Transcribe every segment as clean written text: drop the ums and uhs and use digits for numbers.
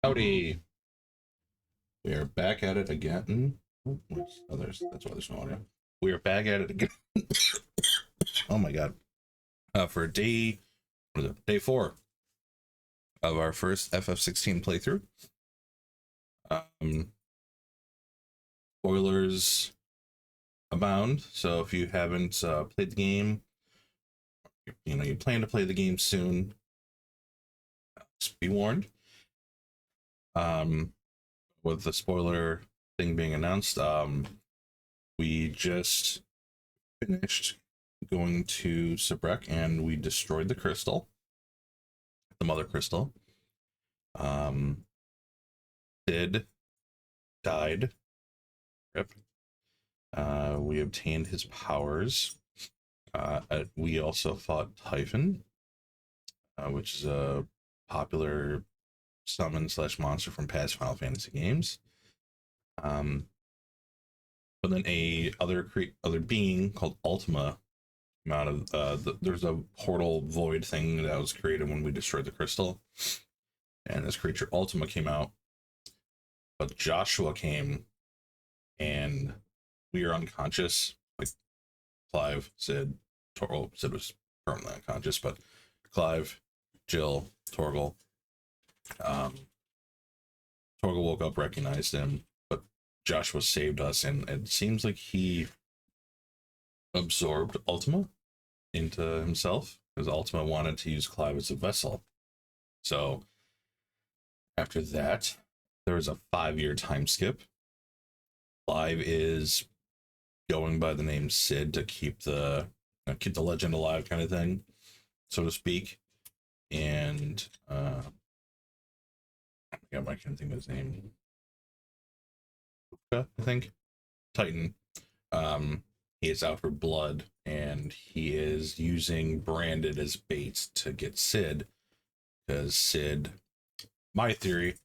Howdy. We are back at it again. That's why there's no audio. We are back at it again. Oh my god. For day 4 of our first FF16 playthrough. Spoilers abound, so if you haven't played the game, you plan to play the game soon, just be warned. With the spoiler thing being announced, we just finished going to Sabrek and we destroyed the crystal, the mother crystal. Sid died. Rip. We obtained his powers. We also fought Typhon, which is a popular summon / monster from past Final Fantasy games. But then other being called Ultima came out of there's a portal void thing that was created when we destroyed the crystal, and this creature Ultima came out. But Joshua came, and we were unconscious. Like Clive, Sid, Torgal. Sid was permanently unconscious, but Clive, Jill, Torgal. Torgal woke up, recognized him, but Joshua saved us, and it seems like he absorbed Ultima into himself because Ultima wanted to use Clive as a vessel. So after that, there was a 5-year time skip. Clive is going by the name Sid to keep the legend alive, kind of thing, so to speak. And I can't think of his name. I think Titan. He is out for blood, and he is using Branded as bait to get Sid, because Sid, my theory,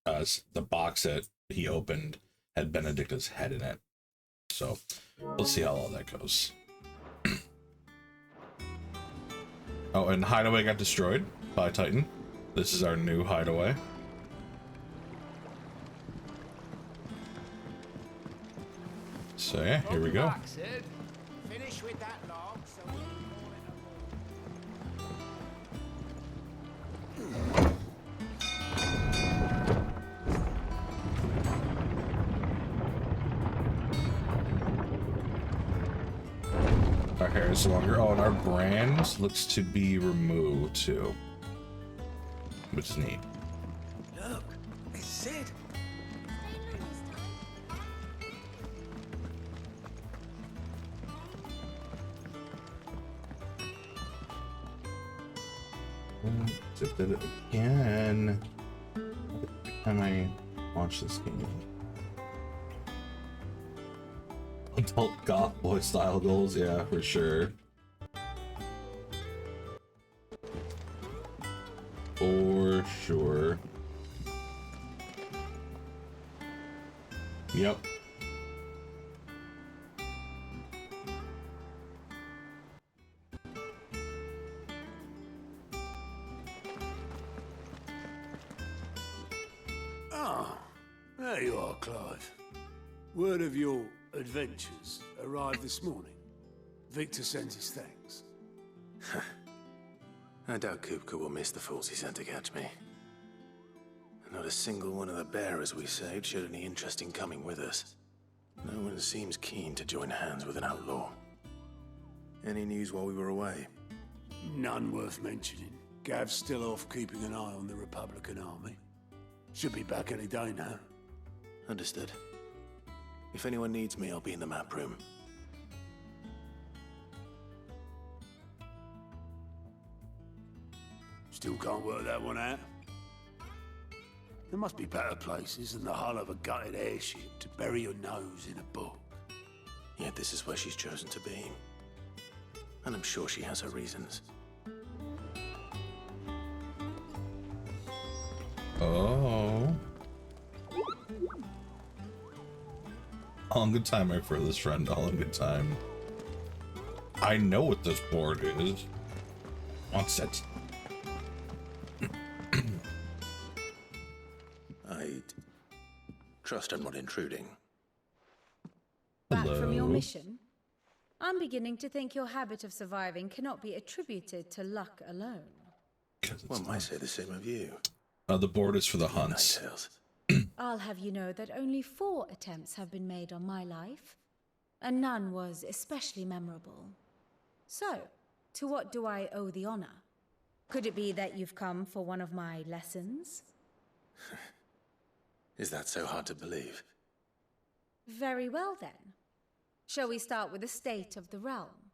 the box that he opened had Benedicta's head in it. So let's see how all that goes. Oh, and Hideaway got destroyed by Titan. This is our new Hideaway. So yeah, here we go. Finish with that log, so we can Our hair is longer. Oh, and our brand looks to be removed too, which is neat. Look, it's Sid. Did it again. Every time I launch this game. Adult goth boy style goals, yeah, for sure. For sure. Yep. There you are, Clive. Word of your adventures arrived this morning. Victor sends his thanks. I doubt Kupka will miss the fools he sent to catch me. Not a single one of the bearers we saved showed any interest in coming with us. No one seems keen to join hands with an outlaw. Any news while we were away? None worth mentioning. Gav's still off keeping an eye on the Republican army. Should be back any day now. Understood. If anyone needs me, I'll be in the map room. Still can't work that one out? There must be better places than the hull of a gutted airship to bury your nose in a book. Yet this is where she's chosen to be. And I'm sure she has her reasons. Oh. All in good time, my furthest friend. All in good time. I know what this board is. Wants it. I trust I'm not intruding. Back from your Hello. mission? I'm beginning to think your habit of surviving cannot be attributed to luck alone. 'Cause it's One might say the same of you. the board is for the Night hunts. Tales. I'll have you know that only 4 attempts have been made on my life, and none was especially memorable. So, to what do I owe the honor? Could it be that you've come for one of my lessons? Is that so hard to believe? Very well then. Shall we start with the state of the realm?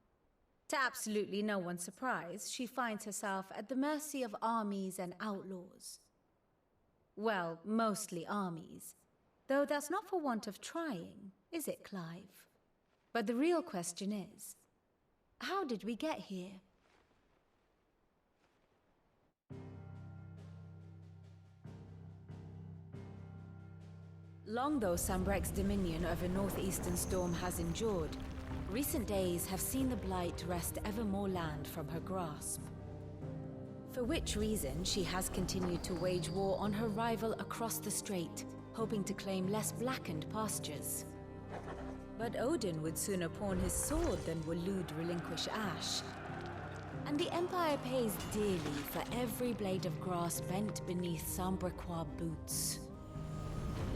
To absolutely no one's surprise, she finds herself at the mercy of armies and outlaws. Well, mostly armies. Though that's not for want of trying, is it, Clive? But the real question is, how did we get here? Long though Sambrek's dominion over northeastern Storm has endured, recent days have seen the Blight wrest ever more land from her grasp. For which reason she has continued to wage war on her rival across the strait, hoping to claim less blackened pastures. But Odin would sooner pawn his sword than Waloed relinquish Ash. And the Empire pays dearly for every blade of grass bent beneath Sambrequois boots.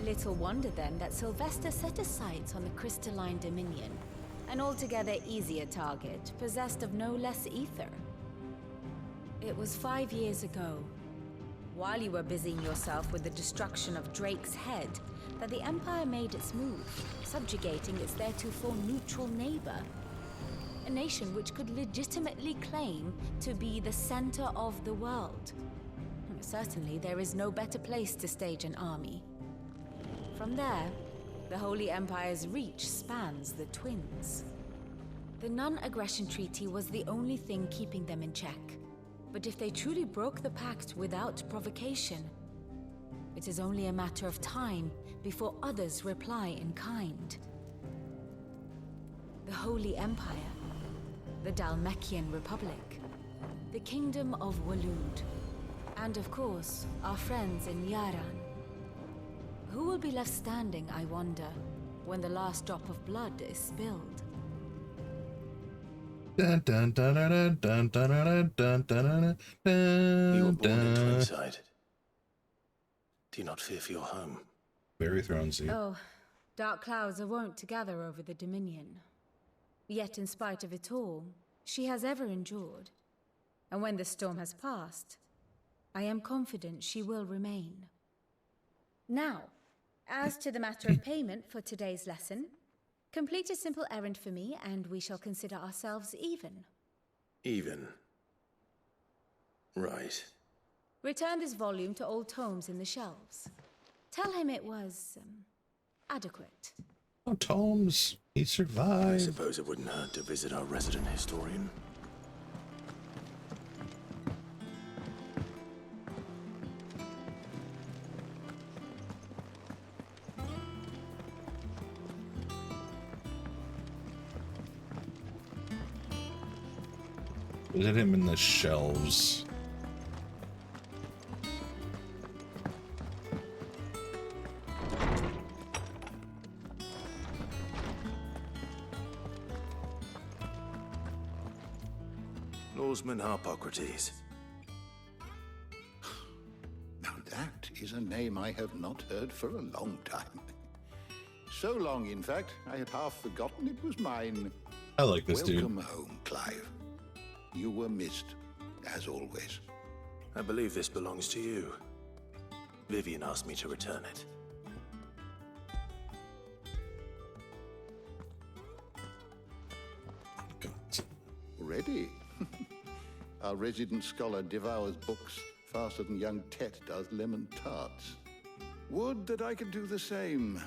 Little wonder then that Sylvester set his sights on the crystalline dominion, an altogether easier target, possessed of no less ether. It was 5 years ago, while you were busying yourself with the destruction of Drake's head, that the Empire made its move, subjugating its theretofore neutral neighbor. A nation which could legitimately claim to be the center of the world. Certainly, there is no better place to stage an army. From there, the Holy Empire's reach spans the Twins. The non-aggression treaty was the only thing keeping them in check. But if they truly broke the pact without provocation, it is only a matter of time before others reply in kind. The Holy Empire, the Dhalmekian Republic, the Kingdom of Waloed, and of course, our friends in Yaran. Who will be left standing, I wonder, when the last drop of blood is spilled? Dun, dun, dun, dun, dun, dun, dun, dun, dun, dun, You were born in dun. Twinside. Do you not fear for your home? Very Thronesy. Oh, dark clouds are wont to gather over the Dominion. Yet in spite of it all, she has ever endured. And when the storm has passed, I am confident she will remain. Now, as to the matter of payment for today's lesson, complete a simple errand for me and we shall consider ourselves even. Even. Right. Return this volume to old tomes in the shelves. Tell him it was, adequate. Oh, Tomes, he I survived. suppose it wouldn't hurt to visit our resident historian. Visit him in the shelves. Norseman Harpocrates. Now that is a name I have not heard for a long time. So long, in fact, I had half forgotten it was mine. I like this Welcome dude. home, Clive. You were missed, as always. I believe this belongs to you. Vivian asked me to return it. Ready? Our resident scholar devours books faster than young Tet does lemon tarts. Would that I could do the same.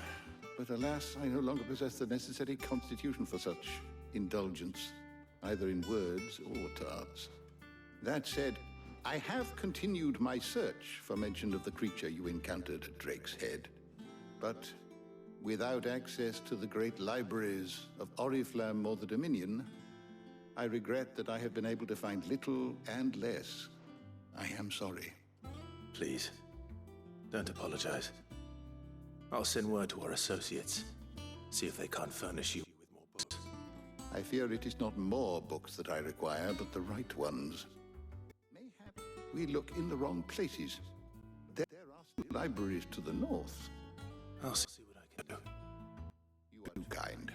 But alas, I no longer possess the necessary constitution for such indulgence, either in words or tarts. That said, I have continued my search for mention of the creature you encountered at Drake's Head. But without access to the great libraries of Oriflamme or the Dominion, I regret that I have been able to find little and less. I am sorry. Please, Don't apologize. I'll send word to our associates. See if they can't furnish you with more books. I fear it is not more books that I require, but the right ones. Mayhap we look in the wrong places. There are still libraries to the north. I'll see what I can do. You are too kind.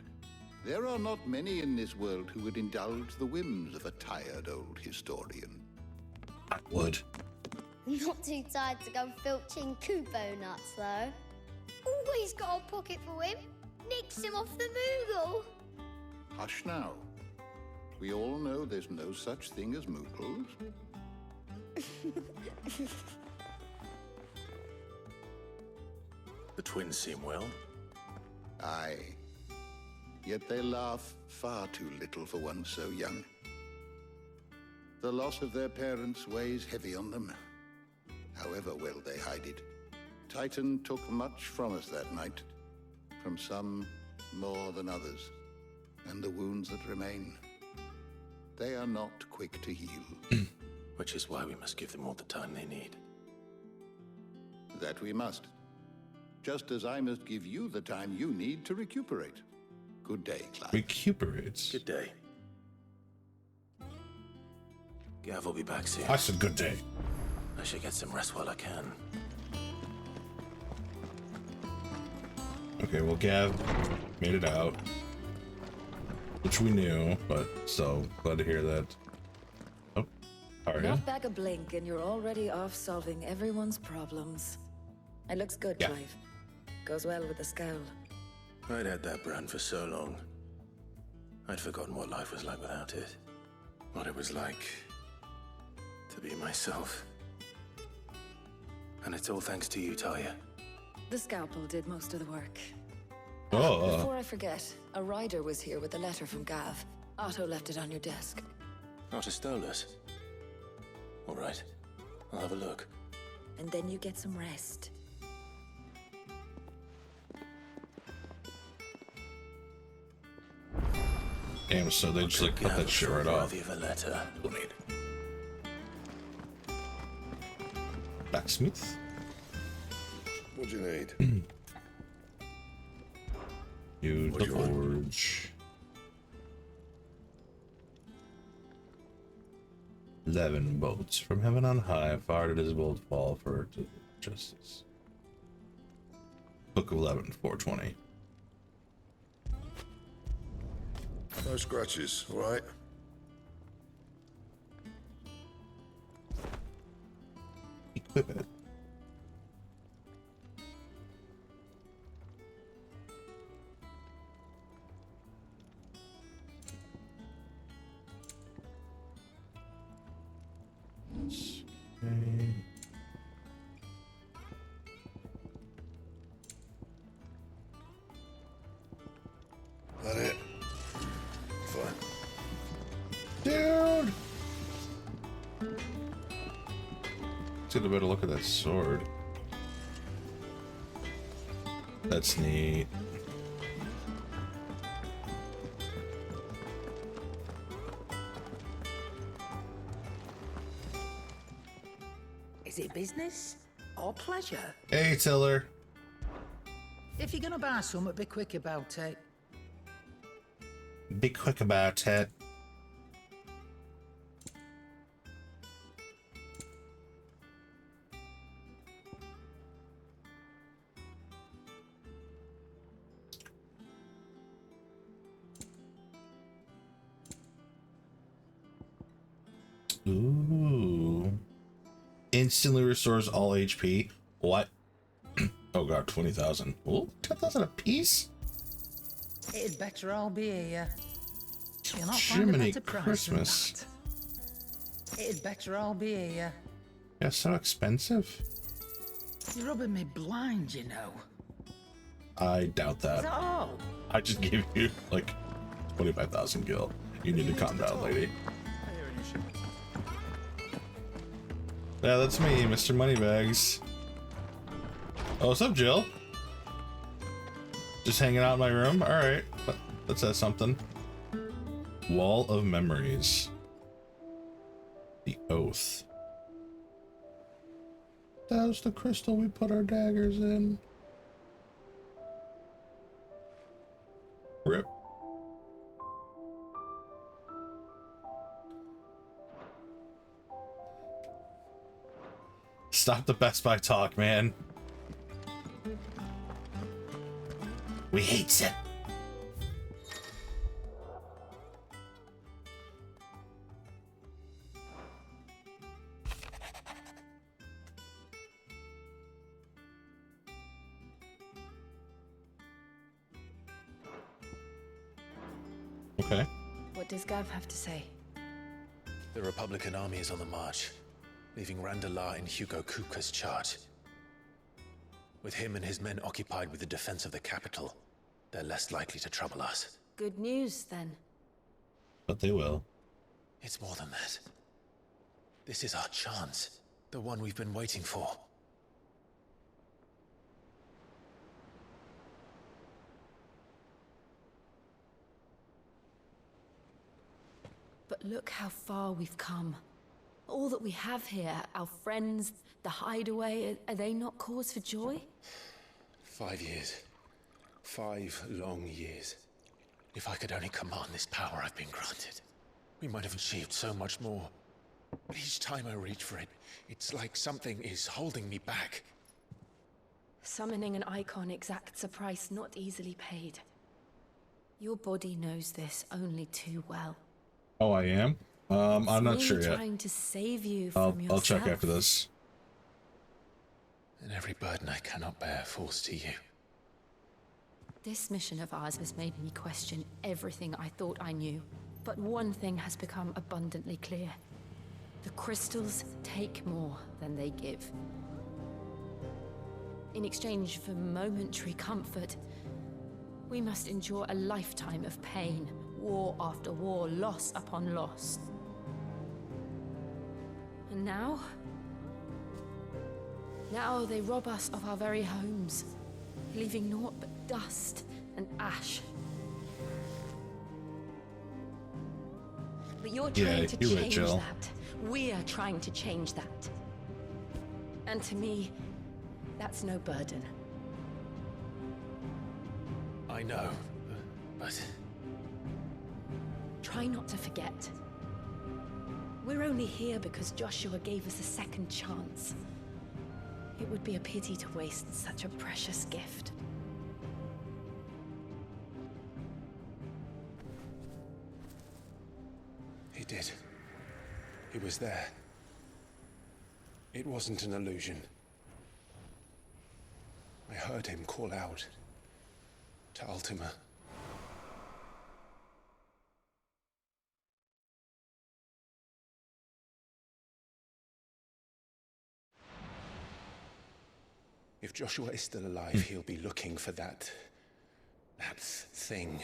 There are not many in this world who would indulge the whims of a tired old historian. I would. Not too tired to go filching Kubo nuts, though. Always got a pocket for him. Nicks him off the Moogle. Hush now. We all know there's no such thing as Moogles. The twins seem well. Aye. Yet they laugh far too little for one so young. The loss of their parents weighs heavy on them, however well they hide it. Titan took much from us that night, from some more than others, and the wounds that remain, they are not quick to heal. Which is why we must give them all the time they need. That we must. Just as I must give you the time you need to recuperate. Good day, Clive. Recuperates. Good day. Gav will be back soon. I said good day. I should get some rest while I can. Okay, well, Gav made it out, which we knew, but so glad to hear that. Oh, how are you? Not back a blink, and you're already off solving everyone's problems. It looks good, Yeah. Clive. Goes well with the scowl. I'd had that brand for so long. I'd forgotten what life was like without it. What it was like to be myself. And it's all thanks to you, Talia. The scalpel did most of the work. Oh, Before I forget, a rider was here with a letter from Gav. Otto left it on your desk. Not a Stolas. All right. I'll have a look. And then you get some rest. damn, so they just like cut that shit right off. Worthy of a letter. Blacksmith? What'd you need? Use What the do you want? forge. 11 bolts from heaven on high, far did his bolt fall for justice. Book of 11, 420. No scratches, all right? Equip it. Okay. That it? Fine. Dude! Let's get a better look at that sword. That's neat. Is it business or pleasure? Hey, Tiller. If you're gonna buy something, be quick about it. Be quick about it. Ooh. Instantly restores all HP. What? Oh god, 20,000. Oh, 10,000 a piece? It'd better all be here. You'll not find a Jiminy better price Christmas. than that. It'd better all be here. Yeah, so expensive. You're rubbing me blind, you know. I doubt Is that that. all? I just gave you like 25,000 gil. You need to calm down, lady. Yeah, that's me, Mr. Moneybags. Oh, what's up, Jill? Just hanging out in my room? Alright. That says something. Wall of Memories. The Oath. That was the crystal we put our daggers in. Rip. Stop the Best Buy talk, man. We hate it. Okay. What does Gav have to say? The Republican army is on the march, leaving Randalar in Hugo Kupka's charge. With him and his men occupied with the defense of the capital, they're less likely to trouble us. Good news, then. But they will. It's more than that. This is our chance, the one we've been waiting for. But look how far we've come. All that we have here, our friends, the hideaway, are they not cause for joy? 5 years. 5 long years. If I could only command this power I've been granted, we might have achieved so much more. But each time I reach for it, it's like something is holding me back. Summoning an icon exacts a price not easily paid. Your body knows this only too well. Oh, I am? I'm not sure yet. Trying to save you from yourself. I'll check after this. And every burden I cannot bear falls to you. This mission of ours has made me question everything I thought I knew. But one thing has become abundantly clear. The crystals take more than they give. In exchange for momentary comfort, we must endure a lifetime of pain, war after war, loss upon loss. And now they rob us of our very homes, leaving naught but dust and ash. But you're trying to change that. We're trying to change that. And to me, that's no burden. I know, but... Try not to forget. We're only here because Joshua gave us a second chance. It would be a pity to waste such a precious gift. He did. He was there. It wasn't an illusion. I heard him call out to Ultima. If Joshua is still alive, he'll be looking for that thing.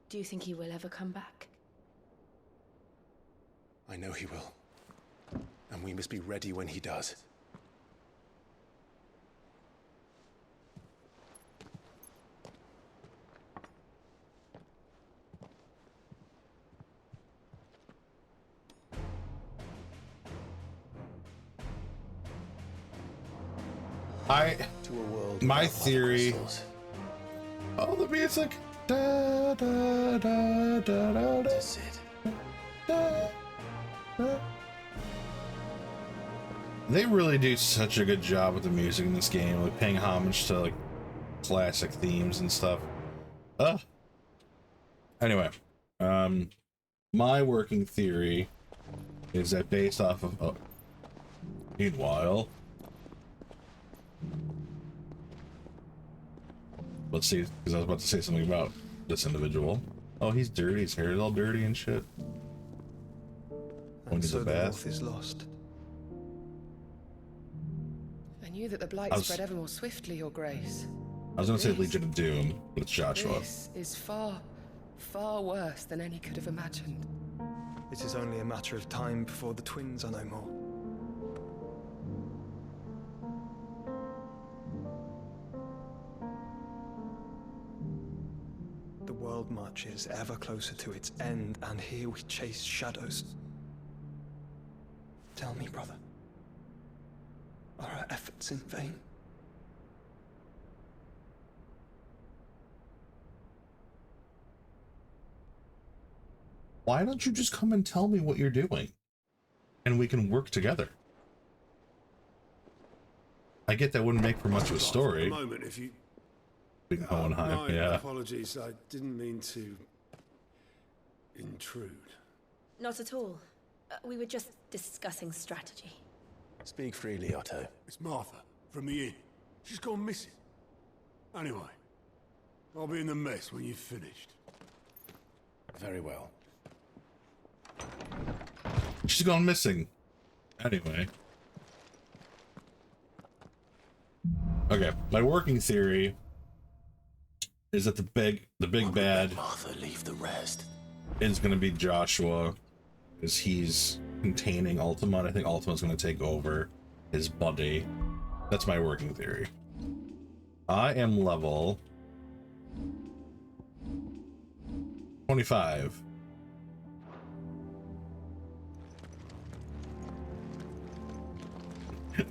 Do you think he will ever come back? I know he will. And we must be ready when he does. My theory. Oh, the music. Da, da, da, da, da, That's it. da, da. They really do such a good job with the music in this game, like paying homage to like classic themes and stuff. Anyway, my working theory is that based off of. Meanwhile. Let's see, because I was about to say something about this individual. Oh, he's dirty. His hair is all dirty and shit. And so the North is lost. I knew that the blight spread ever more swiftly, Your Grace. I was going to say Legion of Doom, but it's Joshua. This is far, far worse than any could have imagined. It is only a matter of time before the twins are no more. The world marches ever closer to its end, and here we chase shadows. tell me, brother? Are our efforts in vain? Why don't you just come and tell me what you're doing? And we can work together. I get that wouldn't make for much of a story. For a moment, if you... Big Hohenheim, my yeah. apologies, I didn't mean to intrude. Not at all. We were just discussing strategy. Speak freely, Otto. It's Martha, from the inn. She's gone missing. Anyway, I'll be in the mess when you've finished. Very well. She's gone missing. Anyway. Okay, my working theory is that the big bad Martha leave the rest. is going to be Joshua, because he's containing Ultima, and I think Ultima's going to take over his buddy. That's my working theory. I am level 25.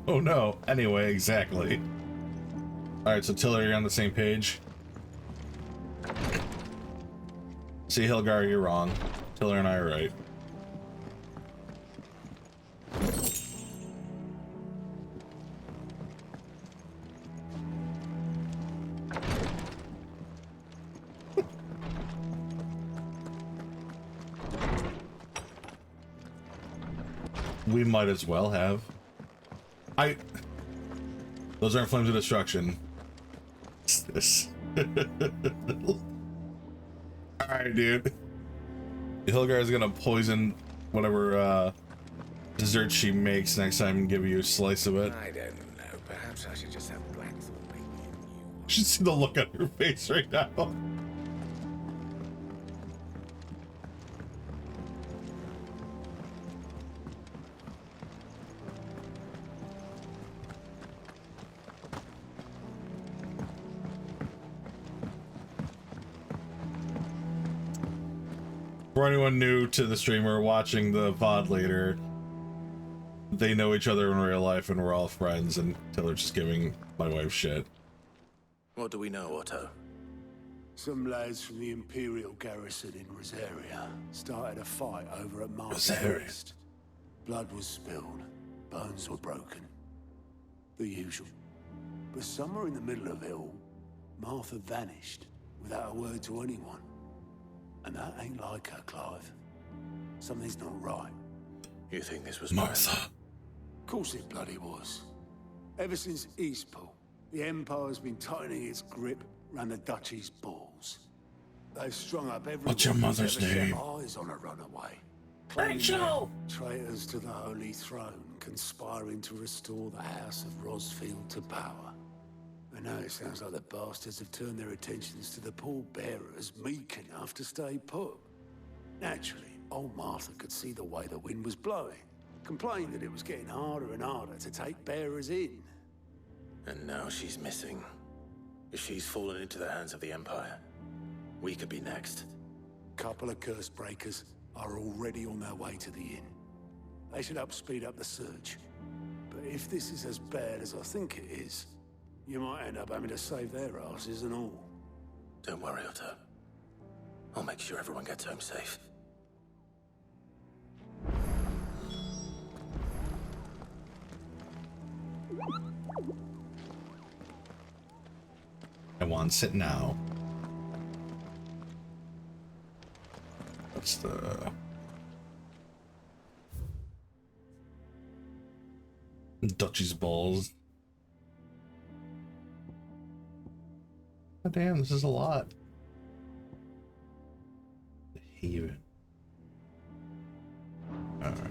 Oh no. Anyway, exactly. Alright, so Tiller, you're on the same page. See, Hilgar, you're wrong. Tiller and I are right. We might as well have. Those aren't flames of destruction. This. Alright, dude. Hilgar is gonna poison whatever dessert she makes next time and give you a slice of it. I don't know. Perhaps I should just have Blackthorn make me a new one. You should see the look on her face right now. For anyone new to the streamer watching the VOD later, they know each other in real life and we're all friends, and Tiller's just giving my wife shit. What do we know, Otto? Some lads from the Imperial garrison in Rosaria started a fight over at Martha's Rosaria. Rest. Blood was spilled, bones were broken. The usual. But somewhere in the middle of it all, Martha vanished without a word to anyone. And that ain't like her, Clive. Something's not right. You think this was Martha? Of course it bloody was. Ever since Eastpool, the Empire's been tightening its grip round the Duchy's balls. They've strung up everyone What's your mother's who's ever set name? eyes on a runaway. Rachel! Traitors to the Holy Throne, conspiring to restore the House of Rosfield to power. And now it sounds like the bastards have turned their attentions to the pallbearers meek enough to stay put. Naturally, old Martha could see the way the wind was blowing, complained that it was getting harder and harder to take bearers in. And now she's missing. If she's fallen into the hands of the Empire, we could be next. Couple of curse breakers are already on their way to the inn. They should help speed up the search. But if this is as bad as I think it is, you might end up having to save their asses and all. Don't worry, Otto. I'll make sure everyone gets home safe. I want it now. That's the Duchy's balls. Oh, damn, this is a lot. The Haven. Alright.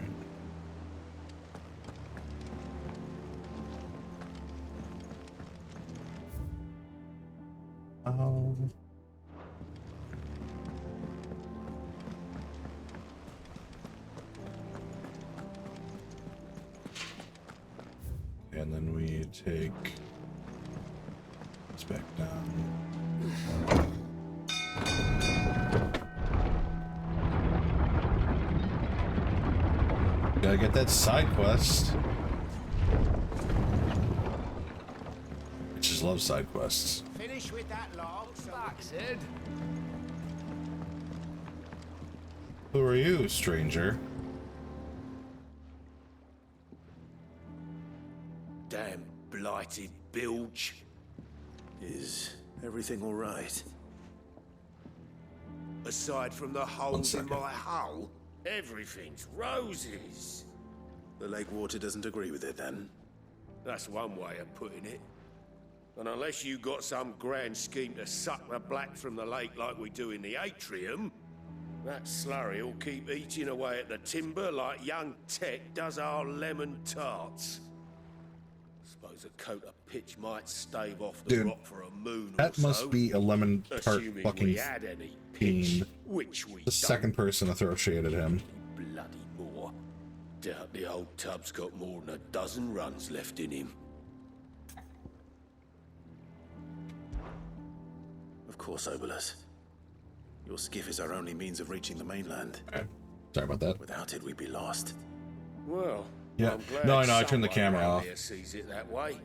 And then we take this back down. Gotta get that side quest. Bitches love side quests. Finish with that long, Sid. Who are you, stranger? Damn blighted bilge. Is everything all right? Aside from the holes in second. my hull, everything's roses. The lake water doesn't agree with it, then? That's one way of putting it. And unless you got some grand scheme to suck the black from the lake like we do in the atrium, that slurry will keep eating away at the timber like young Tech does our lemon tarts. Suppose a coat of pitch might stave off the Dude, rock for a moon or that so. must be a lemon tart Assuming fucking we had any pitch, fiend. which we The second person to throw shade at him. bloody more. Doubt the old tub's got more than a dozen runs left in him. Of course, Obolus. Your skiff is our only means of reaching the mainland. Alright. Sorry about that. Without it, we'd be lost. Well, Yeah. I'm glad No, I know, I turned the someone camera around off. here sees it that way.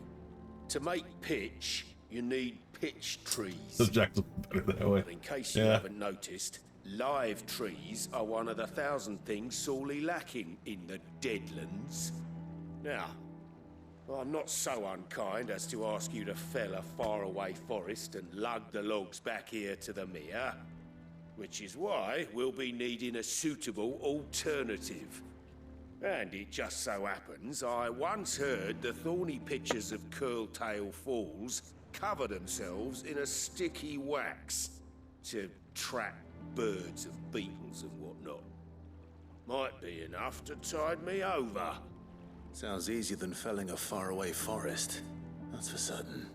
To make pitch, you need pitch trees. Subjective better that way. But in case you Yeah. haven't noticed, live trees are one of the 1,000 things sorely lacking in the Deadlands. Now, I'm not so unkind as to ask you to fell a faraway forest and lug the logs back here to the mere, which is why we'll be needing a suitable alternative. And it just so happens I once heard the thorny pitchers of Curltail Falls cover themselves in a sticky wax to trap birds of beetles and whatnot. Might be enough to tide me over. Sounds easier than felling a faraway forest. That's for certain.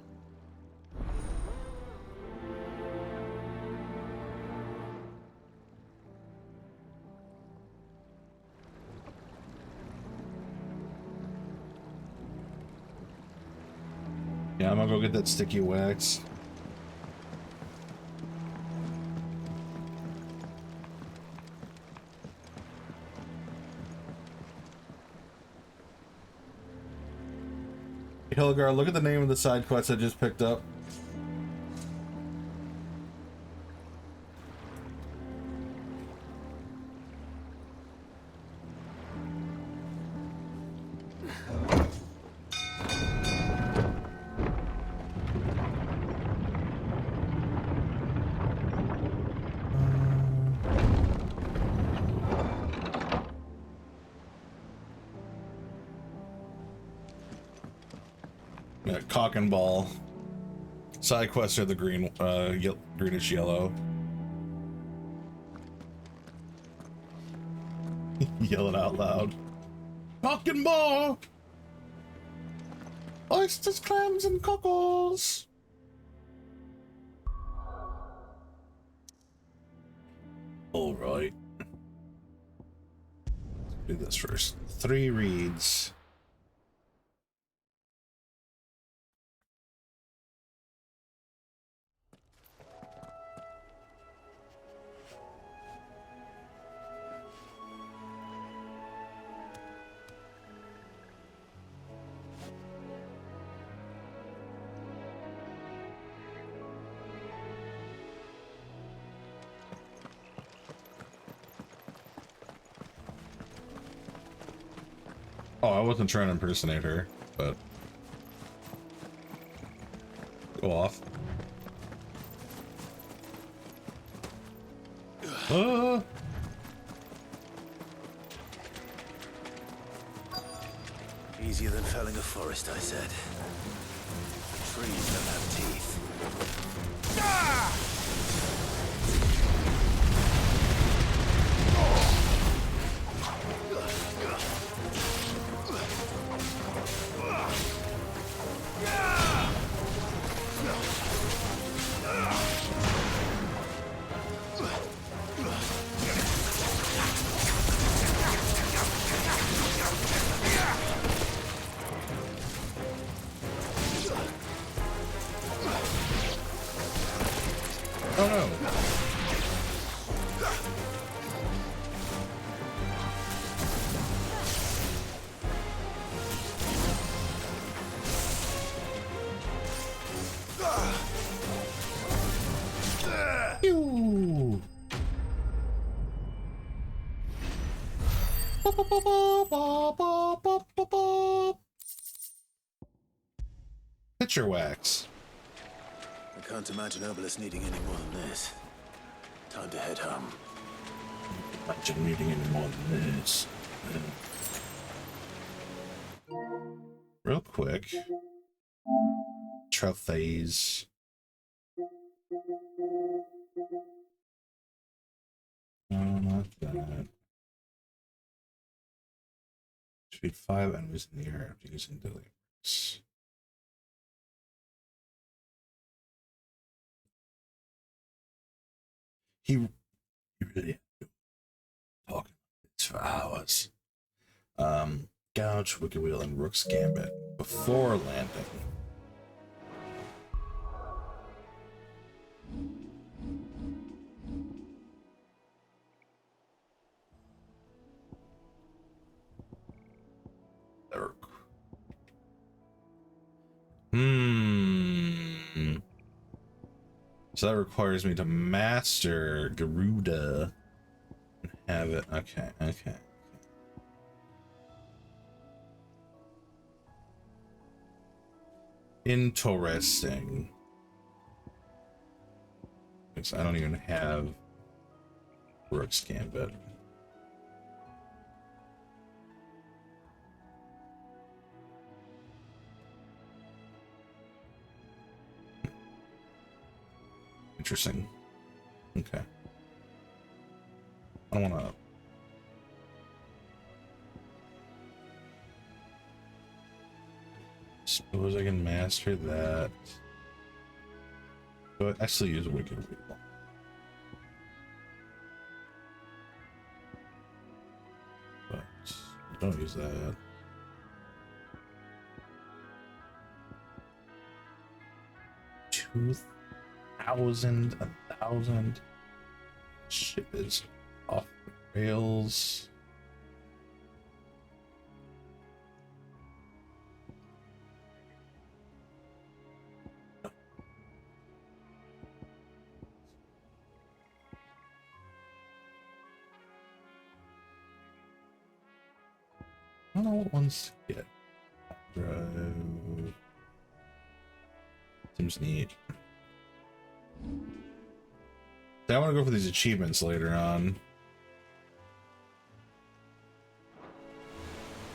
Yeah, I'm gonna go get that sticky wax. Hilgar, look at the name of the side quest I just picked up. Yeah, cock and ball. Side quests are the green, greenish yellow. Yell it out loud. Cock and ball! Oysters, clams, and cockles! Alright. Do this first. 3 reads. Oh, I wasn't trying to impersonate her, but go off. Ah! Easier than felling a forest, I said. Trees don't have teeth. Picture wax. I can't imagine Obelisk needing any more than this. Time to head home. Imagine needing any more than this. Real quick. Trophies. Not that. Defeat 5 enemies in the air after using deadly works. He really had to talk for hours. Gouge, Wicked Wheel, and Rook's Gambit before landing. So that requires me to master Garuda and have it. Okay. Interesting. Because I don't even have Rook's Gambit. Interesting. Okay. I don't want to. Suppose I can master that. But I still use Wicked Wheel. But don't use that. A thousand. Shit is off the rails. I don't know what ones to get. Drive. Seems neat. I want to go for these achievements later on.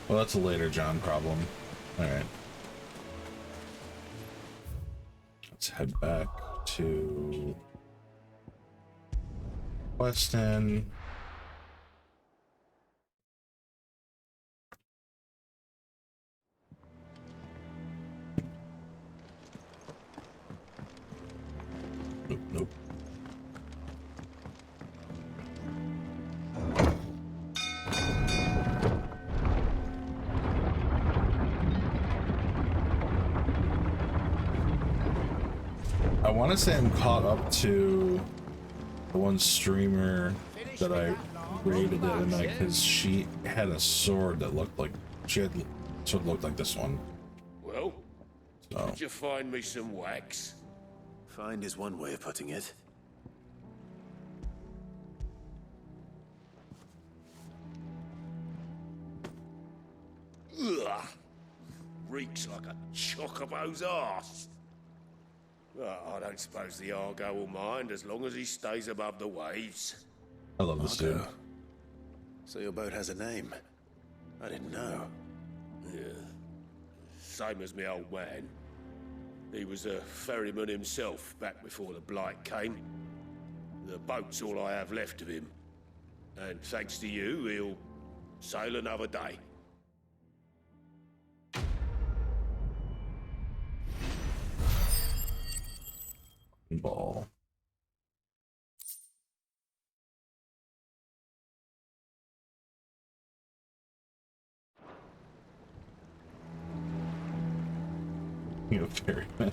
Well, that's a later John problem. Alright. Let's head back to Weston. Nope. I want to say I'm caught up to the one streamer that I rated the other night because she had a sword that looked like this one. Well, So did you find me some wax? Find is one way of putting it. Ugh. Reeks like a chocobo's arse. Well, I don't suppose the Argo will mind as long as he stays above the waves. I love this dude. So your boat has a name? I didn't know. Yeah. Same as me old man. He was a ferryman himself back before the Blight came. The boat's all I have left of him. And thanks to you, he'll sail another day. Ball. You know, ferryman.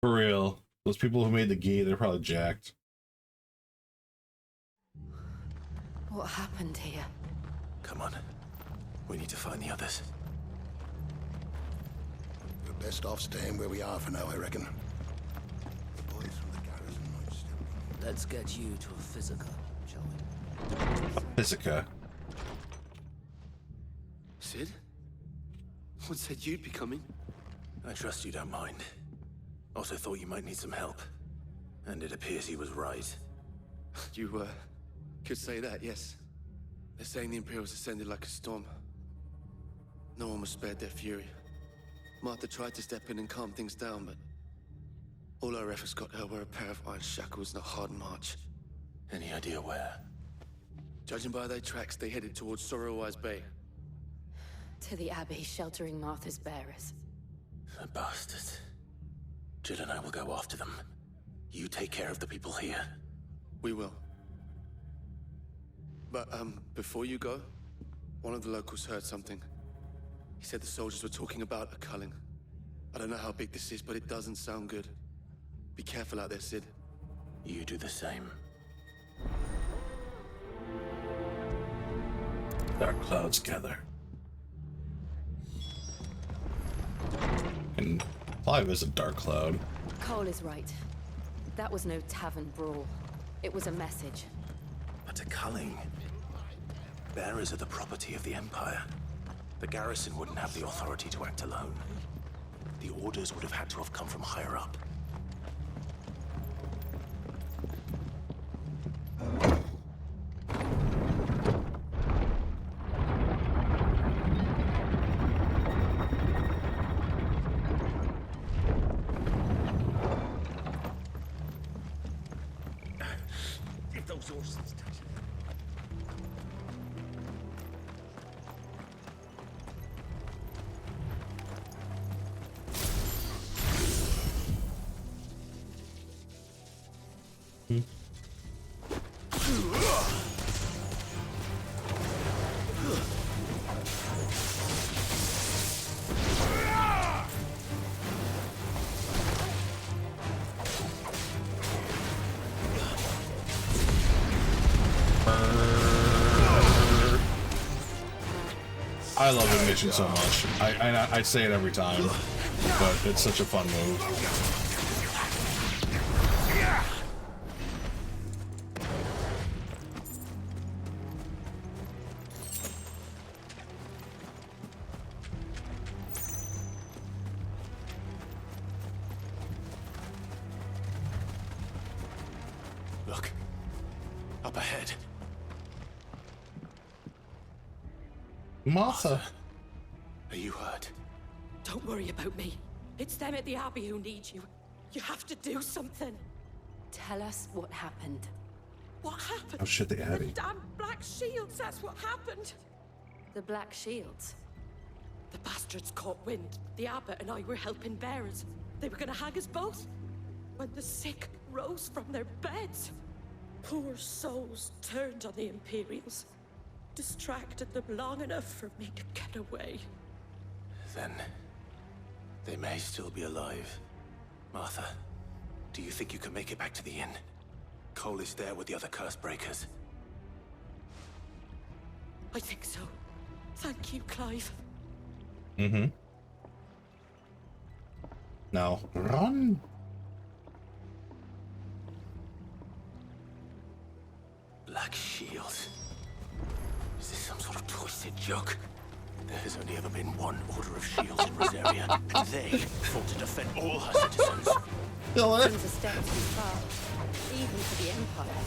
For real, those people who made the gate, they're probably jacked. What happened here? Come on. We need to find the others. Best off staying where we are for now, I reckon. The boys from the garrison might still be. Let's get you to a physica, shall we? A Physica. Sid? What said you'd be coming? I trust you don't mind. Also thought you might need some help. And it appears he was right. You, could say that, yes. They're saying the Imperials ascended like a storm. No one was spared their fury. Martha tried to step in and calm things down, but all our efforts got her were a pair of iron shackles and a hard march. Any idea where? Judging by their tracks, they headed towards Sorrowwise Bay. To the Abbey, sheltering Martha's bearers. The bastards. Jill and I will go after them. You take care of the people here. We will. But, before you go, one of the locals heard something. He said the soldiers were talking about a culling. I don't know how big this is, but it doesn't sound good. Be careful out there, Sid. You do the same. Dark clouds gather. And Clive is a dark cloud. Cole is right. That was no tavern brawl. It was a message. But a culling. Bearers are the property of the Empire. The garrison wouldn't have the authority to act alone. The orders would have had to have come from higher up. If those horses touch it. I love Ignition so much. I say it every time, but it's such a fun move. Look. Up ahead. Martha. Are you hurt? Don't worry about me. It's them at the Abbey who need you. You have to do something. Tell us what happened. What happened? Oh shit, the Abbey. The damn Black Shields, that's what happened. The Black Shields? The bastards caught wind. The Abbot and I were helping bearers. They were gonna hang us both. When the sick rose from their beds. Poor souls turned on the Imperials. Distracted them long enough for me to get away. Then they may still be alive. Martha, do you think you can make it back to the inn? Cole is there with the other curse breakers. I think so. Thank you, Clive. Mm-hmm. Now, run! Black Shields. Is this some sort of twisted joke? There has only ever been one Order of Shields in Rosaria, and they fought to defend all her citizens. Seems a step too far, even for the Empire.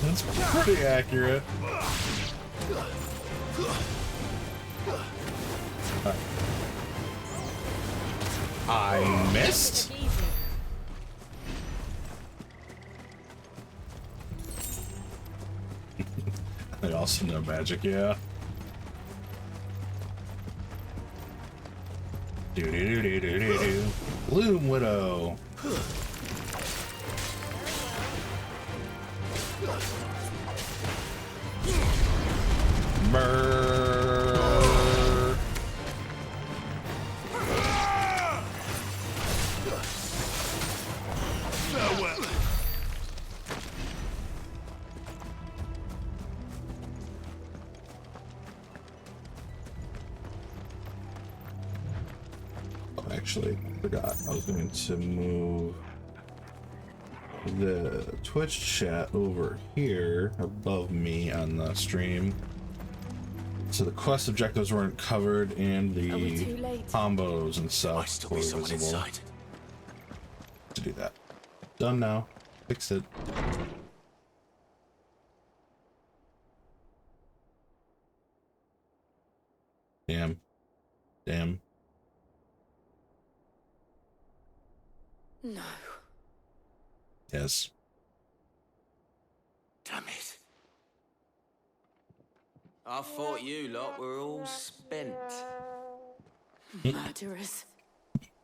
That's pretty accurate. I missed? They also know magic, yeah. Do-do-do-do-do-do. Bloom Widow. Brrr. Farewell. actually, forgot. I was going to move the Twitch chat over here above me on the stream. So the quest objectives weren't covered and the combos and stuff were visible. Inside. To do that. Done now. Fixed it. Damn. Damn. No. Yes. Damn it. I thought you lot were all spent. Murderers.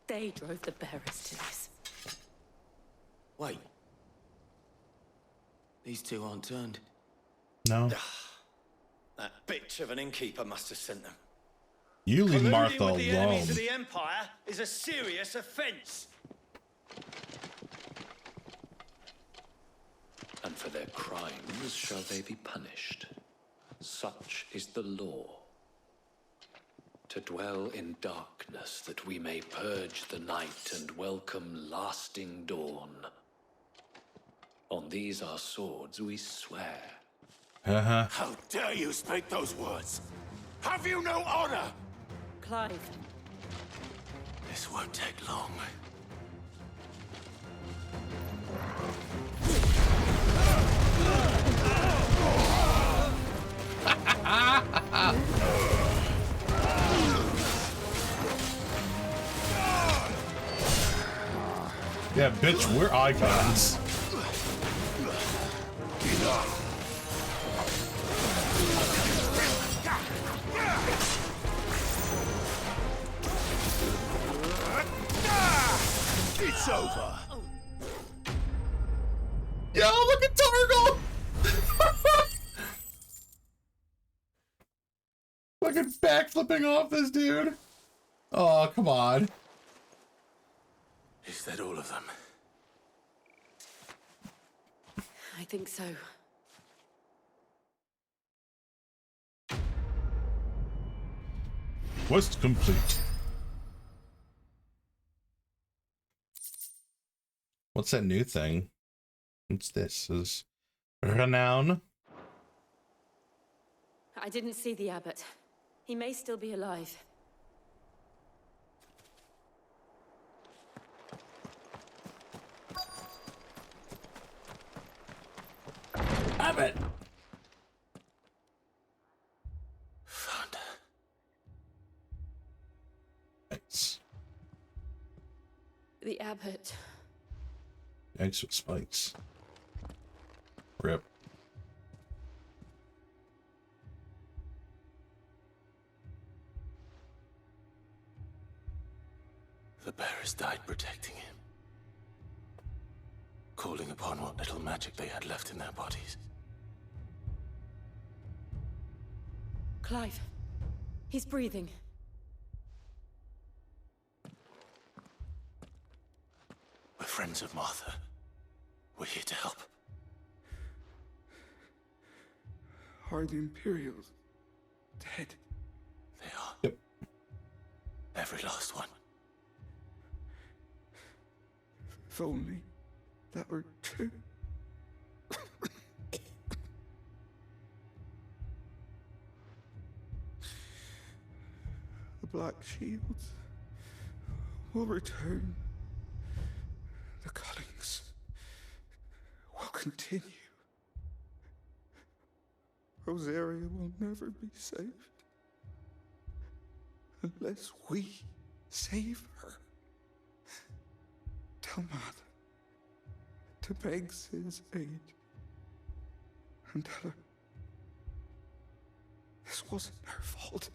They drove the bearers to this. Wait. These two aren't turned. No. That bitch of an innkeeper must have sent them. You leave Martha Colluding with the enemies alone. of the Empire is a serious offense. And for their crimes shall they be punished. Such is the law. To dwell in darkness that we may purge the night and welcome lasting dawn. On these our swords we swear. How dare you speak those words? Have you no honor? Clive. This won't take long. Yeah, bitch, we're icons. It's over. Yo, look at Targle! Look at backflipping off this dude. Oh, come on. Is that all of them? I think so. Quest complete. What's that new thing? What's this? Is renown? I didn't see the abbot. He may still be alive. Abbot! Found her. Thanks. The abbot. Eggs with spikes. Rip. The bearers died protecting him. Calling upon what little magic they had left in their bodies. Clive. He's breathing. We're friends of Martha. We're here to help. Are the Imperials dead? They are. Yep. Every last one. If only that were true. The Black Shields will return. The cuttings will continue. Rosaria will never be saved unless we save her. Tell Martha to beg Sid's aid and tell her this wasn't her fault.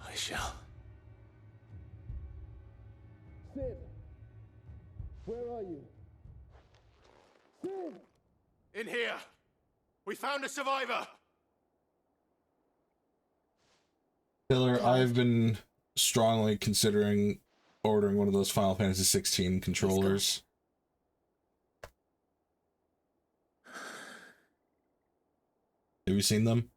I shall. Sid! Where are you? Sid! In here! We found a survivor! Taylor, I've been strongly considering ordering one of those Final Fantasy 16 controllers. Have you seen them?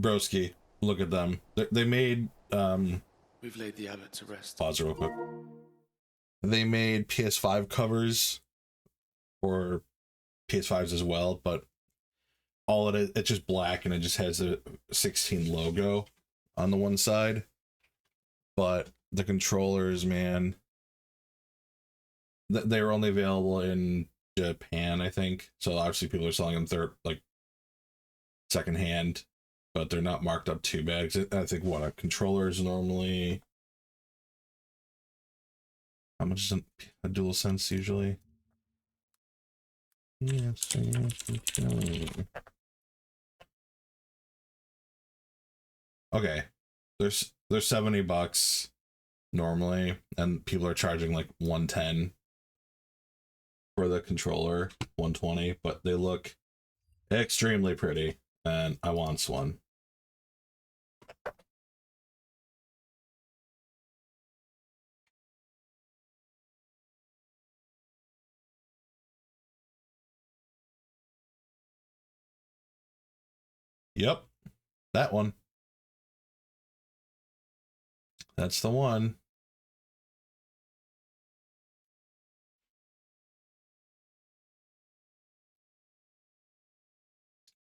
Broski, look at them. They made We've laid the abbot to rest. Pause real quick. They made PS5 covers for PS5s as well, but all it is, it's just black and it just has a 16 logo on the one side. But the controllers, man, they were only available in Japan, I think. So obviously people are selling them third, like secondhand, but they're not marked up too bad. I think what a controller is normally. How much is a DualSense usually? Yes, okay, there's $70 normally, and people are charging like $110 for the controller, $120, but they look extremely pretty, and I want one. Yep, that one. That's the one.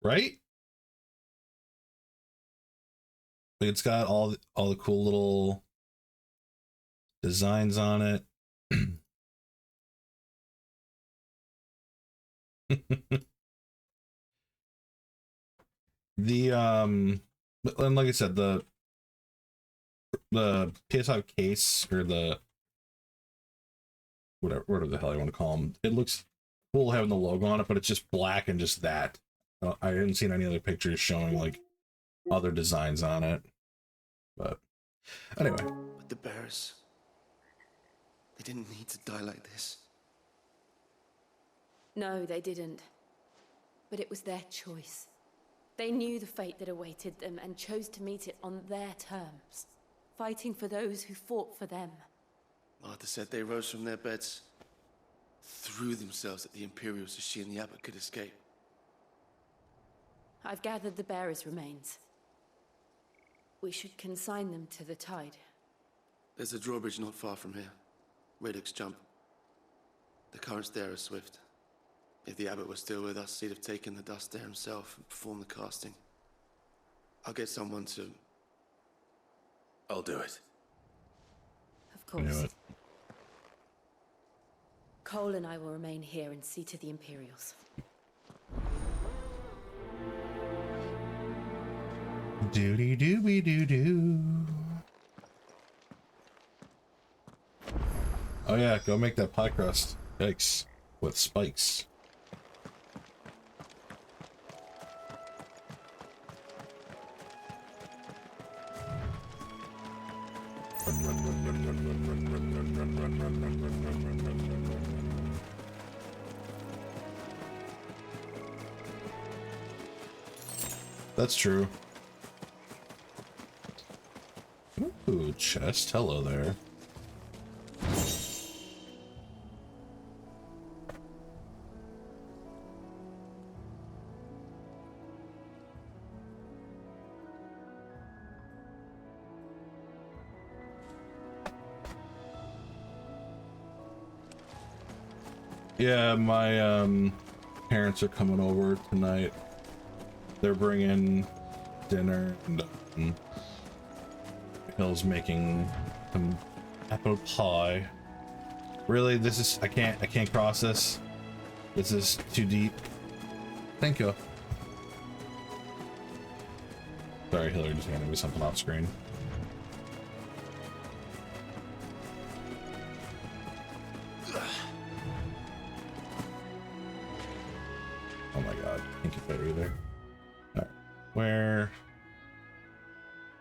Right? It's got all the cool little designs on it. And like I said, the PS5 case, or the whatever the hell I want to call them, it looks cool having the logo on it, but it's just black and just that. I haven't seen any other pictures showing like other designs on it, but anyway. But the bears, they didn't need to die like this. No, they didn't. But it was their choice. They knew the fate that awaited them and chose to meet it on their terms, fighting for those who fought for them. Martha said they rose from their beds, threw themselves at the Imperials so she and the abbot could escape. I've gathered the bearers' remains. We should consign them to the tide. There's a drawbridge not far from here. Radix jump. The currents there are swift. If the abbot was still with us, he'd have taken the dust there himself and performed the casting. I'll get someone to... I'll do it. Of course. Cole and I will remain here and see to the Imperials. Doody dooby doo doo. Oh yeah, go make that pie crust. Yikes. With spikes. That's true. Ooh, chest. Hello there. Yeah, my parents are coming over tonight. They're bringing dinner, and Hill's making some apple pie. Really, this is I can't cross this. This is too deep. Thank you. Sorry, Hillary just handed me something off screen. Oh my god, can't get that either. Alright,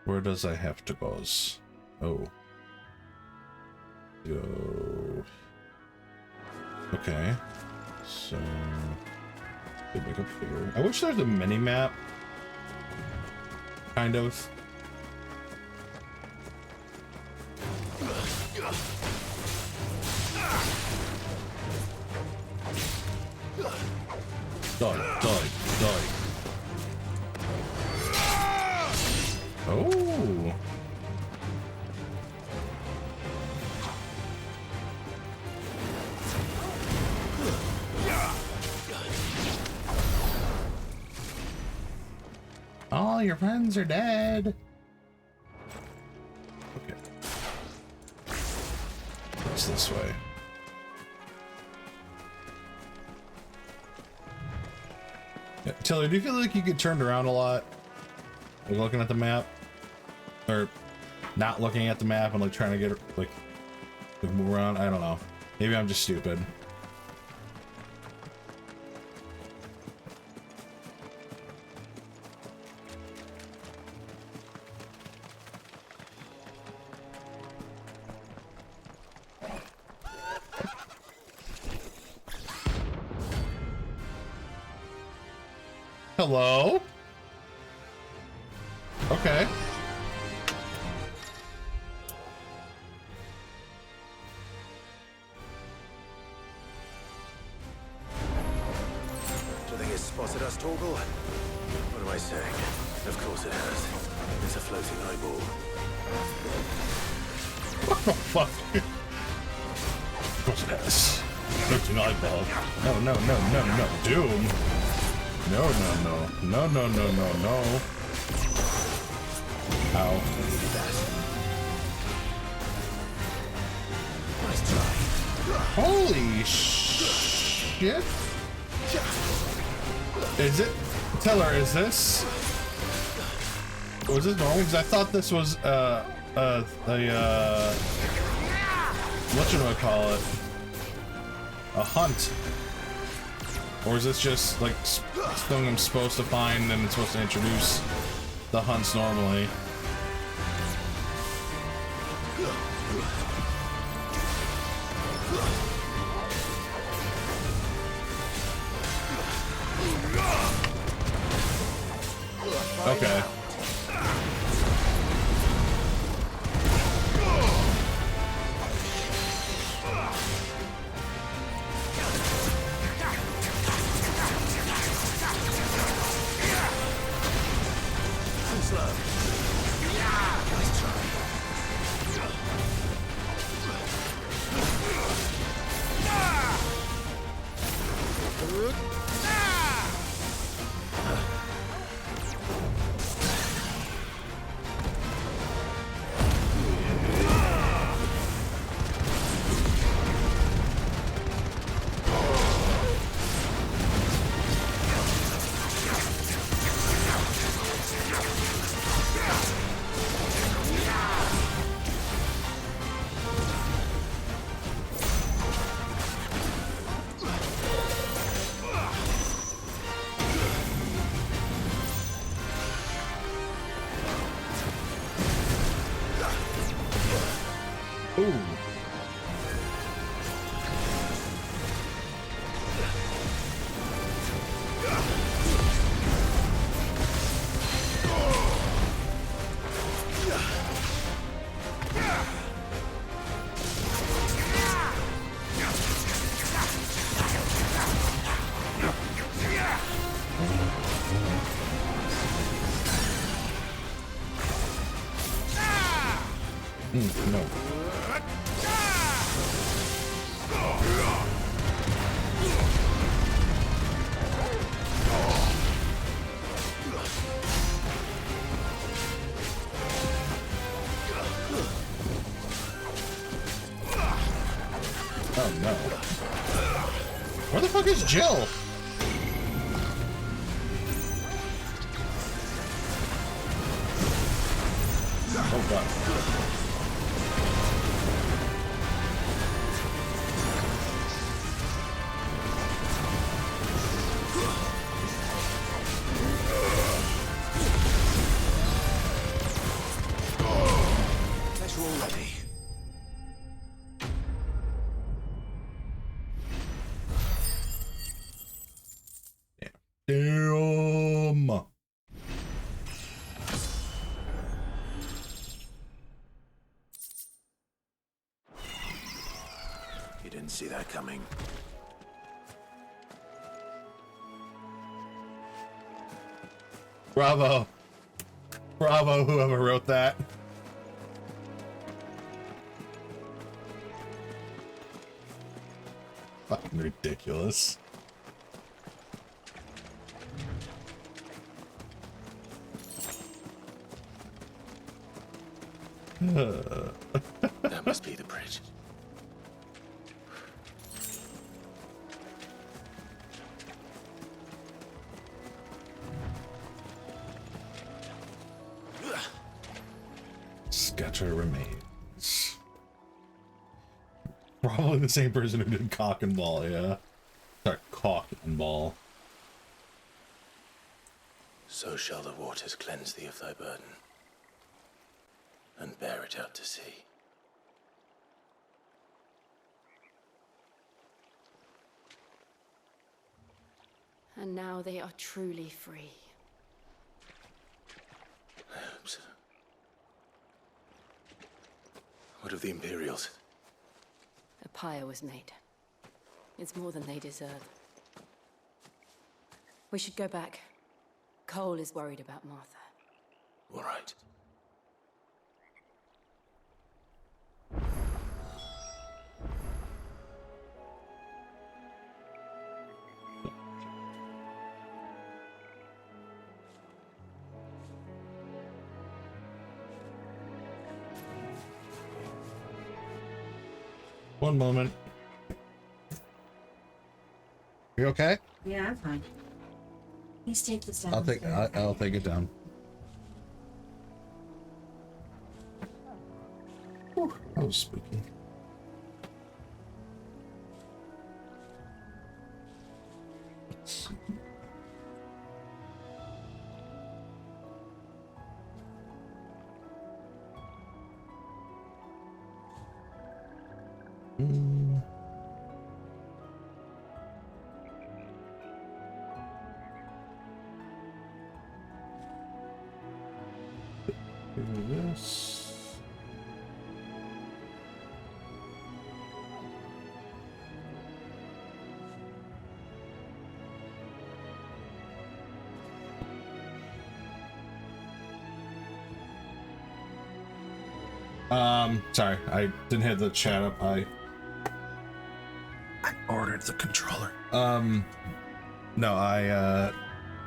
where does I have to go? Oh. Go. Okay. So go back up here. I wish there was a mini map. Kind of. Die, die, die. your friends are dead. Okay. It's this way. Yeah, Taylor, do you feel like you get turned around a lot? Like looking at the map? Or not looking at the map and like trying to get like move around? I don't know. Maybe I'm just stupid. Hello? Okay. Do you think it's spotted us, Torgal? What am I saying? Of course it has. It's a floating eyeball. What the fuck? Of course it has. Floating eyeball. No, no, no, no, no. Doom. No, no, no. No, no, no, no, no. Ow. Nice try. Holy shit. Is it? Teller, is this? Was this normal? Because I thought this was, whatchamacallit? A hunt. Or is this just like something I'm supposed to find and it's supposed to introduce the hunts normally? Okay. No. Oh no. Where the fuck is Jill? Oh god. Damn. You didn't see that coming. Bravo. Bravo, whoever wrote that. Fucking ridiculous. That must be the bridge. Sketcher remains. Probably the same person who did Cock and Ball, yeah. Sorry, Cock and Ball. So shall the waters cleanse thee of thy burden, and bear it out to sea. And now they are truly free. I hope so. What of the Imperials? A pyre was made. It's more than they deserve. We should go back. Cole is worried about Martha. All right. One moment. You okay? Yeah, I'm fine. Please take this down. I'll take it down. Whew, that was spooky. This. Sorry, I didn't have the chat up. I ordered the controller. No, I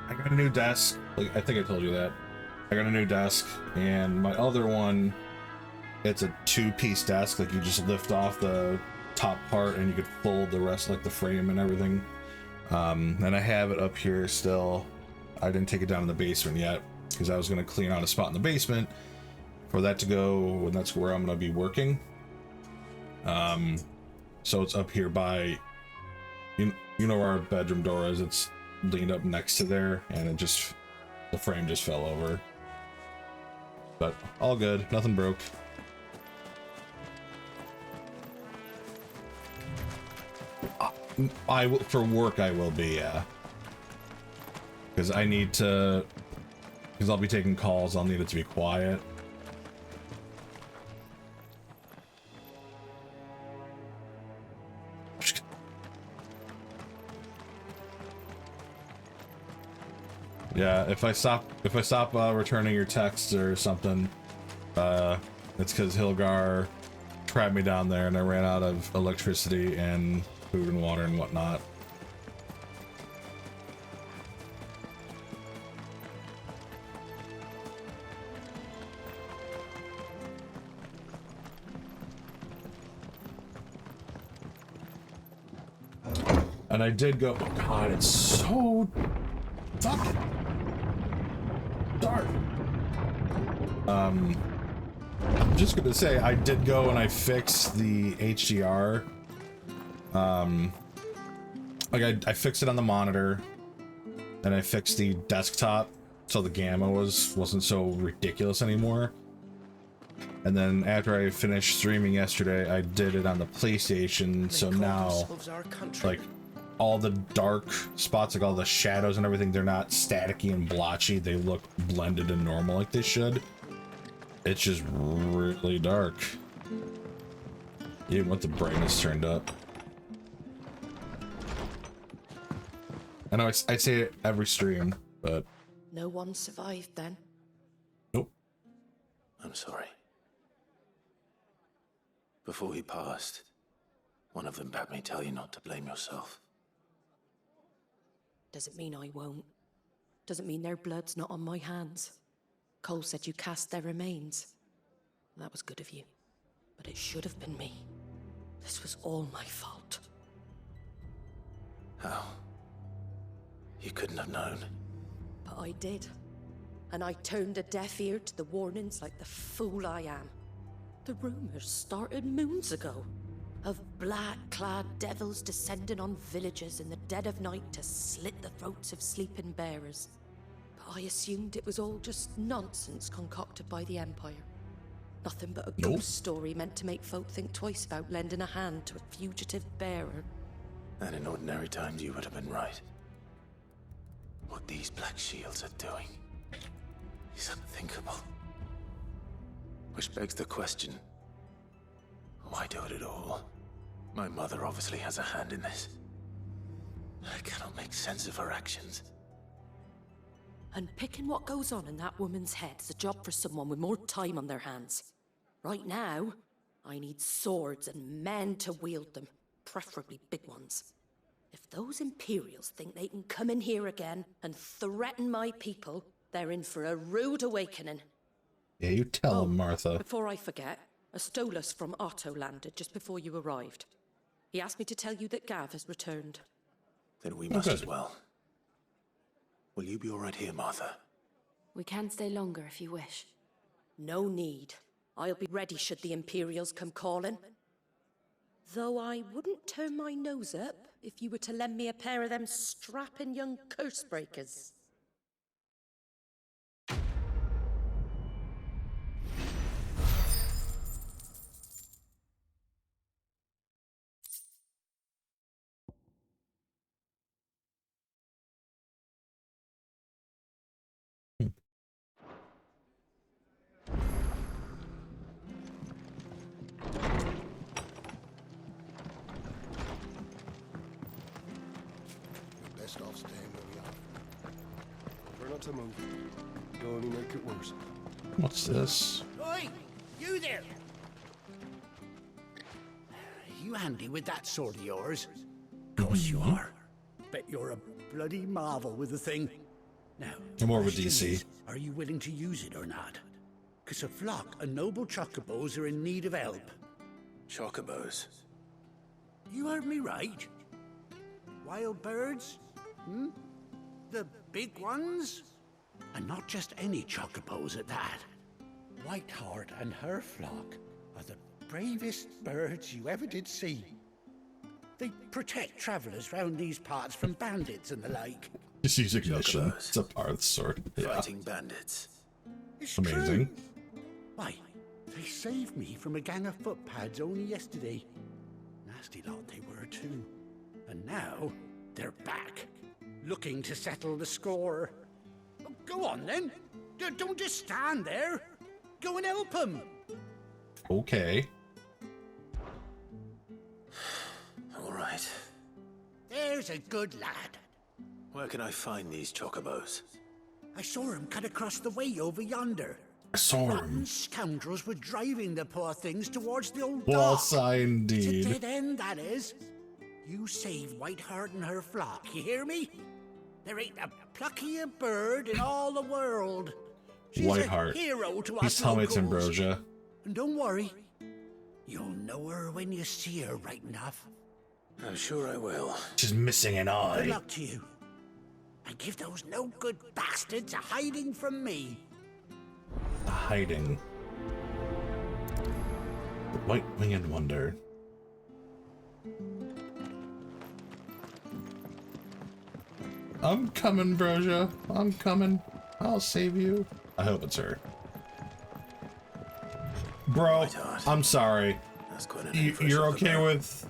got a new desk. Like, I think I told you that. I got a new desk, and my other one, it's a two-piece desk. Like, you just lift off the top part and you could fold the rest, like the frame and everything. And I have it up here still. I didn't take it down in the basement yet because I was going to clean out a spot in the basement for that to go, and that's where I'm going to be working. So it's up here by, you know where our bedroom door is. It's leaned up next to there, and it just, the frame just fell over. But all good, nothing broke. For work I will be, yeah. Because I need to, because I'll be taking calls, I'll need it to be quiet. Yeah, if I stop returning your texts or something, it's because Hilgar trapped me down there and I ran out of electricity and food and water and whatnot. And I did go, oh God, it's so fucking dark. I'm just gonna say I did go and I fixed the HDR. Like I fixed it on the monitor, and I fixed the desktop so the gamma wasn't so ridiculous anymore. And then after I finished streaming yesterday, I did it on the PlayStation, so now like all the dark spots, like all the shadows and everything, they're not staticky and blotchy. They look blended and normal like they should. It's just really dark, even with the brightness turned up. I know I say it every stream, but No one survived then? nope. I'm sorry. Before he passed, one of them bade me tell you not to blame yourself. Doesn't mean I won't. Doesn't mean their blood's not on my hands. Cole said you cast their remains. That was good of you. But it should have been me. This was all my fault. How? You couldn't have known. But I did. And I turned a deaf ear to the warnings like the fool I am. The rumors started moons ago. Of black-clad devils descending on villages in the dead of night to slit the throats of sleeping bearers. But I assumed it was all just nonsense concocted by the Empire. Nothing but a ghost story meant to make folk think twice about lending a hand to a fugitive bearer. And in ordinary times you would have been right. What these Black Shields are doing is unthinkable. Which begs the question, why do it at all? My mother obviously has a hand in this. I cannot make sense of her actions. And picking what goes on in that woman's head is a job for someone with more time on their hands. Right now, I need swords and men to wield them, preferably big ones. If those Imperials think they can come in here again and threaten my people, they're in for a rude awakening. Yeah, you tell him, Martha. Before I forget, a Stolas from Otto landed just before you arrived. He asked me to tell you that Gav has returned. Then we must as well. Will you be all right here, Martha? We can stay longer if you wish. No need. I'll be ready should the Imperials come calling. Though I wouldn't turn my nose up if you were to lend me a pair of them strapping young curse breakers. Best off staying where we are. Try not to move. You'll only make it worse. What's this? Oi! You there! You handy with that sword of yours? Of course you are. Bet you're a bloody marvel with the thing. Now, I'm more of a question DC. is, are you willing to use it or not? Because a flock of noble chocobos are in need of help. Chocobos? You heard me right. Wild birds? Hmm? The big ones? And not just any chocobos at that. Whiteheart and her flock are the bravest birds you ever did see. They protect travelers round these parts from bandits and the like. Just use ignition. It's a Parth sword. Yeah. Fighting bandits. It's amazing. True. Why, they saved me from a gang of footpads only yesterday. Nasty lot they were too. And now, they're back, looking to settle the score. Oh, go on then. Don't just stand there. Go and help them. Okay. All right. There's a good lad. Where can I find these chocobos? I saw him cut across the way over yonder. I saw Rotten him. scoundrels were driving the poor things towards the old Well, dock. indeed. It's a dead end, that is. You saved Whiteheart and her flock, you hear me? There ain't a pluckier bird in all the world. She's Whiteheart. a hero to He's us telling me it's locals. Ambrosia. And don't worry, you'll know her when you see her right enough. I'm sure I will. She's missing an Good eye. luck to you. And give those no-good bastards a hiding from me. Hiding. The White-Winged Wonder. I'm coming, Brosia. I'm coming. I'll save you. I hope it's her. Bro, I'm sorry. That's quite a name for a You're chocobo. okay with...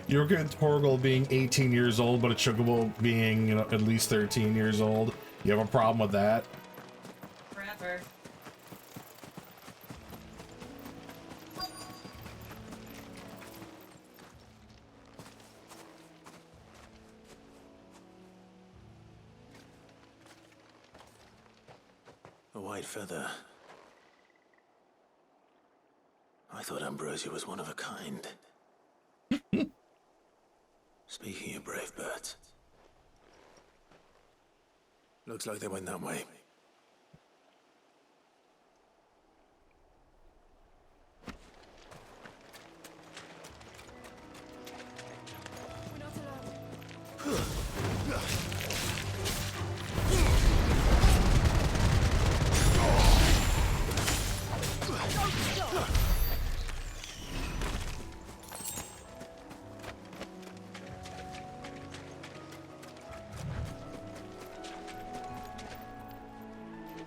You're okay with Torgal being 18 years old, but a Chocobo being, you know, at least 13 years old? You have a problem with that? Forever. A white feather. I thought Ambrosia was one of a kind. Speaking of brave birds. Looks like they went that way.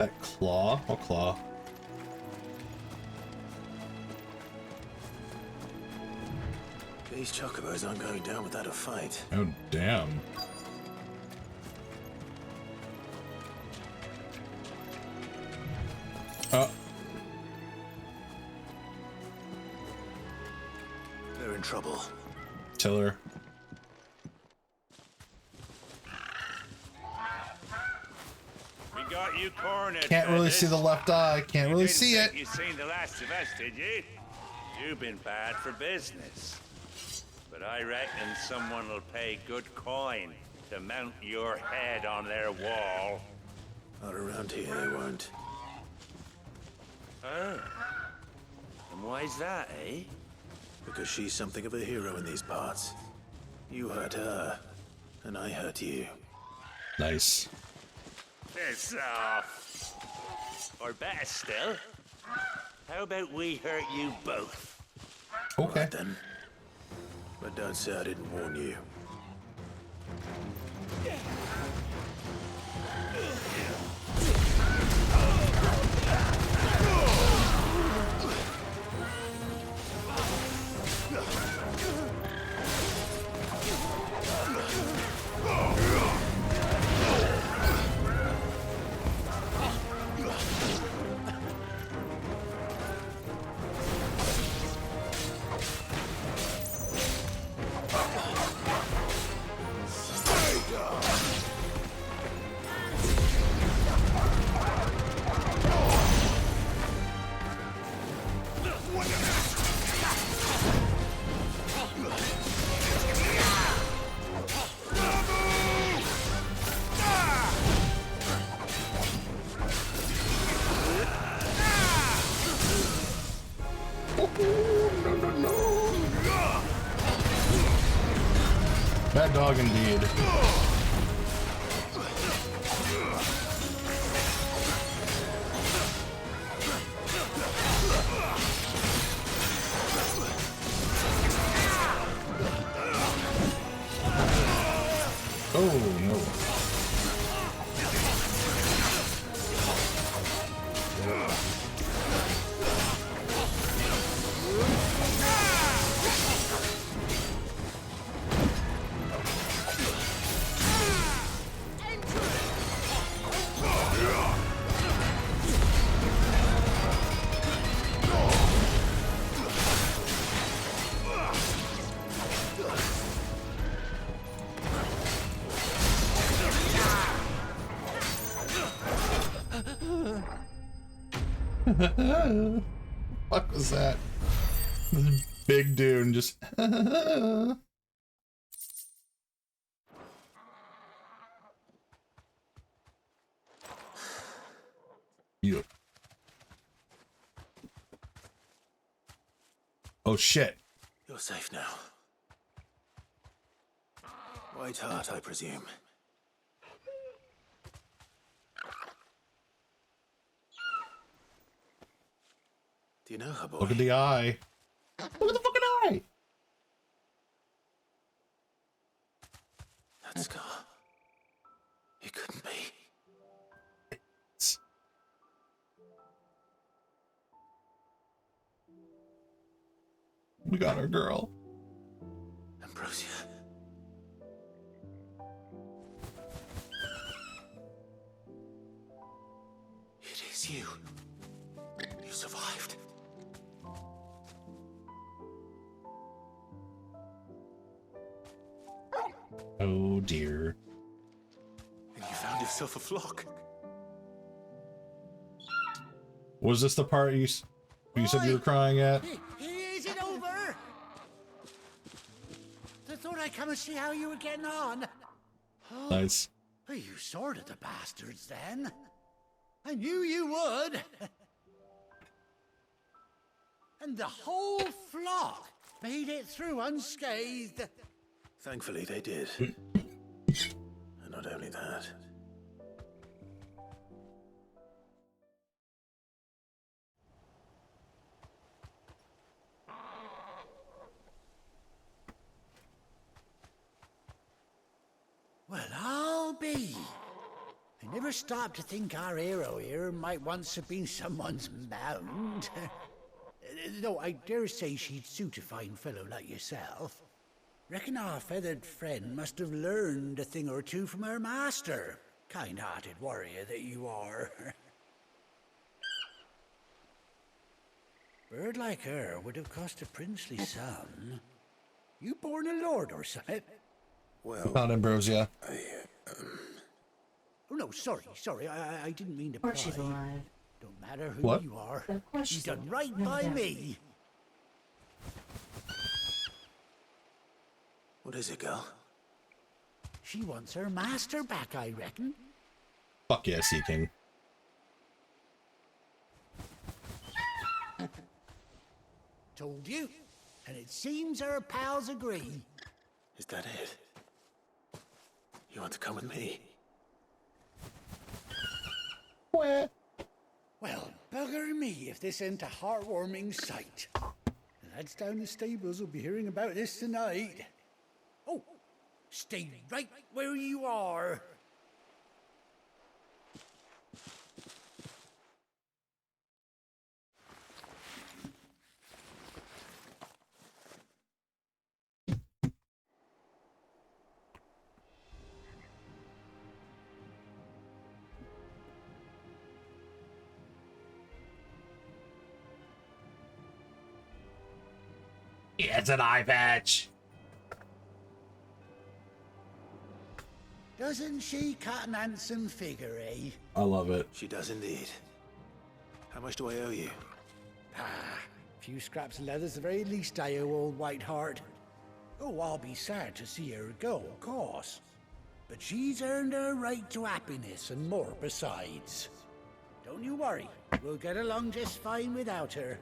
That claw? What claw? These chocobos aren't going down without a fight. Oh, damn. They're in trouble. Tiller. We got you cornered. Can't really see the left eye. Can't really see it. You seen the last of us, did you? You've been bad for business. But I reckon someone will pay good coin to mount your head on their wall. Not around here, they won't. Oh. And why's that, eh? Because she's something of a hero in these parts. You hurt her, and I hurt you. Nice. Piss off. Or better still, how about we hurt you both? Okay. Right, then. But don't say I didn't warn you. Bad dog indeed. Oh no. What was that? This big dude just. You. Oh shit. You're safe now. White Heart, I presume. Do you know her, boy? Look at the eye. Look at the fucking eye. That scar. It couldn't be. We got our girl. Ambrosia. It is you. You survived. Oh dear. And you found yourself a flock. Was this the part you said you were crying at? Is it over? I thought I'd come and see how you were getting on. Oh, Nice. you sorted the bastards then. I knew you would. And the whole flock made it through unscathed. Thankfully, they did. And not only that. Well, I'll be. I Ever stop to think our hero here might once have been someone's mound? Though I dare say she'd suit a fine fellow like yourself. Reckon our feathered friend must have learned a thing or two from her master. Kind-hearted warrior that you are. Bird like her would have cost a princely sum. You born a lord or something? I found Ambrosia. Oh no, sorry, I didn't mean to Of course pry. she's alive. Don't matter who What? you are. Of course You she's done alive. right No by doubt. me. What is it, girl? She wants her master back, I reckon. Fuck yeah, Sea King. Told you. And it seems her pals agree. Is that it? You want to come with me? Well, bugger me if this ain't a heartwarming sight. The lads down the stables will be hearing about this tonight. Oh, stay right where you are. It's an eye patch. Doesn't she cut an handsome figure, eh? I love it. She does indeed. How much do I owe you? Ah, a few scraps of leather's the very least I owe old Whiteheart. Oh, I'll be sad to see her go, of course. But she's earned her right to happiness and more besides. Don't you worry, we'll get along just fine without her.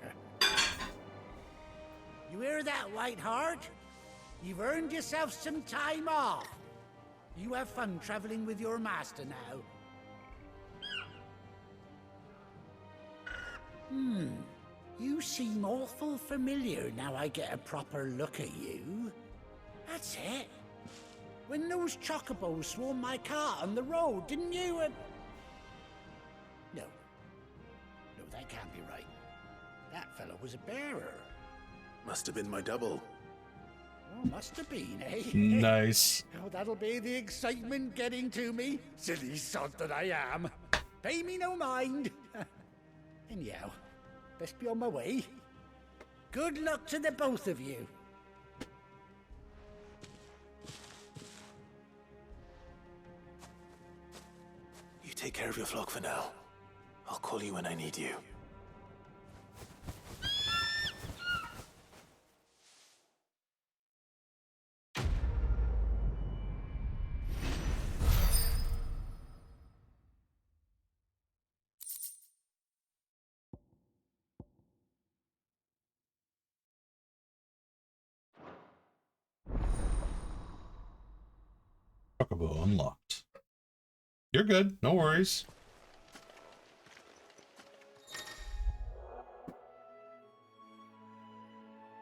You hear that, Whiteheart? You've earned yourself some time off. You have fun traveling with your master now. You seem awful familiar now I get a proper look at you. That's it. When those chocobos swarmed my cart on the road, didn't you? No, that can't be right. That fellow was a bearer. Must have been my double. Oh, must have been, eh? Nice. Oh, that'll be the excitement getting to me. Silly sod that I am. Pay me no mind. Anyhow, best be on my way. Good luck to the both of you. You take care of your flock for now. I'll call you when I need you. Chocobo unlocked. You're good. No worries.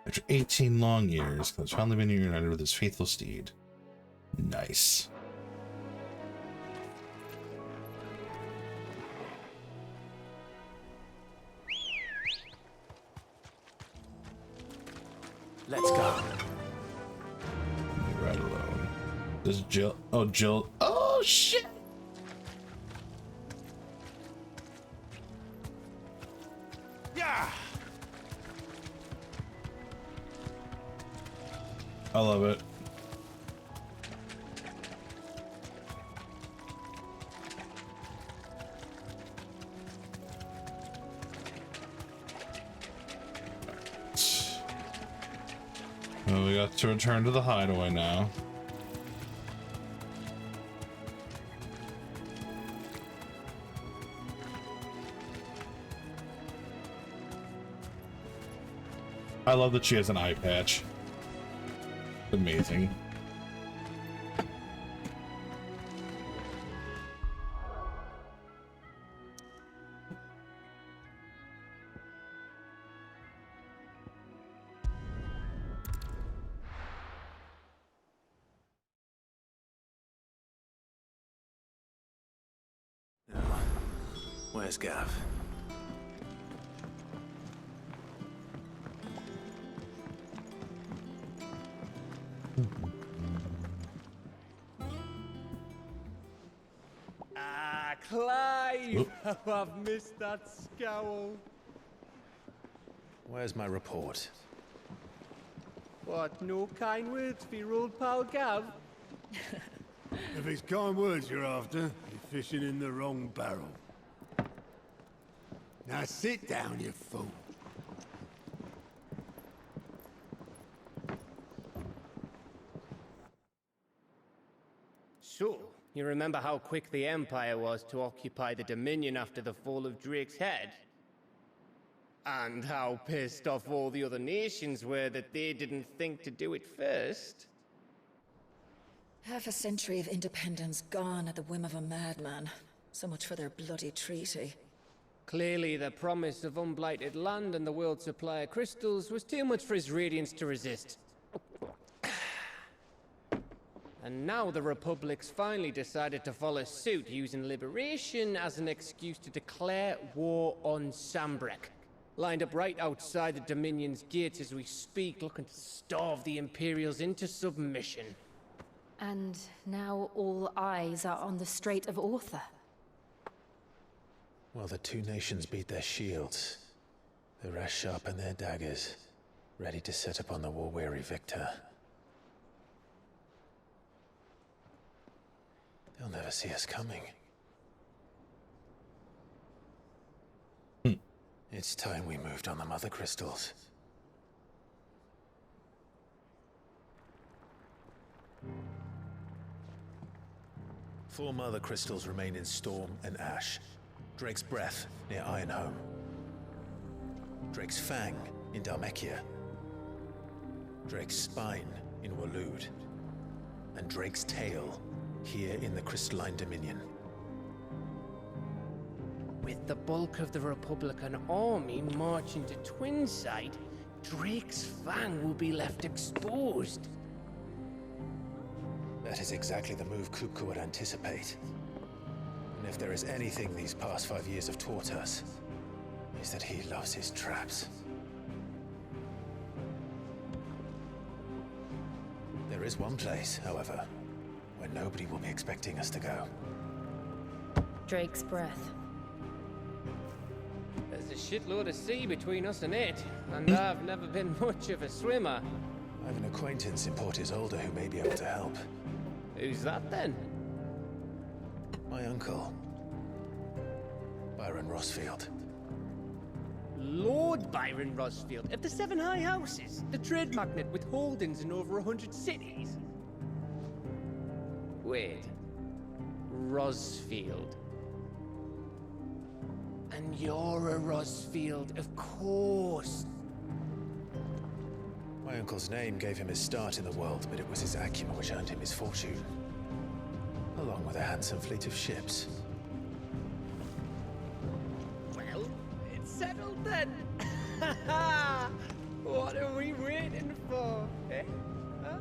After 18 long years, has finally been reunited with his faithful steed. Nice. Let's go. Leave me right alone. This is Jill. Oh, Jill. Oh, shit. Yeah. I love it. Well, we got to return to the hideaway now. I love that she has an eye patch. Amazing. Where's Gav? Ah, Clive! Oh, I've missed that scowl. Where's my report? What, no kind words for your old pal Gav? If it's kind words you're after, you're fishing in the wrong barrel. Now sit down, you fool. So, you remember how quick the Empire was to occupy the Dominion after the fall of Drake's head? And how pissed off all the other nations were that they didn't think to do it first? Half a century of independence gone at the whim of a madman. So much for their bloody treaty. Clearly, the promise of unblighted land and the world's supply of crystals was too much for his radiance to resist. And now the Republic's finally decided to follow suit, using liberation as an excuse to declare war on Sambrek. Lined up right outside the Dominion's gates as we speak, looking to starve the Imperials into submission. And now all eyes are on the Strait of Author. Well, the two nations beat their shields. The rest sharpen their daggers, ready to set upon the war-weary victor. They'll never see us coming. It's time we moved on the Mother Crystals. Four Mother Crystals remain in Storm and Ash. Drake's Breath near Ironhome. Drake's Fang in Dhalmekia. Drake's Spine in Waloed. And Drake's Tail here in the Crystalline Dominion. With the bulk of the Republican army marching to Twinside, Drake's Fang will be left exposed. That is exactly the move Kupka would anticipate. And if there is anything these past 5 years have taught us, is that he loves his traps. There is one place, however, where nobody will be expecting us to go. Drake's Breath. There's a shitload of sea between us and it, and I've never been much of a swimmer. I have an acquaintance in Port Isolde who may be able to help. Who's that then? My uncle, Byron Rosfield. Lord Byron Rosfield of the Seven High Houses, the trade magnate with holdings in over 100 cities. Wait, Rosfield. And you're a Rosfield, of course. My uncle's name gave him his start in the world, but it was his acumen which earned him his fortune. Along with a handsome fleet of ships. Well, it's settled then. What are we waiting for, eh? Huh?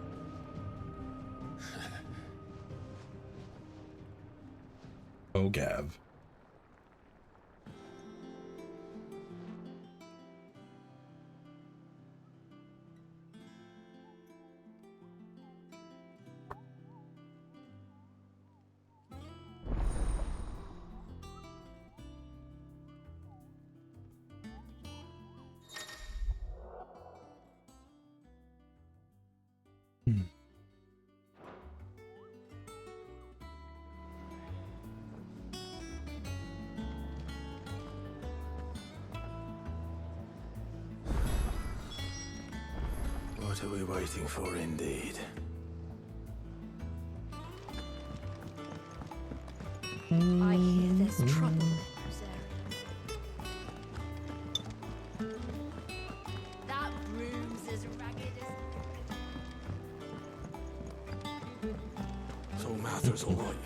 Oh, Gav. What are we waiting for, indeed? I hear there's trouble in those areas. That broom's as ragged as... So Mather's all right.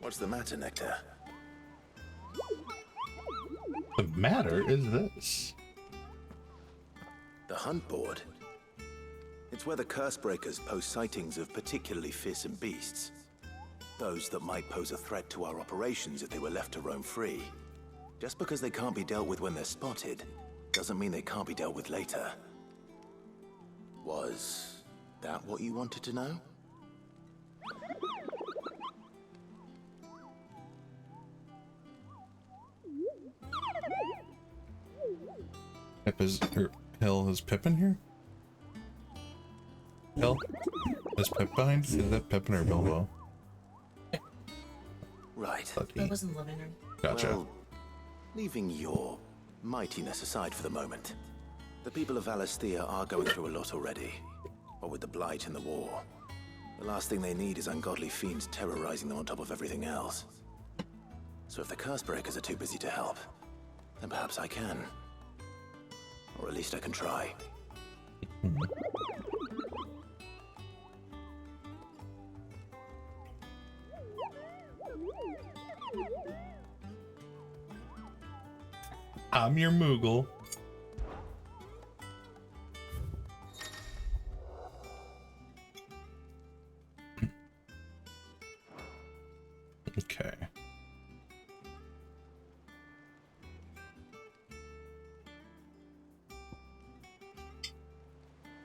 What's the matter, Nectar? The matter is this. The hunt board? It's where the Cursebreakers post sightings of particularly fearsome beasts. Those that might pose a threat to our operations if they were left to roam free. Just because they can't be dealt with when they're spotted, doesn't mean they can't be dealt with later. Was that what you wanted to know? Hill, is Pip in here? Hill? Is Pip behind? Is that Pippin or Bilbo? Right. I wasn't living room. Gotcha. Well, leaving your mightiness aside for the moment, the people of Valisthea are going through a lot already. What with the Blight and the war. The last thing they need is ungodly fiends terrorizing them on top of everything else. So if the Cursebreakers are too busy to help, then perhaps I can. Or at least I can try. I'm your Moogle. Okay.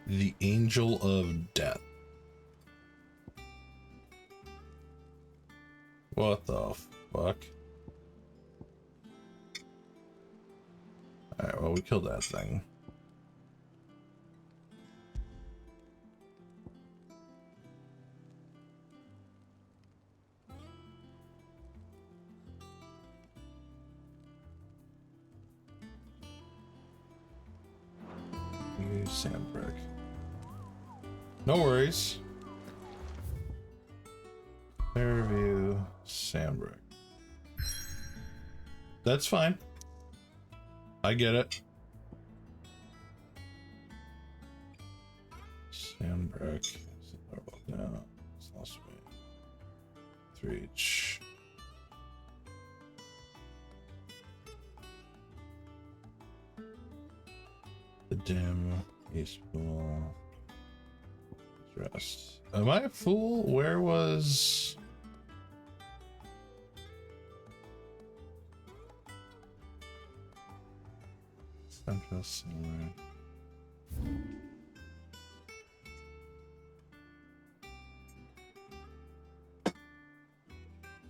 The Angel of Death. What the fuck? Alright, well, we killed that thing. Sandbrick. No worries. Fairview, Sandbrick. That's fine. I get it. Sandbrick. No, it's lost me. 3H. The dim, peaceful. Rest. Am I a fool? Where was... Central somewhere.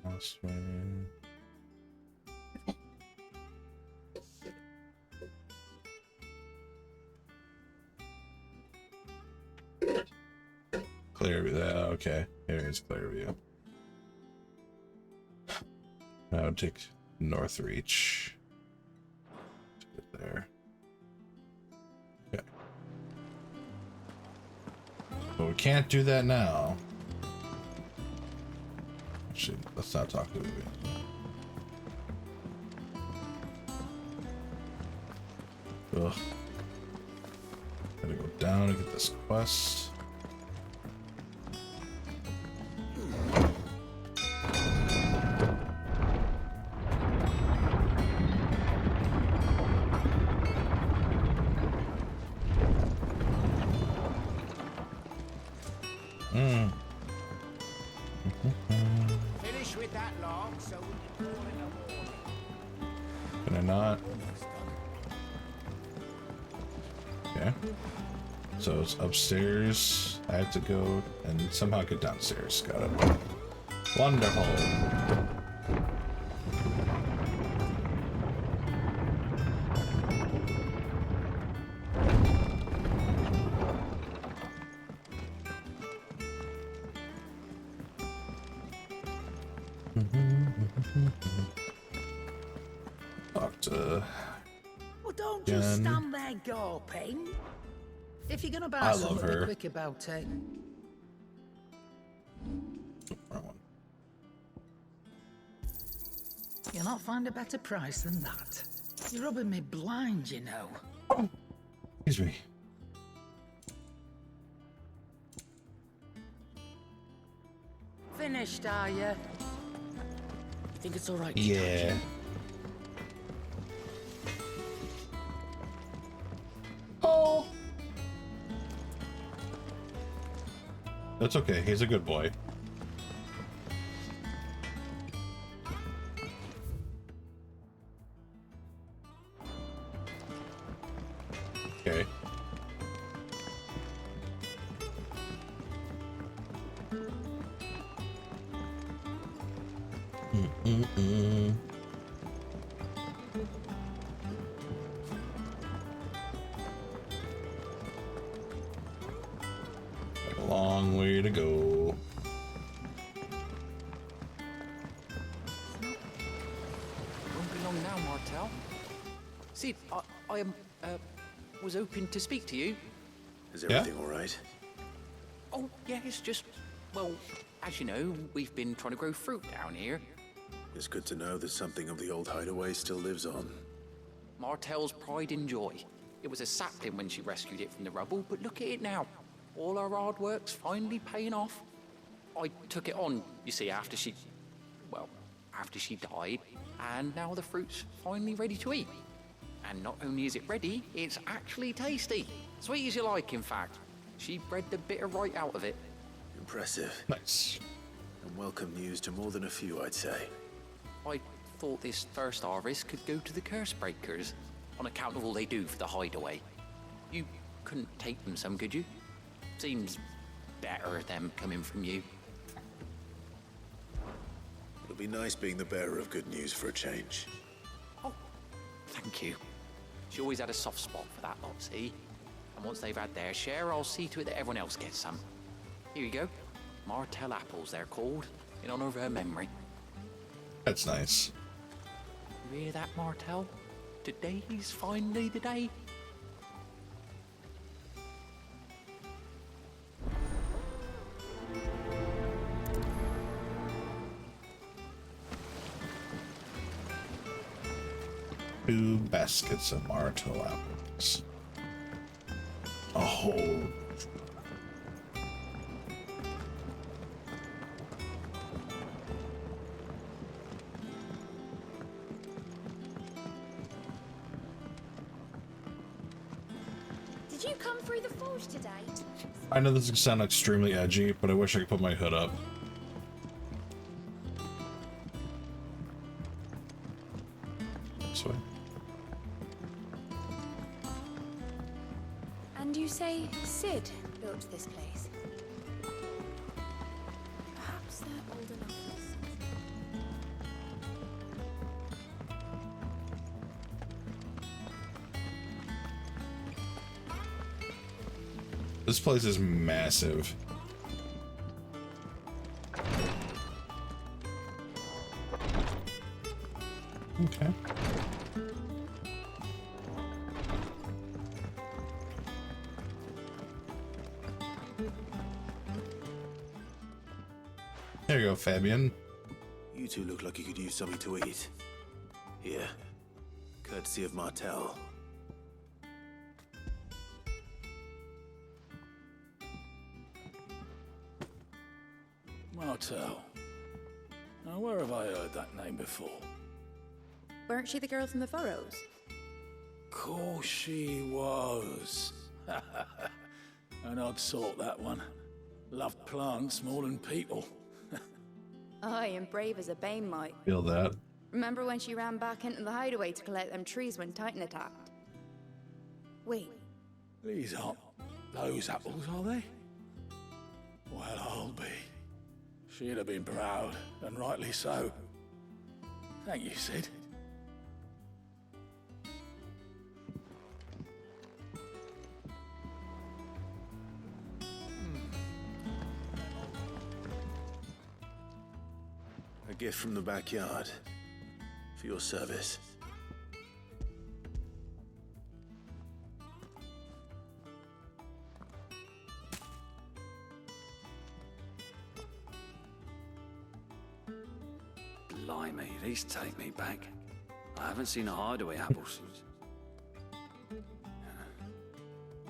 Osway. Clearview. Okay, here is Clearview. Now take Northreach. Let's get there. Okay. But we can't do that now. Actually, let's not talk to the movie. Ugh. Gotta go down and get this quest. Finish with that log so we can call in the morning. Can I not? Okay. So it's upstairs. I have to go and somehow get downstairs. Got it. Wonderful. Doctor. Well, don't just stand there gawping. If you're gonna buy something, be quick about it. You'll not find a better price than that. You're rubbing me blind, you know. Excuse me. Finished, are you? You think it's all right? Yeah. Oh. That's okay. He's a good boy. Okay. A long way to go. Won't be long now, Martel. Sid, I was hoping to speak to you. Is everything all right? Oh, yeah, it's just, well, as you know, we've been trying to grow fruit down here. It's good to know that something of the old hideaway still lives on. Martel's pride and joy. It was a sapling when she rescued it from the rubble, but look at it now. All our hard work's finally paying off. I took it on, you see, after she died, and now the fruit's finally ready to eat. And not only is it ready, it's actually tasty. Sweet as you like, in fact. She bred the bitter right out of it. Impressive. Nice. And welcome news to more than a few, I'd say. I thought this first harvest could go to the curse breakers, on account of all they do for the hideaway. You couldn't take them some, could you? Seems better them coming from you. It'll be nice being the bearer of good news for a change. Oh, thank you. She always had a soft spot for that lot, see? And once they've had their share, I'll see to it that everyone else gets some. Here you go. Martel apples, they're called, in honor of her memory. That's nice. You hear that, Martel? Today's finally the day. Two baskets of Martel apples. A whole. Did you come through the forge today? I know this is gonna sound extremely edgy, but I wish I could put my hood up. This way. And you say Sid built this place? Perhaps they're old enough for this. This place is massive. Okay. There you go, Fabian. You two look like you could use something to eat. Here. Courtesy of Martel. Martel. Now, where have I heard that name before? Weren't she the girl from the Furrows? Course she was. An odd sort, that one. Loved plants more than people. Aye, and brave as a bane might. Feel that. Remember when she ran back into the hideaway to collect them trees when Titan attacked? Wait. These aren't those apples, are they? Well, I'll be. She'd have been proud, and rightly so. Thank you, Sid. A gift from the backyard. For your service. Blimey, these take me back. I haven't seen a hideaway apple since.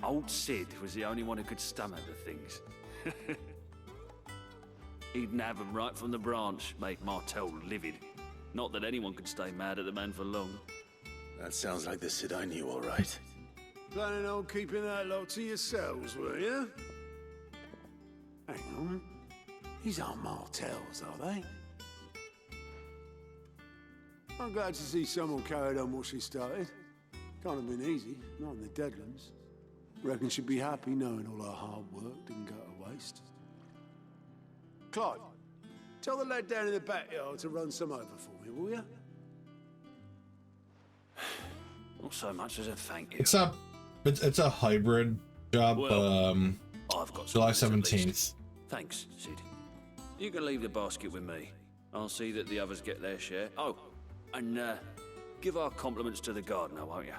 Old Sid was the only one who could stomach the things. He'd nab them right from the branch, make Martel livid. Not that anyone could stay mad at the man for long. That sounds like the Sid I knew, all right. Planning on keeping that lot to yourselves, were you? Hang on. These aren't Martells, are they? I'm glad to see someone carried on what she started. Can't have been easy, not in the Deadlands. Reckon she'd be happy knowing all her hard work didn't go to waste. Clive, tell the lad down in the backyard to run some over for me, will you? Not so much as a thank you. It's a hybrid job, Well, I've got July some 17th. Thanks, Sid. You can leave the basket with me. I'll see that the others get their share. Oh, and give our compliments to the gardener, won't you?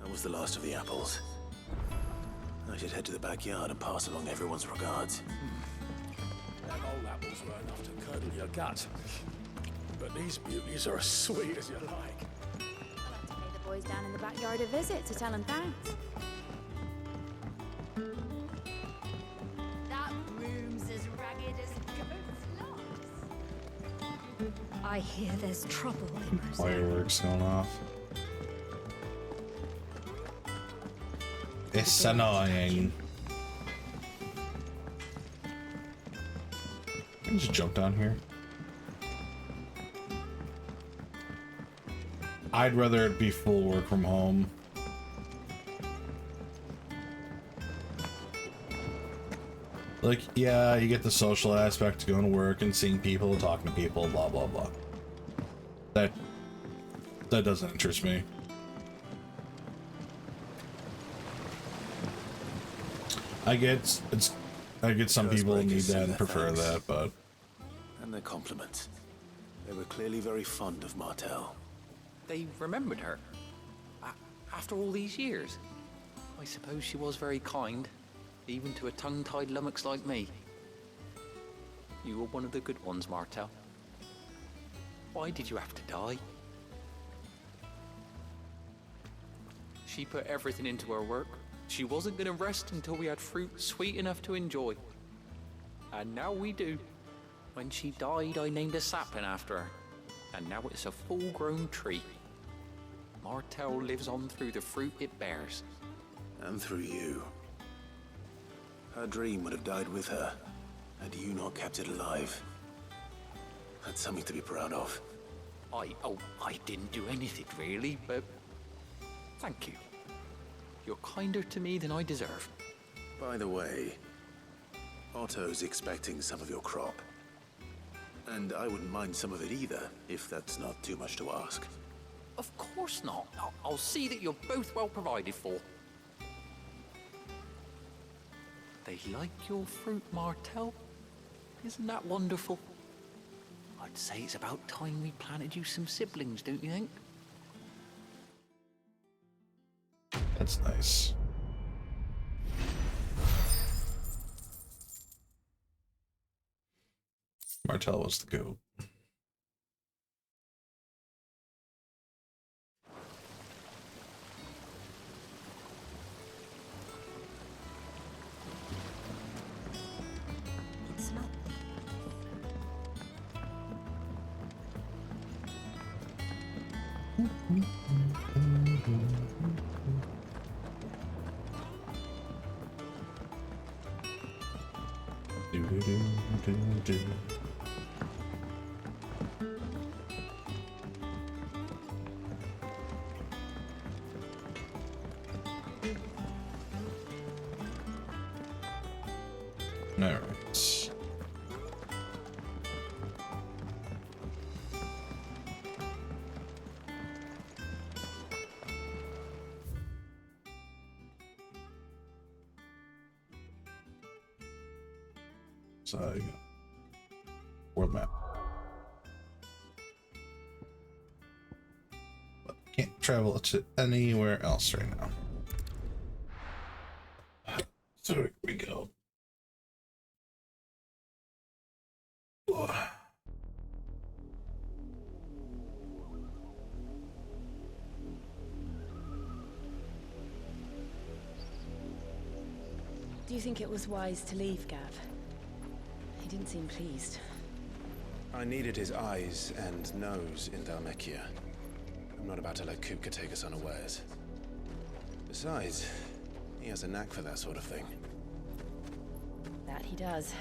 That was the last of the apples. I should head to the backyard and pass along everyone's regards. Them old apples were enough to curdle your gut. But these beauties are as sweet as you like. I'll have to pay the boys down in the backyard a visit to tell them thanks. That room's as ragged as a goat's loss. I hear there's trouble in Roselle. Fireworks going off. It's annoying. Can I just jump down here? I'd rather it be full work from home. Like, yeah, you get the social aspect of going to work and seeing people, talking to people, blah, blah, blah. That doesn't interest me. I get some people need that and prefer that, but... And their compliments. They were clearly very fond of Martell. They remembered her. After all these years. I suppose she was very kind, even to a tongue-tied lummox like me. You were one of the good ones, Martell. Why did you have to die? She put everything into her work. She wasn't going to rest until we had fruit sweet enough to enjoy. And now we do. When she died, I named a sapling after her. And now it's a full-grown tree. Martell lives on through the fruit it bears. And through you. Her dream would have died with her, had you not kept it alive. That's something to be proud of. I didn't do anything really, but thank you. You're kinder to me than I deserve. By the way, Otto's expecting some of your crop. And I wouldn't mind some of it either, if that's not too much to ask. Of course not. I'll see that you're both well provided for. They like your fruit, Martell. Isn't that wonderful? I'd say it's about time we planted you some siblings, don't you think? That's nice. Martell was the goat. It's not. All right. So, world map. But can't travel to anywhere else right now. So here we go. Do you think it was wise to leave, Gav? He didn't seem pleased. I needed his eyes and nose in Dhalmekia. I'm not about to let Kupka take us unawares. Besides, he has a knack for that sort of thing. That he does.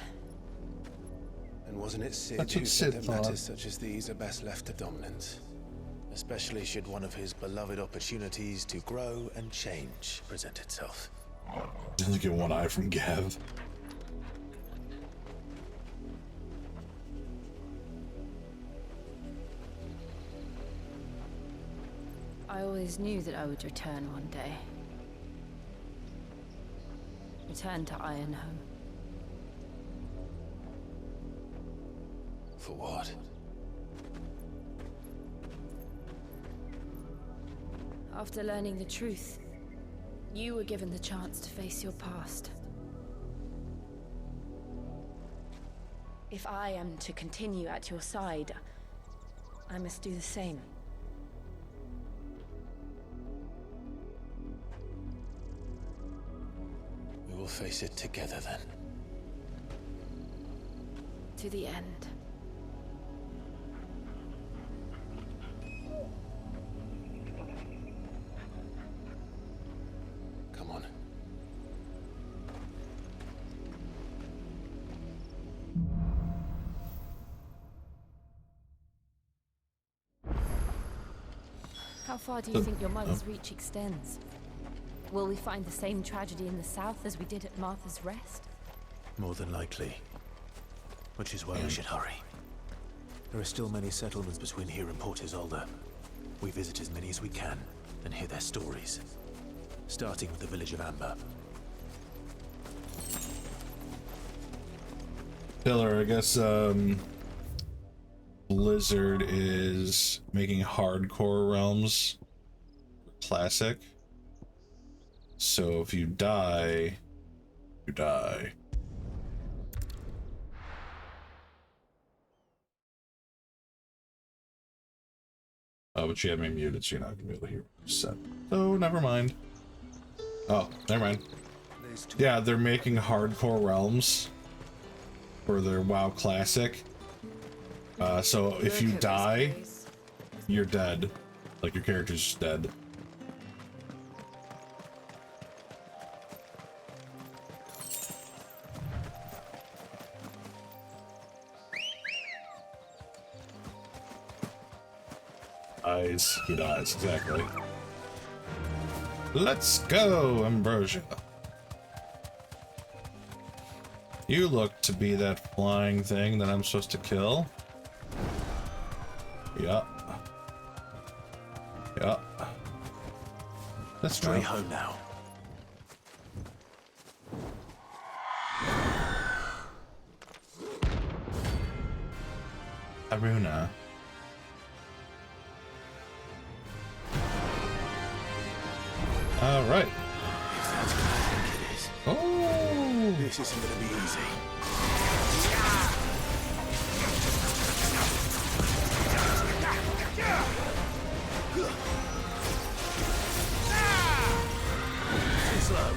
And wasn't it Sid That's who what said Sid that thought. matters such as these are best left to dominance? Especially should one of his beloved opportunities to grow and change present itself. Doesn't get one eye from Gav. I always knew that I would return one day. Return to Ironhome. For what? After learning the truth, you were given the chance to face your past. If I am to continue at your side, I must do the same. We will face it together then. To the end. Come on. How far do you think your mother's reach extends? Will we find the same tragedy in the south as we did at Martha's Rest? More than likely. Which is why we should hurry. There are still many settlements between here and Port Isolde. We visit as many as we can and hear their stories. Starting with the village of Amber. Taylor, I guess Blizzard is making hardcore realms classic. So if you die, you die. Oh, but you have me muted, so you're not gonna be able to hear what you said. So never mind. Oh, never mind. Yeah, they're making hardcore realms for their WoW Classic. So if you die, you're dead. Like your character's just dead. He dies, exactly. Let's go, Ambrosia. You look to be that flying thing that I'm supposed to kill. Yup. Yup. That's Stray right. home now. Aruna. All right. If that's what I think it is. Oh. This isn't going to be easy. Too slow.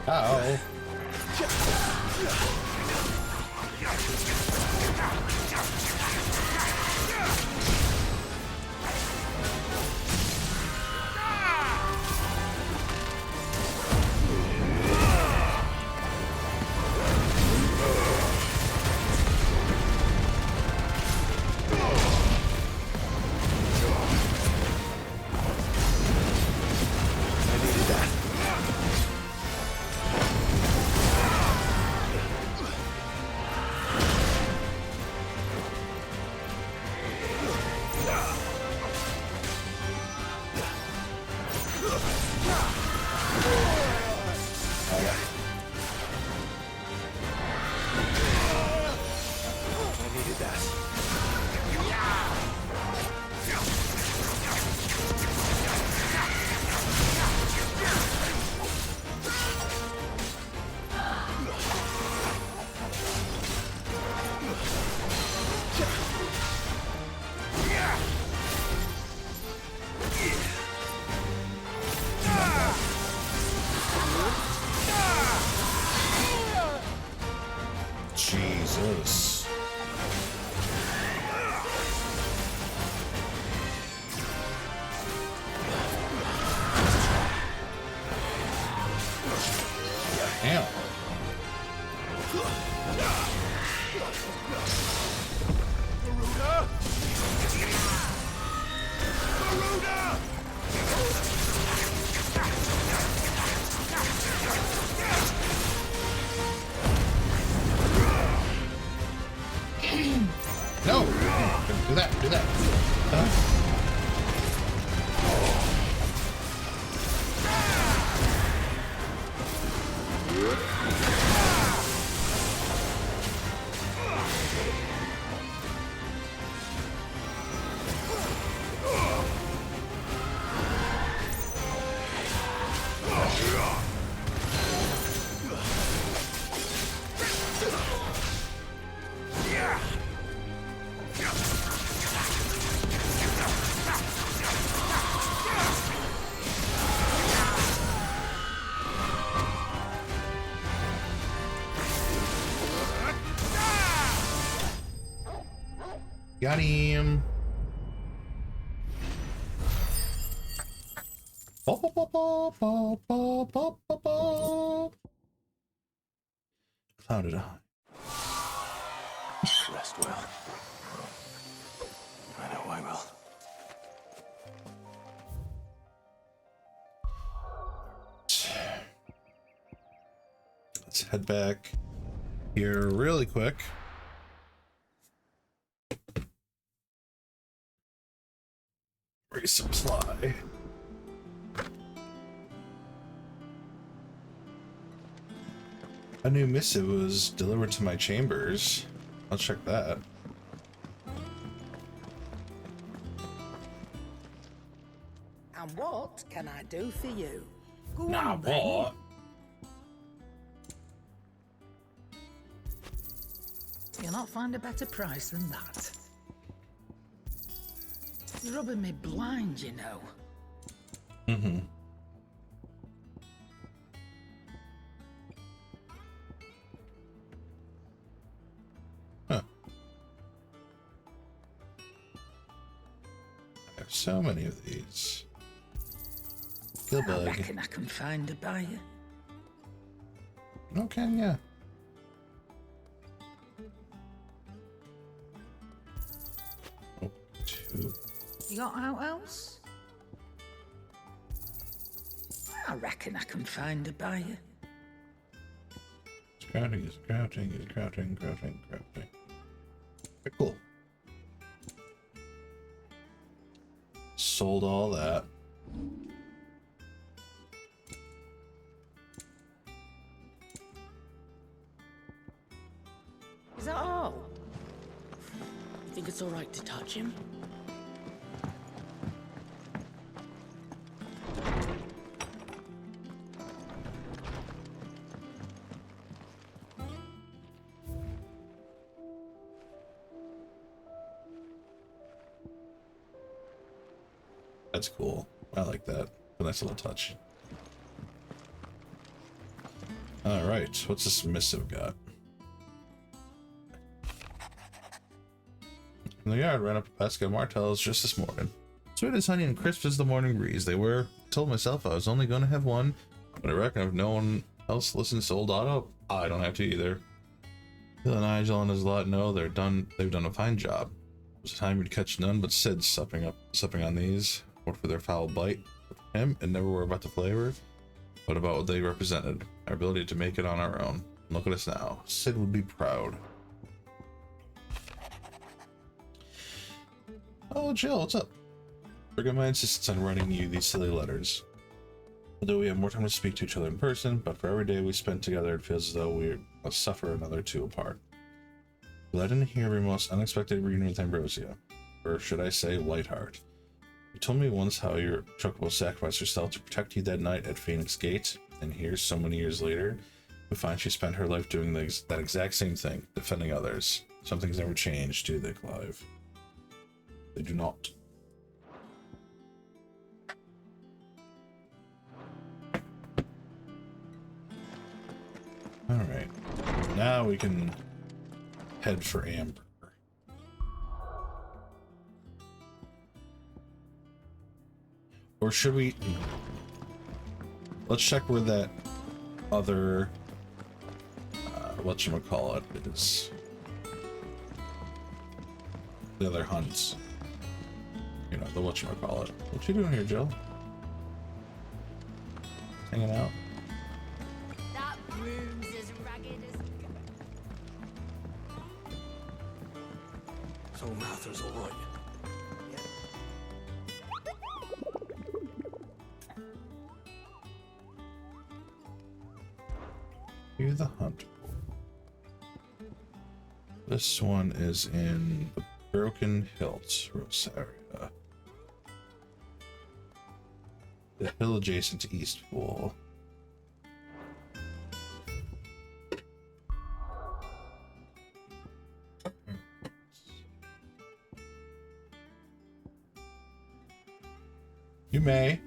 Ow. Got him. Clouded eye. Rest well. I know I will. Let's head back here really quick. Resupply. A new missive was delivered to my chambers. I'll check that. And what can I do for you? Go Nah, on, then. what? You'll not find a better price than that. You're rubbing me blind, you know. Mm-hmm. Huh. I have so many of these. I Gilbug. reckon I can find a buyer. Okay, yeah. Oh, 2. You got out else? I reckon I can find a buyer. Scouting is crafting is crafting. Okay, cool. Sold all that. Is that all? You think it's all right to touch him? That's cool. I like that. A nice little touch. Alright, what's this missive got? In the yard, ran up a basket of martels just this morning. Sweet as honey and crisp as the morning breeze. They were. Told myself I was only going to have one, but I reckon if no one else listens to old Otto, I don't have to either. Bill and Nigel and his lot know they've done a fine job. It was a time you'd catch none but Sid supping on these. What for their foul bite of him and never were about the flavor, but about what they represented, our ability to make it on our own. Look at us now. Sid would be proud. Oh, Jill, what's up? Forget my insistence on writing you these silly letters. Although we have more time to speak to each other in person, but for every day we spend together, it feels as though we must suffer another two apart. Well, I didn't hear of your most unexpected reunion with Ambrosia, or should I say, Lightheart. You told me once how your Chocobo sacrificed herself to protect you that night at Phoenix Gate, and here, so many years later, we find she spent her life doing that exact same thing, defending others. Some things never change, do they, Clive? They do not. Alright. Now we can head for Amber. Or should we... Let's check where that other... whatchamacallit is. The other hunts. You know, the whatchamacallit. What you doing here, Jill? Hanging out? That room's as ragged as... So Martha's all right. To the hunt. This one is in the Broken Hills, Rosaria. The hill adjacent to Eastpool. You may.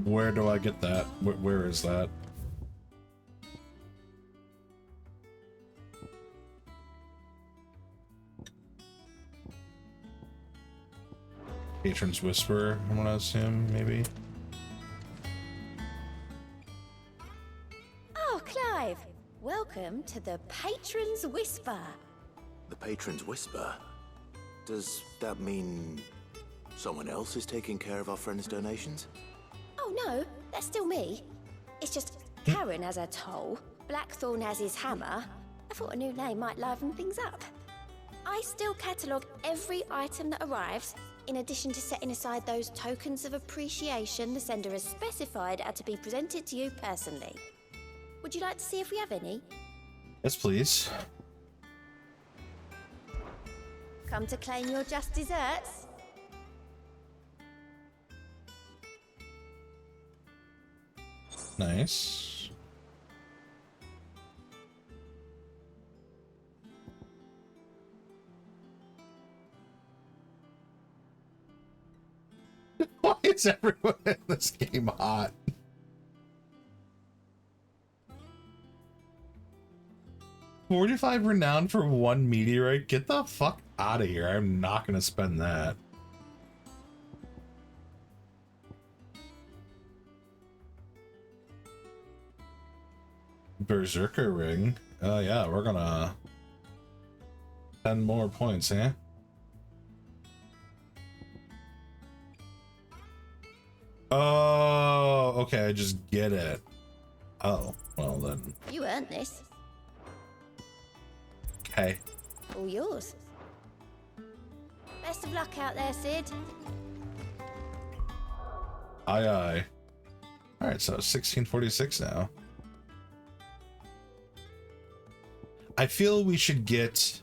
Where do I get that? Where is that? Patron's Whisper, I'm gonna assume, maybe? Oh, Clive! Welcome to the Patron's Whisper. The Patron's Whisper? Does that mean someone else is taking care of our friend's donations? Oh no, that's still me. It's just Karen has her toll, Blackthorn has his hammer. I thought a new name might liven things up. I still catalogue every item that arrives, in addition to setting aside those tokens of appreciation the sender has specified are to be presented to you personally. Would you like to see if we have any? Yes, please. Come to claim your just desserts? Nice. Why is everyone in this game hot? $45 renown for one meteorite? Get the fuck out of here. I'm not gonna spend that. Berserker ring. Yeah, we're gonna 10 more points, eh? Oh, okay, I just get it. Oh, well then. You earned this. Okay. All yours. Best of luck out there, Sid. Aye, aye. Alright, so 1646 now. I feel we should get...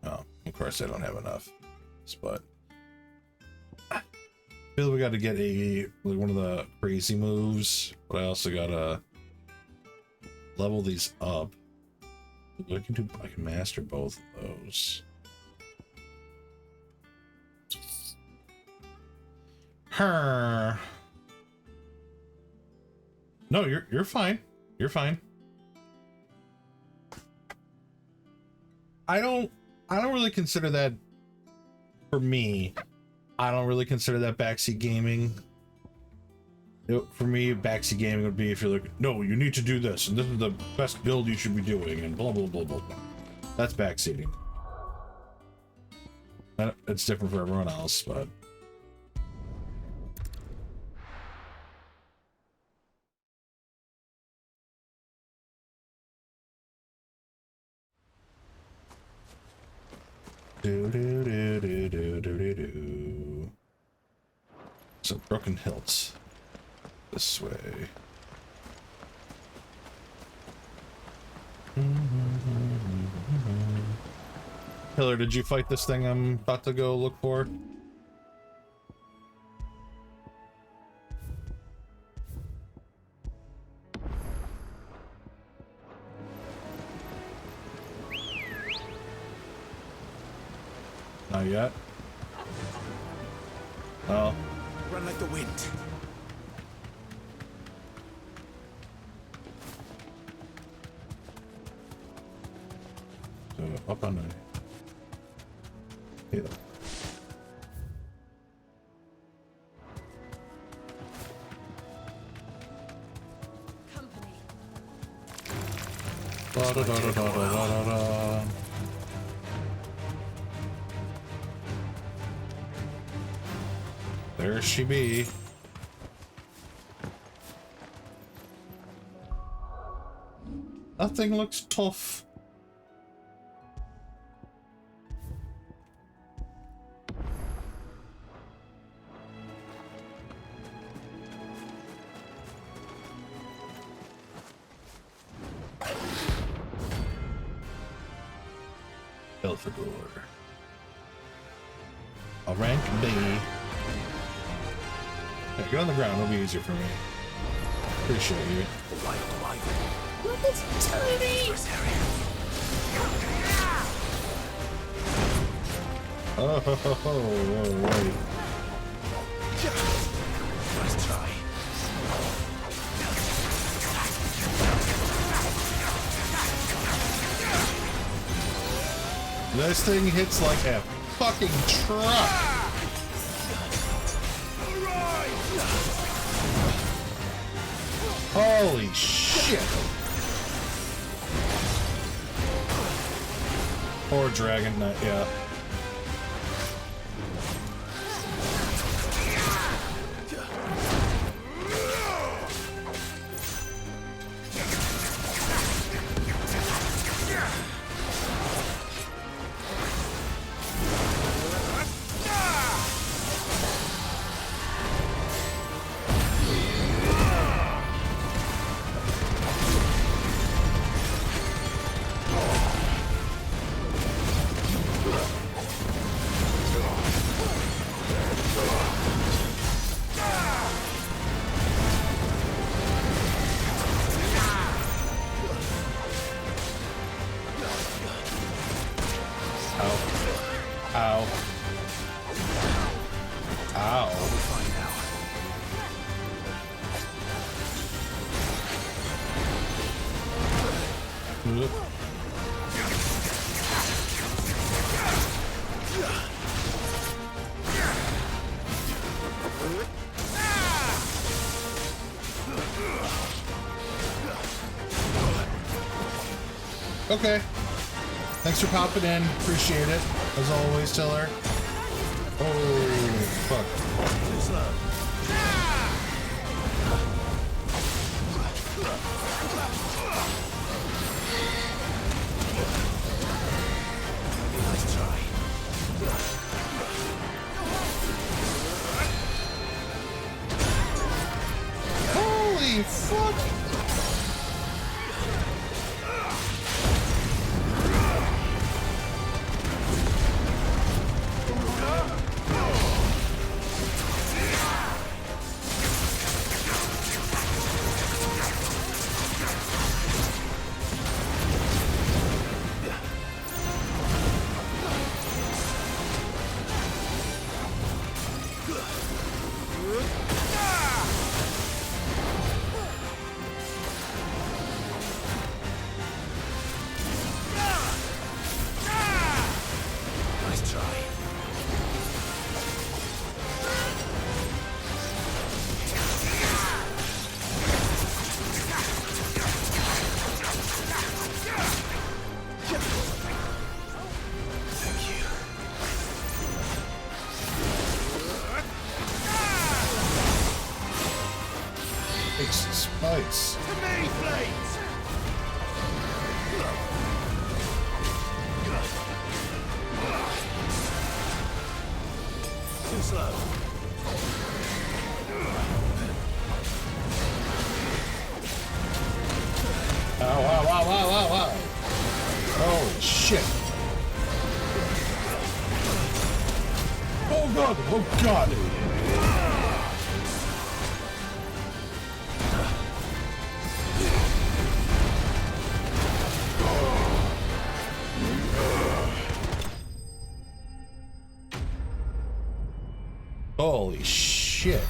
Oh, of course I don't have enough. But... I feel we gotta get one of the crazy moves, but I also gotta level these up. I can master both of those. Her. No, you're fine. You're fine. I don't really consider that, for me, I don't really consider that backseat gaming. For me, backseat gaming would be if you're like, no, you need to do this, and this is the best build you should be doing, and blah, blah, blah, blah, blah. That's backseating. It's different for everyone else, but... So, Broken Hills. This way. Hiller, did you fight this thing I'm about to go look for? Not yet. Oh. Run like the wind. So up on the hill. Da, da, da, da, da, da, da. There she be. That thing looks tough. Elfador. A rank B. Yeah, get on the ground, it'll be easier for me. Appreciate you. Look at Tony! Oh, ho, ho, ho, wait. Nice try. This thing hits like a fucking truck. Holy shit. Poor Dragon Knight, yeah. Okay. Thanks for popping in. Appreciate it. As always, Tiller. Oh, fuck. Nice try. Holy fuck! Spice. To me, please! Too slow. Ow, ow, ow, ow, ow, ow. Holy shit. Oh god, oh god. Holy shit.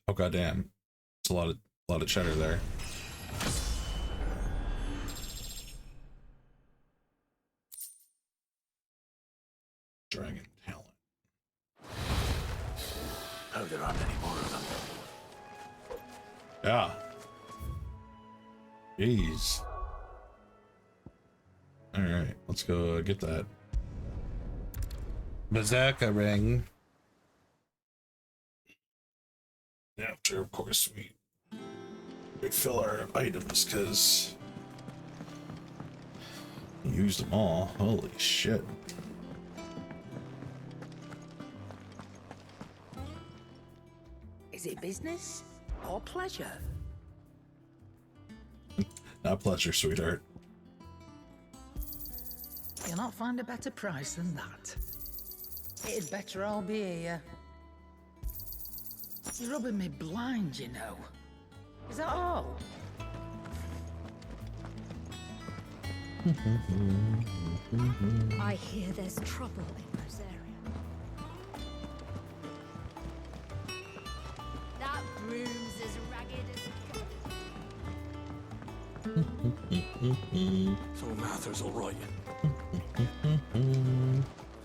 Oh goddamn. It's a lot of cheddar there. Dragon talent. Hope there aren't any more of them. Yeah. Jeez. Alright, let's go get that. Berserker ring. After, of course, we fill our items because we used them all. Holy shit. Is it business or pleasure? Not pleasure, sweetheart. You'll not find a better price than that. It'd better all be here. You're rubbing me blind, you know. Is that all? I hear there's trouble in Rosaria. That broom's as ragged as... So Mather's all right.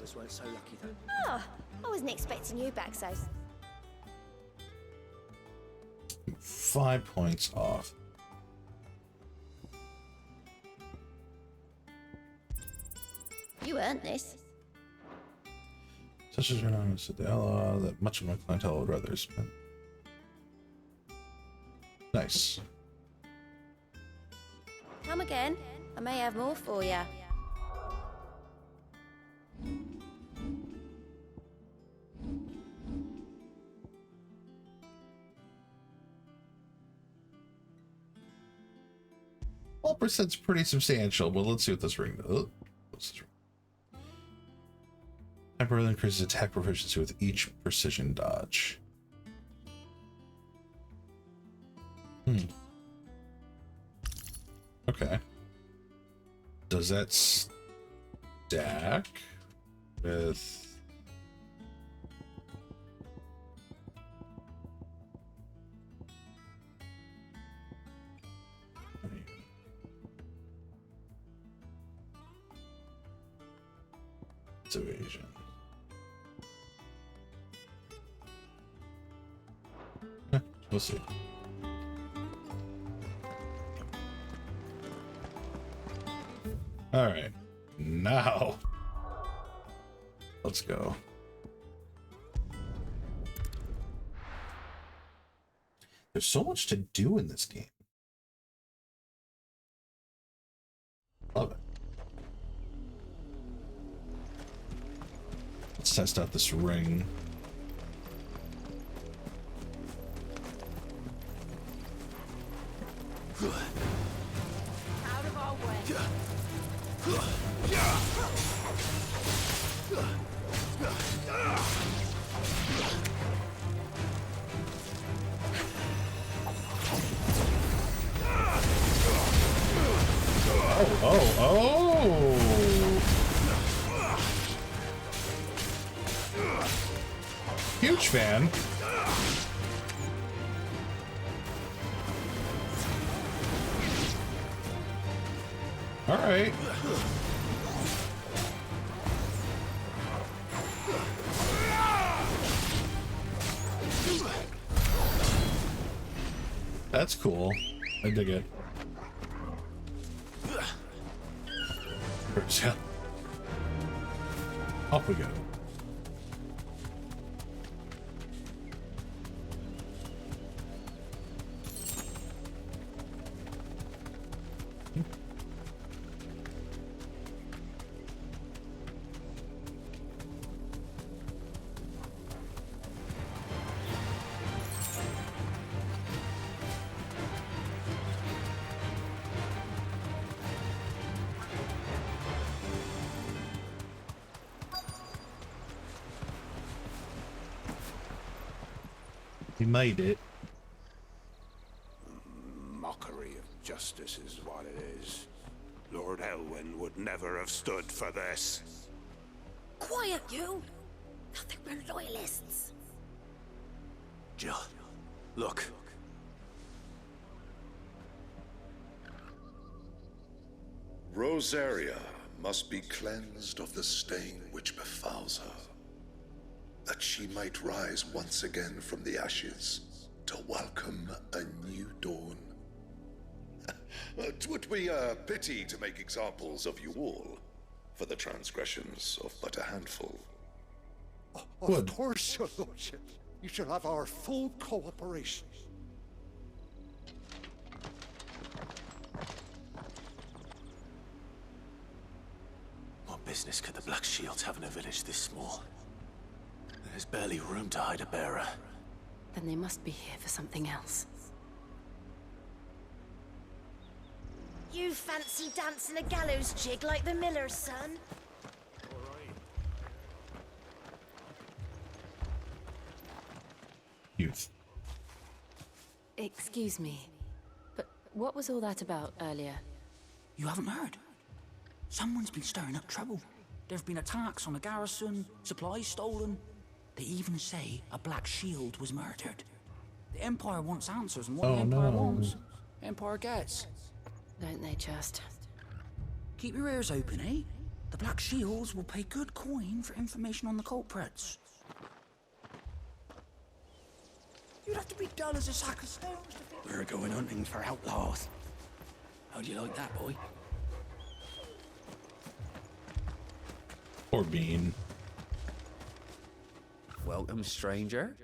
This weren't so lucky though. Oh, I wasn't expecting you back so... 5 points off. You earned this. Such as anonymous at the ally that much of my clientele would rather spend. Nice. Come again. I may have more for you. Well, percent's pretty substantial, but let's see what this ring does. Temporarily increases attack proficiency with each precision dodge. Okay. Does that stack with... evasion? We'll see. All right, now let's go. There's so much to do in this game. Love it. Let's test out this ring. Out of our way. Oh. Huge fan. All right. That's cool. I dig it. Off we go. He made it. Mockery of justice is what it is. Lord Elwyn would never have stood for this. Quiet, you! Nothing but loyalists. Jill, look. Rosaria must be cleansed of the stain which befouls her, that she might rise once again from the ashes to welcome a new dawn. 'Twould be a pity to make examples of you all for the transgressions of but a handful. Of course, your lordship. You shall have our full cooperation. What business could the Black Shields have in a village this small? There's barely room to hide a bearer. Then they must be here for something else. You fancy dancing a gallows jig like the miller's son? Youth. Excuse me, but what was all that about earlier? You haven't heard? Someone's been stirring up trouble. There've been attacks on the garrison, supplies stolen. They even say a Black Shield was murdered. The Empire wants answers, and what the Empire wants, Empire gets. Don't they just? Keep your ears open, eh? The Black Shields will pay good coin for information on the culprits. You'd have to be dull as a sack of stones to think. We're going hunting for outlaws. How'd you like that, boy? Or Bean. Welcome, stranger.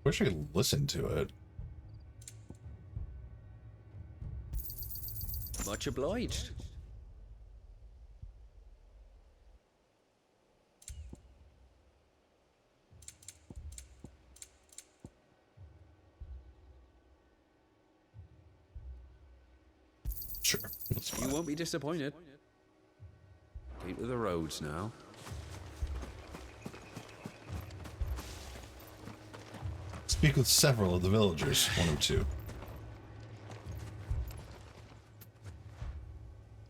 Wish I listened to it. Much obliged. Sure. You won't be disappointed. Keep to the roads now. Speak with several of the villagers, one or two.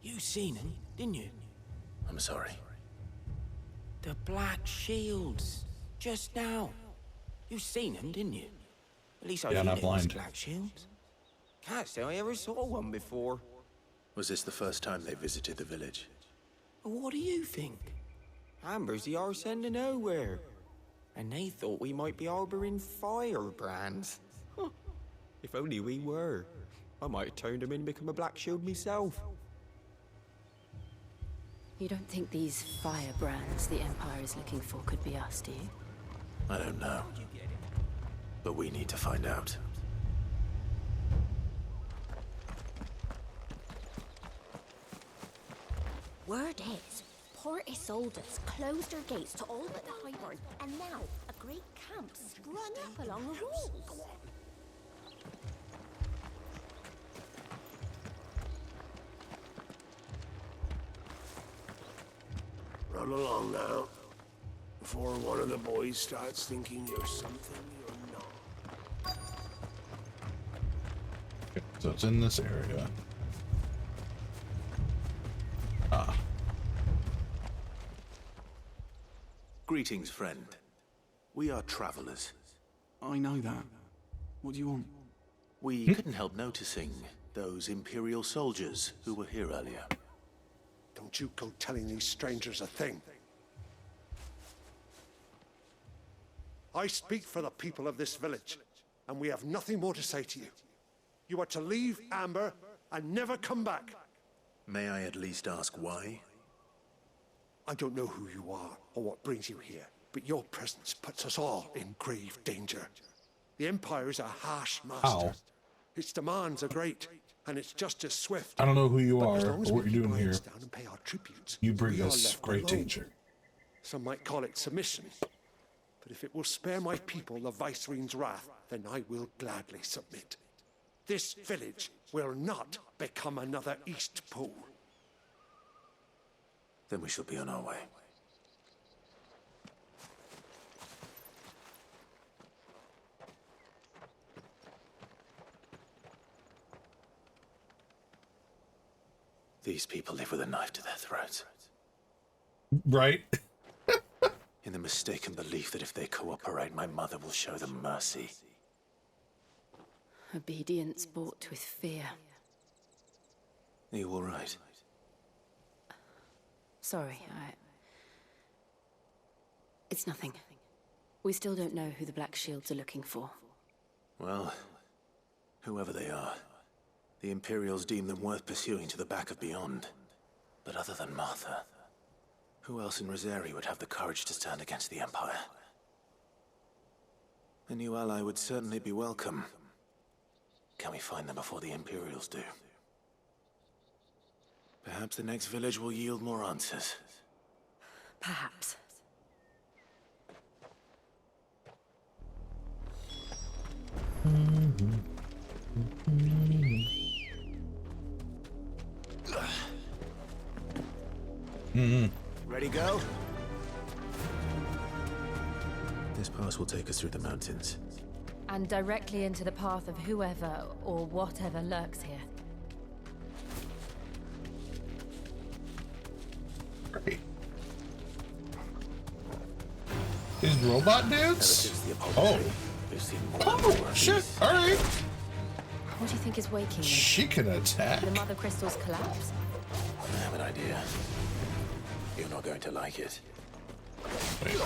You seen him, didn't you? I'm sorry. The Black Shields. Just now. You seen him, didn't you? At least I Yeah, not knew it was blind. Black Shields. Can't say I ever saw one before. Was this the first time they visited the village? What do you think? Amber's the arse end of nowhere. And they thought we might be harboring firebrands. Huh. If only we were. I might have turned them in and become a Black Shield myself. You don't think these firebrands the Empire is looking for could be us, do you? I don't know. But we need to find out. Word is, Port Isolde's closed her gates to all but the Highborn, and now a great camp sprung up along the walls. Run along now, before one of the boys starts thinking you're something you're not. Okay, so it's in this area. Ah. Greetings, friend. We are travelers. I know that. What do you want? We couldn't help noticing those Imperial soldiers who were here earlier. Don't you go telling these strangers a thing. I speak for the people of this village, and we have nothing more to say to you. You are to leave Amber and never come back. May I at least ask why? I don't know who you are or what brings you here, but your presence puts us all in grave danger. The Empire is a harsh master. Ow. Its demands are great, and its justice swift. I don't know who you But are as or long as what we you're keep doing here. our heads down and pay our tributes, You bring we are us left great alone. danger. Some might call it submission. But if it will spare my people the Viceroy's wrath, then I will gladly submit. This village will not become another East Pool. Then we shall be on our way. These people live with a knife to their throats. Right? In the mistaken belief that if they cooperate, my mother will show them mercy. Obedience bought with fear. Are you all right? Sorry, It's nothing. We still don't know who the Black Shields are looking for. Well, whoever they are, the Imperials deem them worth pursuing to the back of beyond. But other than Martha, who else in Rosari would have the courage to stand against the Empire? A new ally would certainly be welcome. Can we find them before the Imperials do? Perhaps the next village will yield more answers. Perhaps. Ready, go? This pass will take us through the mountains. And directly into the path of whoever or whatever lurks here. Great. These robot dudes? Oh. Oh, shit. All right. What do you think is waking them? She can attack. The mother crystals collapse? I have an idea. You're not going to like it. Wait.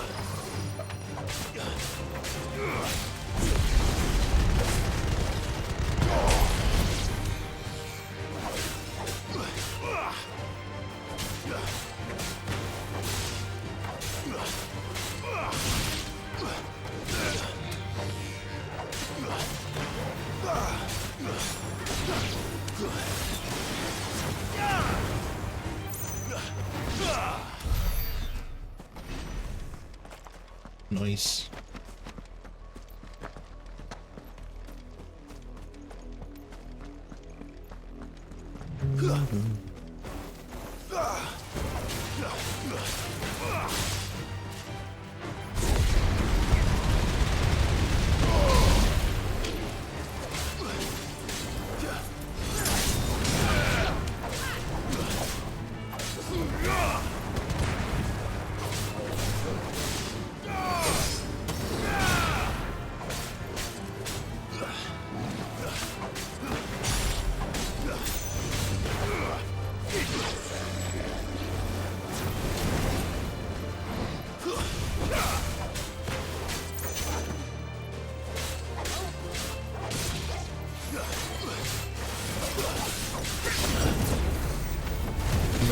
Nice.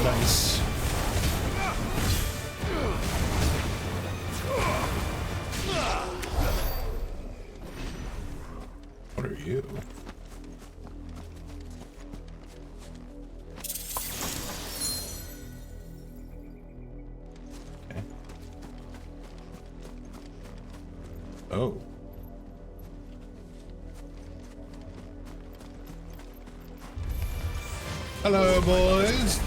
Nice. What are you? Okay. Oh. Hello, boys.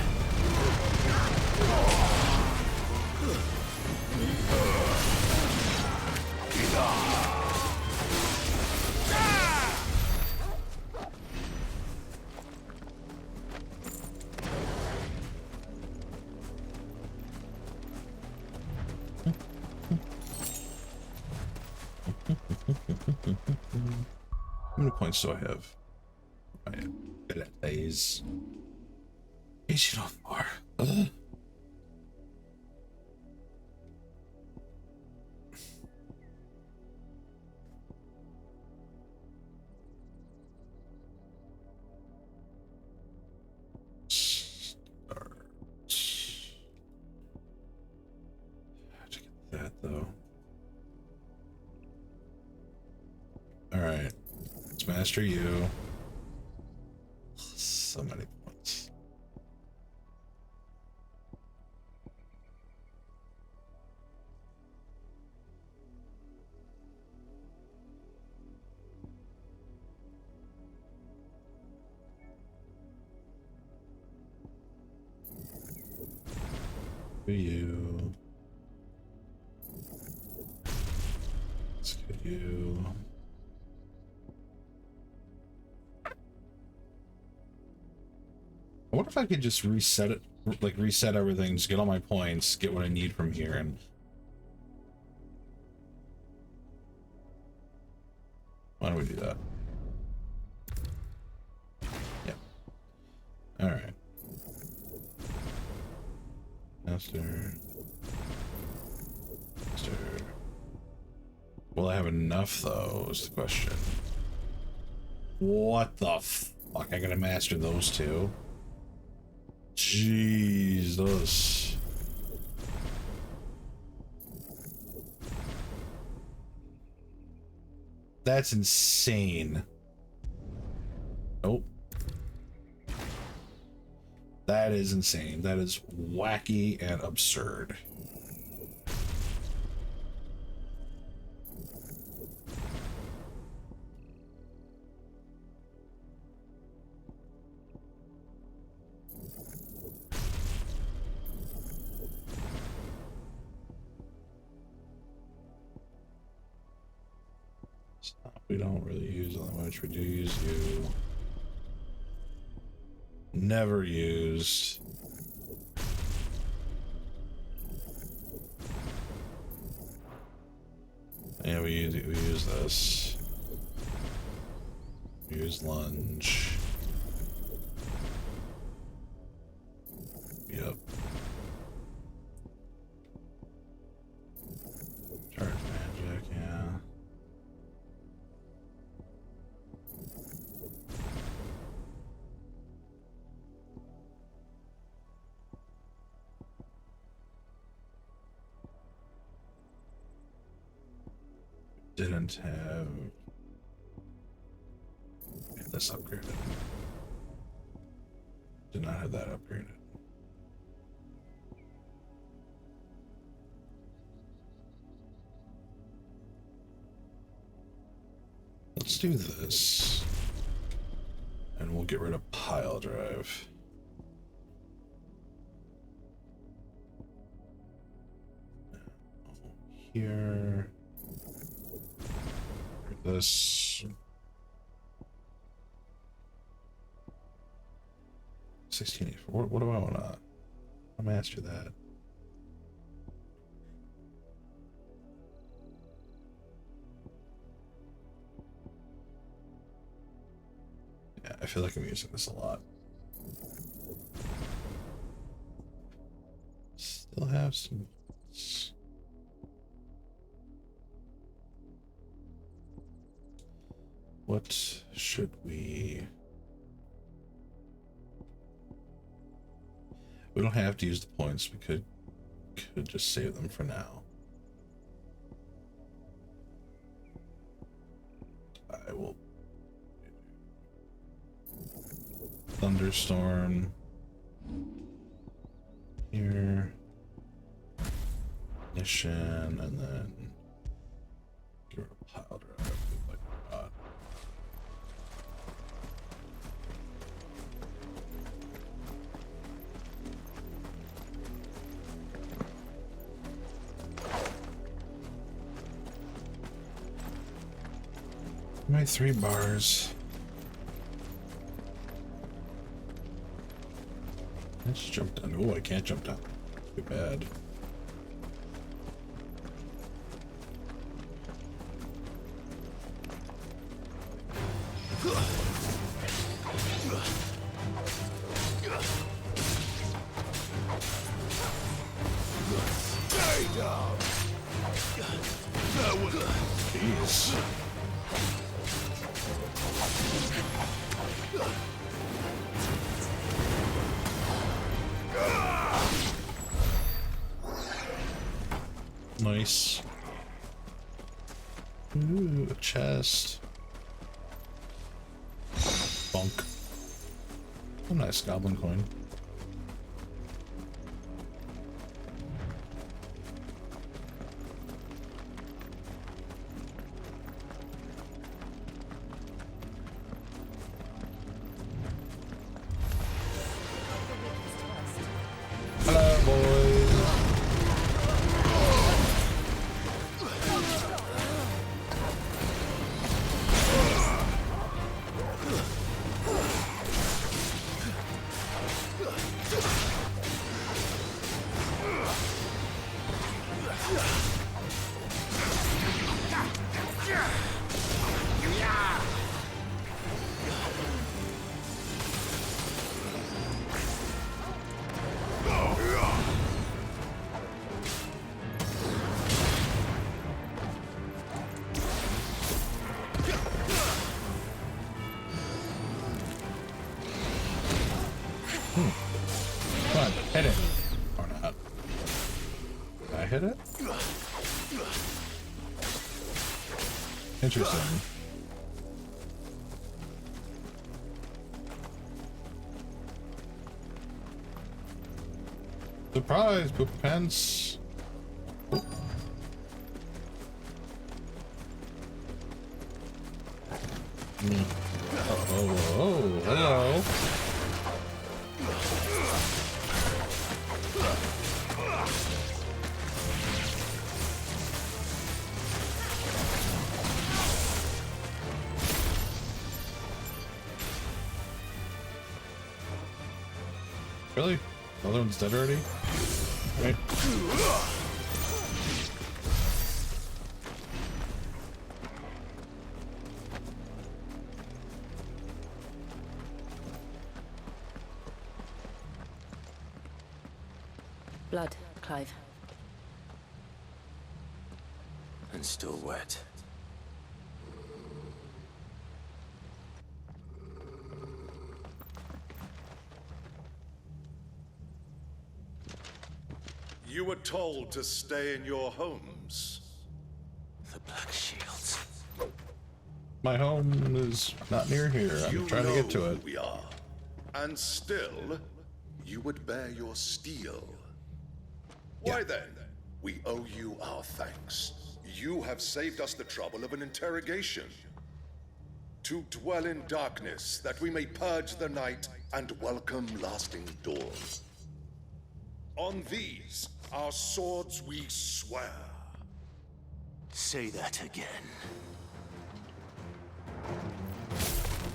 How many points do I have? Days. Agent of War. To get that though. All right, let's master you. So many points. For you. Let's get you. I wonder if I could just reset it, like reset everything, just get all my points, get what I need from here, and why don't we do that? Yeah. All right. Master. Master. Will I have enough, though, is the question. What the fuck? I gotta master those two? Jesus. That's insane. Nope. That is insane. That is wacky and absurd. We don't really use all that much. We do use you. Never used. Yeah, we use this. We use lunge. Yep. Charge magic, yeah. Didn't have this upgraded. Did not have that upgraded. Let's do this. And we'll get rid of pile drive. Here. This 1684. What do I want to master that? Yeah, I feel like I'm using this a lot. Still have some. What should we... We don't have to use the points. We could just save them for now. I will... Thunderstorm. Here. Ignition, and then... Get rid of pile drive. My 3 bars. Let's jump down. Oh, I can't jump down. Too bad. Stay down. Jeez. Nice. Ooh, a chest. Bunk. A nice goblin coin. Hello, boys. Come on, hit it. Or not. Did I hit it? Interesting. Surprise, poop pants. Oh. Oh, hello. Really? The other one's dead already? Right. Blood, Clive. And still wet. You were told to stay in your homes. The Black Shields. My home is not near here. I'm trying to get to it. We are. And still, you would bear your steel. Why then? We owe you our thanks. You have saved us the trouble of an interrogation. To dwell in darkness, that we may purge the night and welcome lasting dawn. On these, our swords we swear. Say that again.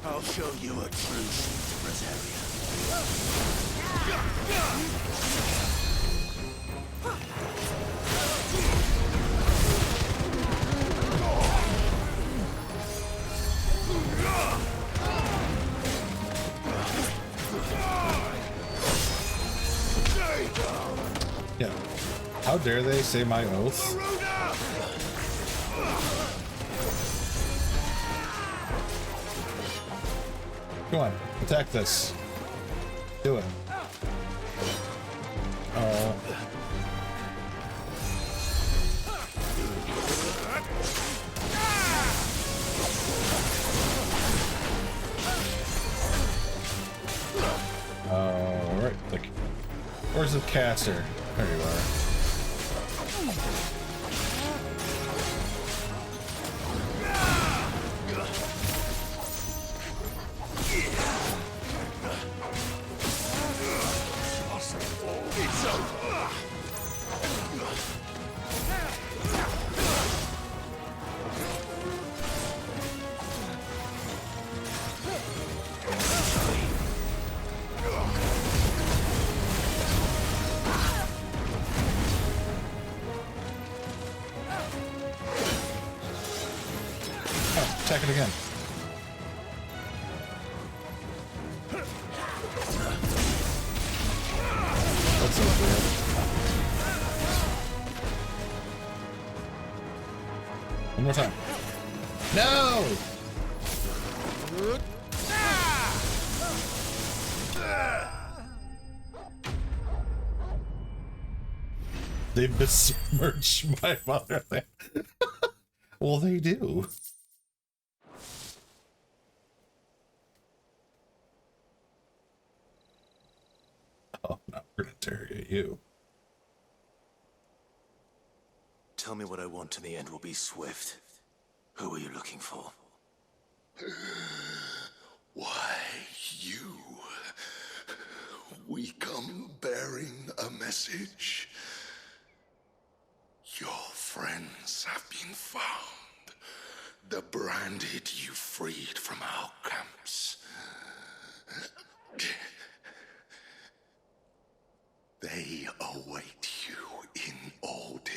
I'll show you a true sheet of Rosaria. Yeah. How dare they say my oath? Come on, attack this. Do it. Oh. Alright, like, where's the caster? There you are. Attack it again. That's so weird. One more time. No! They besmirch my motherland. Well, they do. Oh, no, we're gonna interrogate you. Tell me what I want and the end will be swift. Who are you looking for? Why, you. We come bearing a message. Your friends have been found. The branded you freed from our camps. They await you in Ordeal.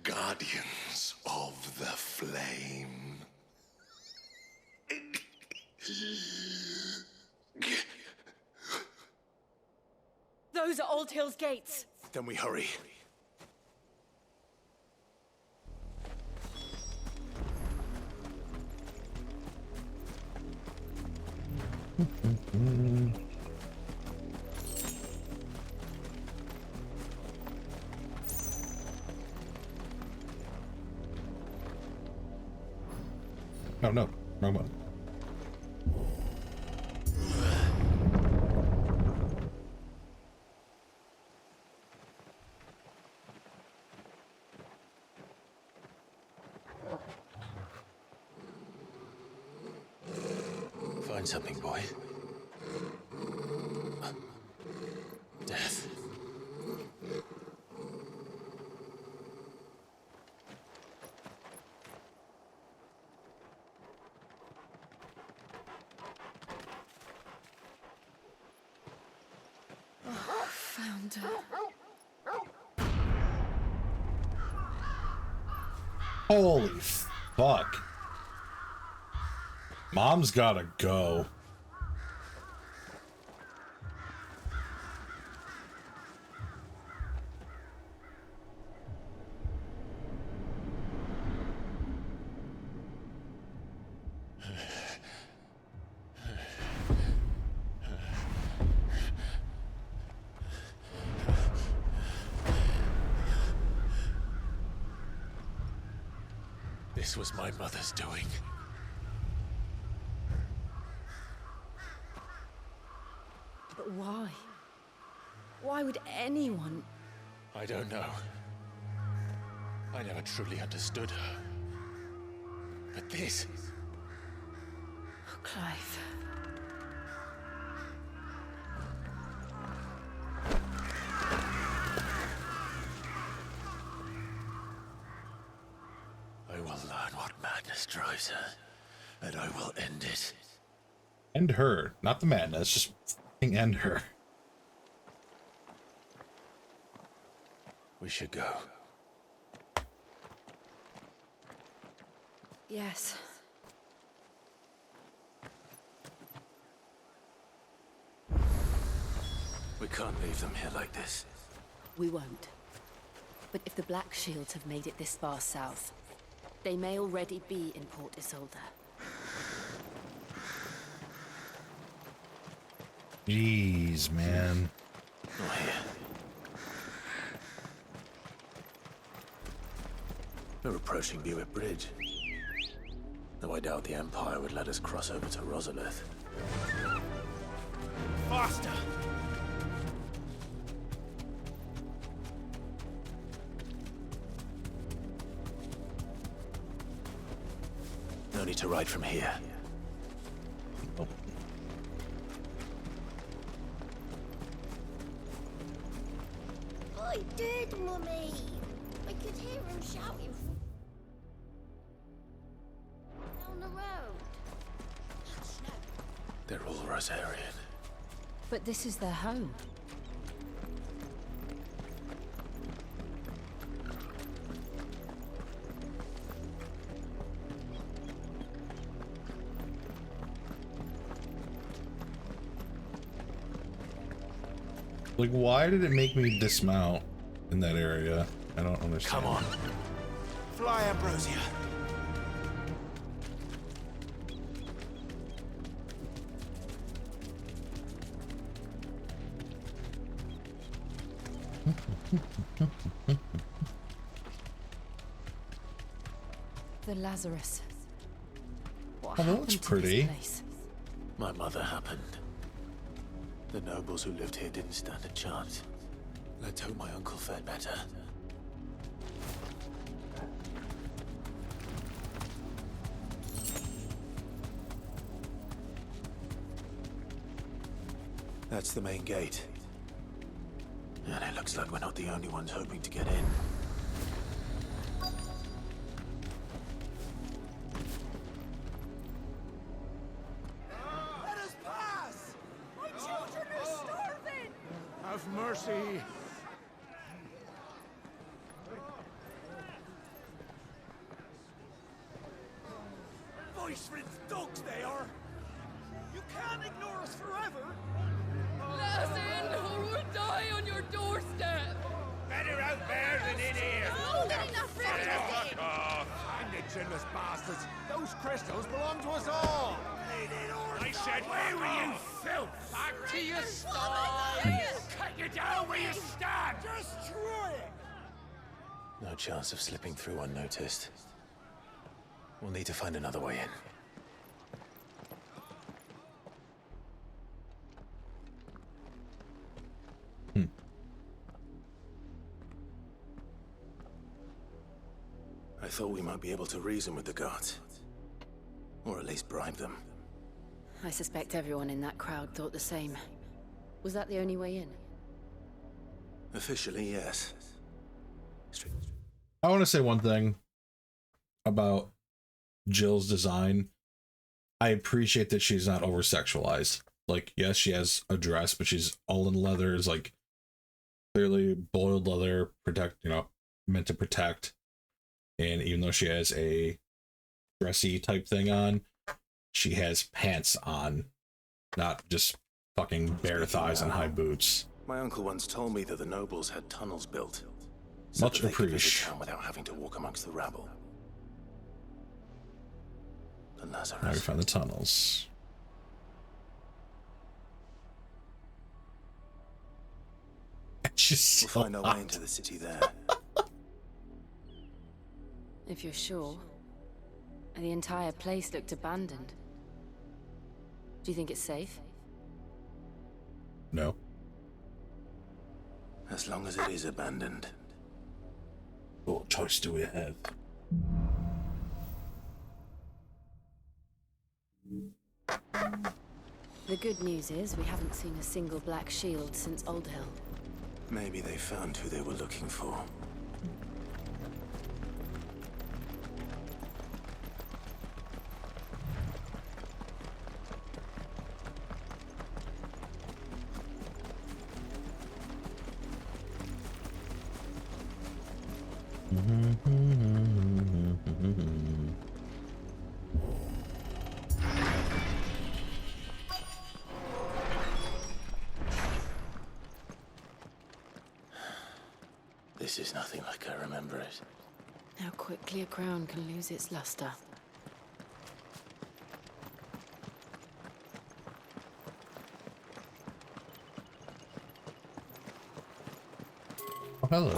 Guardians of the Flame. Those are Old Hill's gates. Then we hurry. Oh no, wrong one. Find something, boy. Death. Oh, found her. Holy fuck. Mom's gotta go. This was my mother's doing. But why? Why would anyone... I don't know. I never truly understood her. But this... Oh, Clive. I will learn what madness drives her, and I will end it. End her, not the madness, just fucking end her. We should go. Yes. We can't leave them here like this. We won't. But if the Black Shields have made it this far south, they may already be in Port Isolde. Jeez, man. Oh, here. We're approaching Buick Bridge. Though I doubt the Empire would let us cross over to Rosalith. Faster! No need to ride from here. Oh. I did, Mummy. I could hear him shouting down the road. They're all Rosarian. But this is their home. Like, why did it make me dismount in that area? I don't understand. Come on. Fly, Ambrosia. The Lazarus. What Oh, that happened looks to pretty. this place? My mother happened. The nobles who lived here didn't stand a chance. Let's hope my uncle fared better. That's the main gate. And it looks like we're not the only ones hoping to get in. Let us pass! My children are starving! Have mercy! Voice-ridden dogs they are! You can't ignore us forever! Let us in, or we'll die on your doorstep! Better out there than in here! No, they're not Fuck off! And the generous bastards! Those crystals belong to us all! I said, where were you, filth? Back to your style! Cut you down where you stand! Destroy it! No chance of slipping through unnoticed. We'll need to find another way in. I thought we might be able to reason with the guards. Or at least bribe them. I suspect everyone in that crowd thought the same. Was that the only way in? Officially, yes. I want to say one thing about Jill's design. I appreciate that she's not over-sexualized. Like, yes, she has a dress, but she's all in leather. It's like clearly boiled leather, meant to protect. And even though she has a dressy type thing on, she has pants on, not just fucking bare thighs and high boots. My uncle once told me that the nobles had tunnels built. Much that they could visit appreciated. town without having to walk amongst the rabble. The Lazarus. Now we find the tunnels. We'll find our way into the city there. If you're sure. The entire place looked abandoned. Do you think it's safe? No. As long as it is abandoned. What choice do we have? The good news is we haven't seen a single black shield since Old Hill. Maybe they found who they were looking for. This is nothing like I remember it. How quickly a crown can lose its luster. Oh, hello.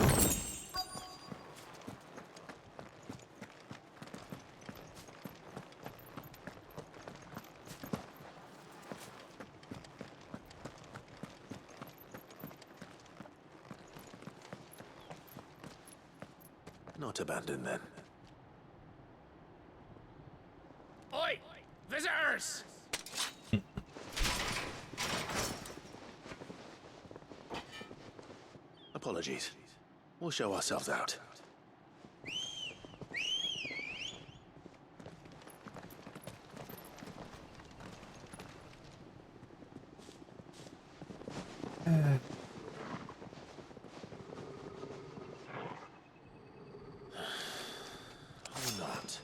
Not abandoned then. Oi! Visitors! Apologies. We'll show ourselves out. Or not.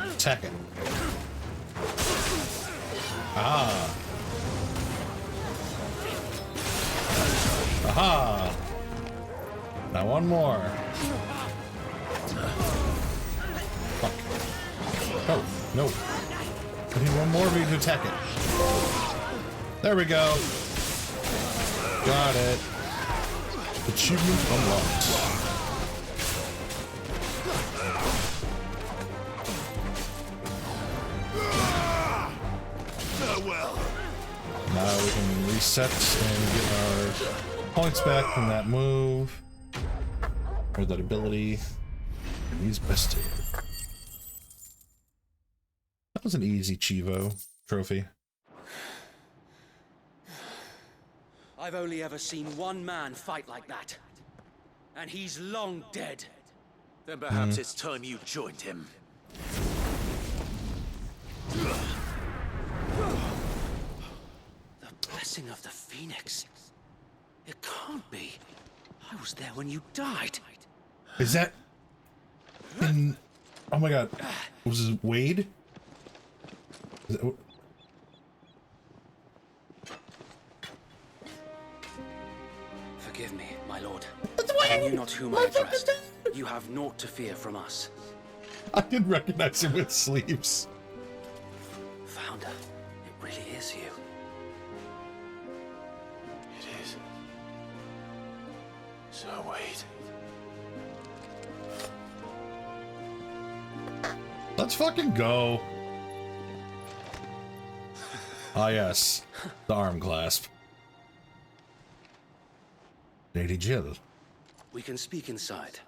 Attack it. Ah. Aha. Now one more. Fuck. Oh, no. I need one more of you to attack it. There we go. Got it. Achievement unlocked. Now we can reset and get our points back from that move. Or that ability. And he's bested. That was an easy Chivo trophy. I've only ever seen one man fight like that. And he's long dead. Then perhaps it's time you joined him. The blessing of the Phoenix. It can't be. I was there when you died. Is that in... Oh my god. Was it Wade? Is it... I knew not whom I addressed. You have naught to fear from us. I did recognize him with sleeves. Founder, it really is you. It is. So wait. Let's fucking go. Ah, yes. The arm clasp. Lady Jill. We can speak inside.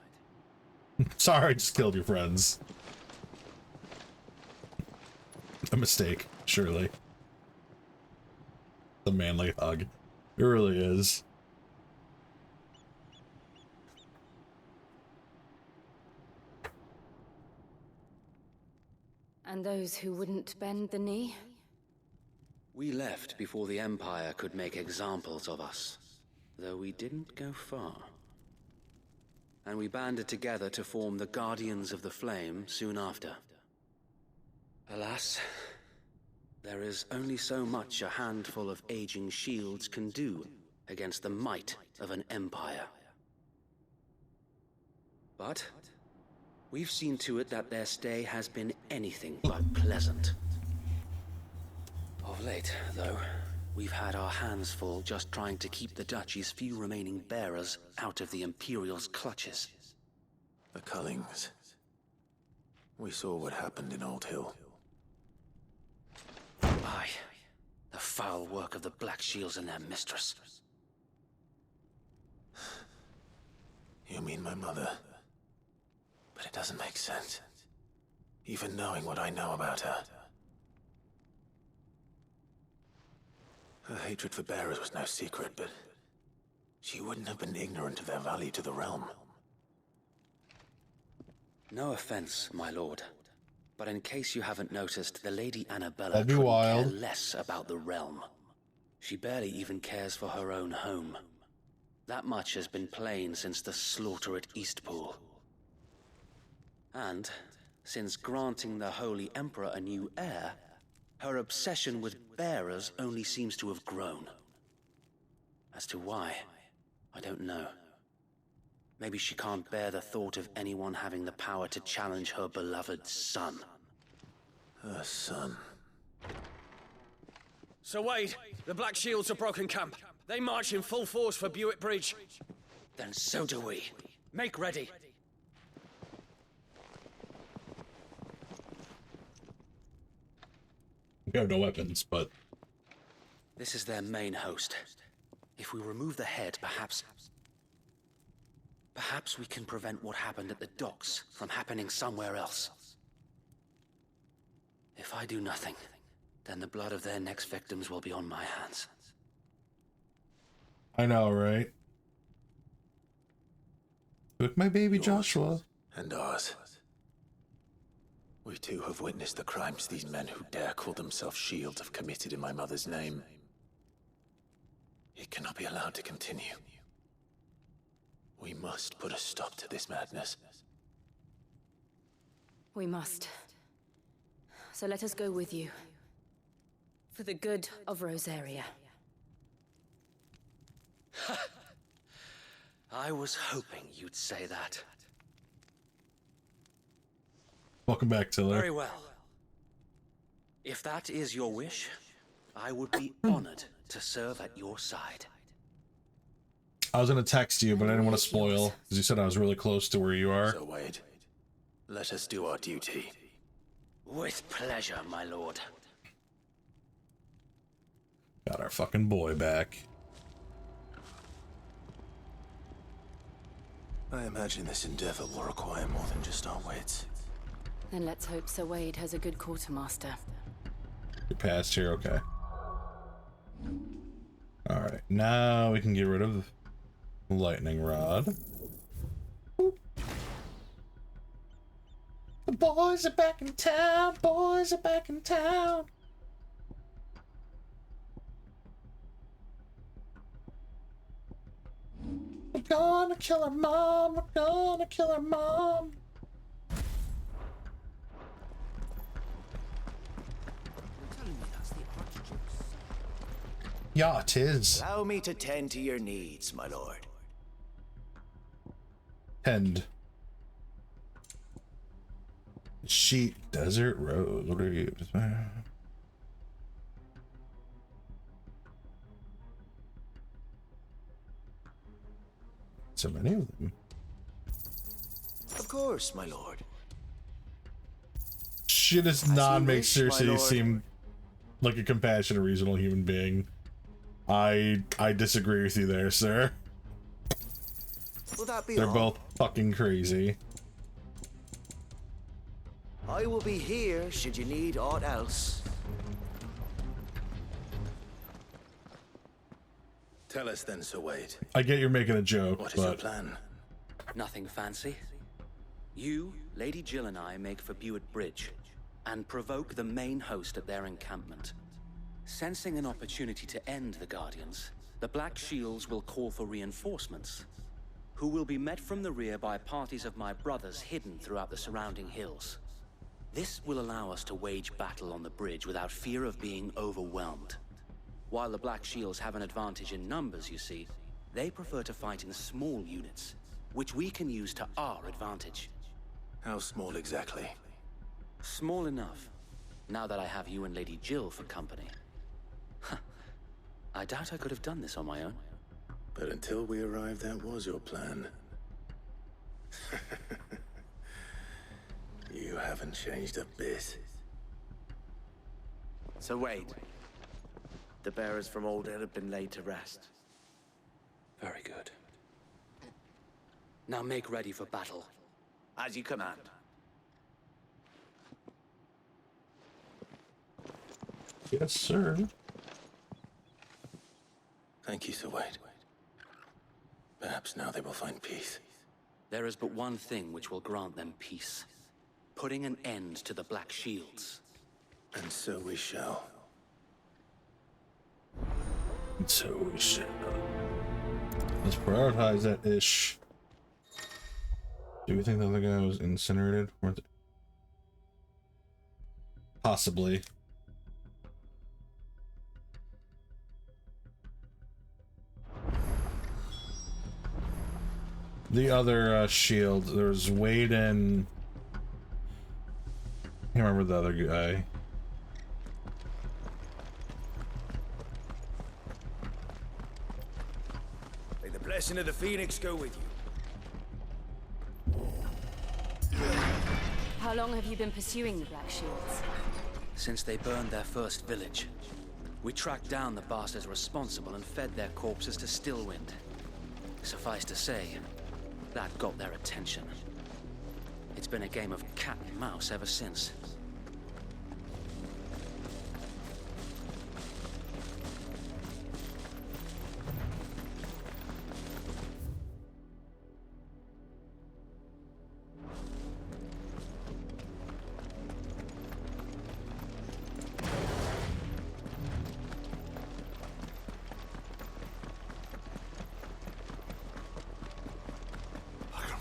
Sorry, I just killed your friends. A mistake, surely. The manly hug. It really is. And those who wouldn't bend the knee? We left before the Empire could make examples of us, though we didn't go far. And we banded together to form the Guardians of the Flame soon after. Alas, there is only so much a handful of aging shields can do against the might of an empire. But we've seen to it that their stay has been anything but pleasant. Of late, though, we've had our hands full just trying to keep the Duchy's few remaining bearers out of the Imperial's clutches. The Cullings. We saw what happened in Old Hill. Aye, the foul work of the Black Shields and their mistress. You mean my mother? But it doesn't make sense. Even knowing what I know about her. Her hatred for bearers was no secret, but she wouldn't have been ignorant of their value to the realm. No offense, my lord, but in case you haven't noticed, the Lady Annabella That'd be couldn't wild. care less about the realm. She barely even cares for her own home. That much has been plain since the slaughter at Eastpool. And since granting the Holy Emperor a new heir, her obsession with bearers only seems to have grown. As to why, I don't know. Maybe she can't bear the thought of anyone having the power to challenge her beloved son. Her son. Sir Wade, the Black Shields have broken camp. They march in full force for Buick Bridge. Then so do we. Make ready. We have no weapons, but... This is their main host. If we remove the head, perhaps we can prevent what happened at the docks from happening somewhere else. If I do nothing, then the blood of their next victims will be on my hands. I know, right? Took my baby Joshua. And ours. We too have witnessed the crimes these men who dare call themselves shields have committed in my mother's name. It cannot be allowed to continue. We must put a stop to this madness. We must. So let us go with you. For the good of Rosaria. I was hoping you'd say that. Welcome back, Tiller. Very well. If that is your wish, I would be honored to serve at your side. I was gonna text you, but I didn't want to spoil, because you said I was really close to where you are. So Wade, let us do our duty. With pleasure, my lord. Got our fucking boy back. I imagine this endeavor will require more than just our wits. Then let's hope Sir Wade has a good quartermaster. You're past here, okay. Alright, now we can get rid of the lightning rod. Boop. The boys are back in town, boys are back in town. We're gonna kill her mom, we're gonna kill her mom. Yeah, it is. Allow me to tend to your needs, my lord. Tend. Sheet, desert, rose. What are you? So many of them. Of course, my lord. She does not make Cersei seem like a compassionate, reasonable human being. I disagree with you there, sir. Will that be They're all? both fucking crazy. I will be here should you need aught else. Tell us then, Sir Wade. I get you're making a joke, What is your but plan? Nothing fancy. You, Lady Jill and I make for Buett Bridge and provoke the main host at their encampment. Sensing an opportunity to end the Guardians, the Black Shields will call for reinforcements, who will be met from the rear by parties of my brothers hidden throughout the surrounding hills. This will allow us to wage battle on the bridge without fear of being overwhelmed. While the Black Shields have an advantage in numbers, you see, they prefer to fight in small units, which we can use to our advantage. How small exactly? Small enough, now that I have you and Lady Jill for company. I doubt I could have done this on my own. But until we arrived, that was your plan. You haven't changed a bit. So Wade, the bearers from Old Hill have been laid to rest. Very good. Now make ready for battle. As you command. yes, sir. Thank you, Sir Wade. Perhaps now they will find peace. There is but one thing which will grant them peace. Putting an end to the Black Shields. And so we shall. And so we shall. Let's prioritize that ish. Do we think the other guy was incinerated? Possibly. The other shield, there's Wade and I can't remember the other guy. May the blessing of the Phoenix go with you. How long have you been pursuing the Black Shields? Since they burned their first village. We tracked down the bastards responsible and fed their corpses to Stillwind. Suffice to say, that got their attention. It's been a game of cat and mouse ever since.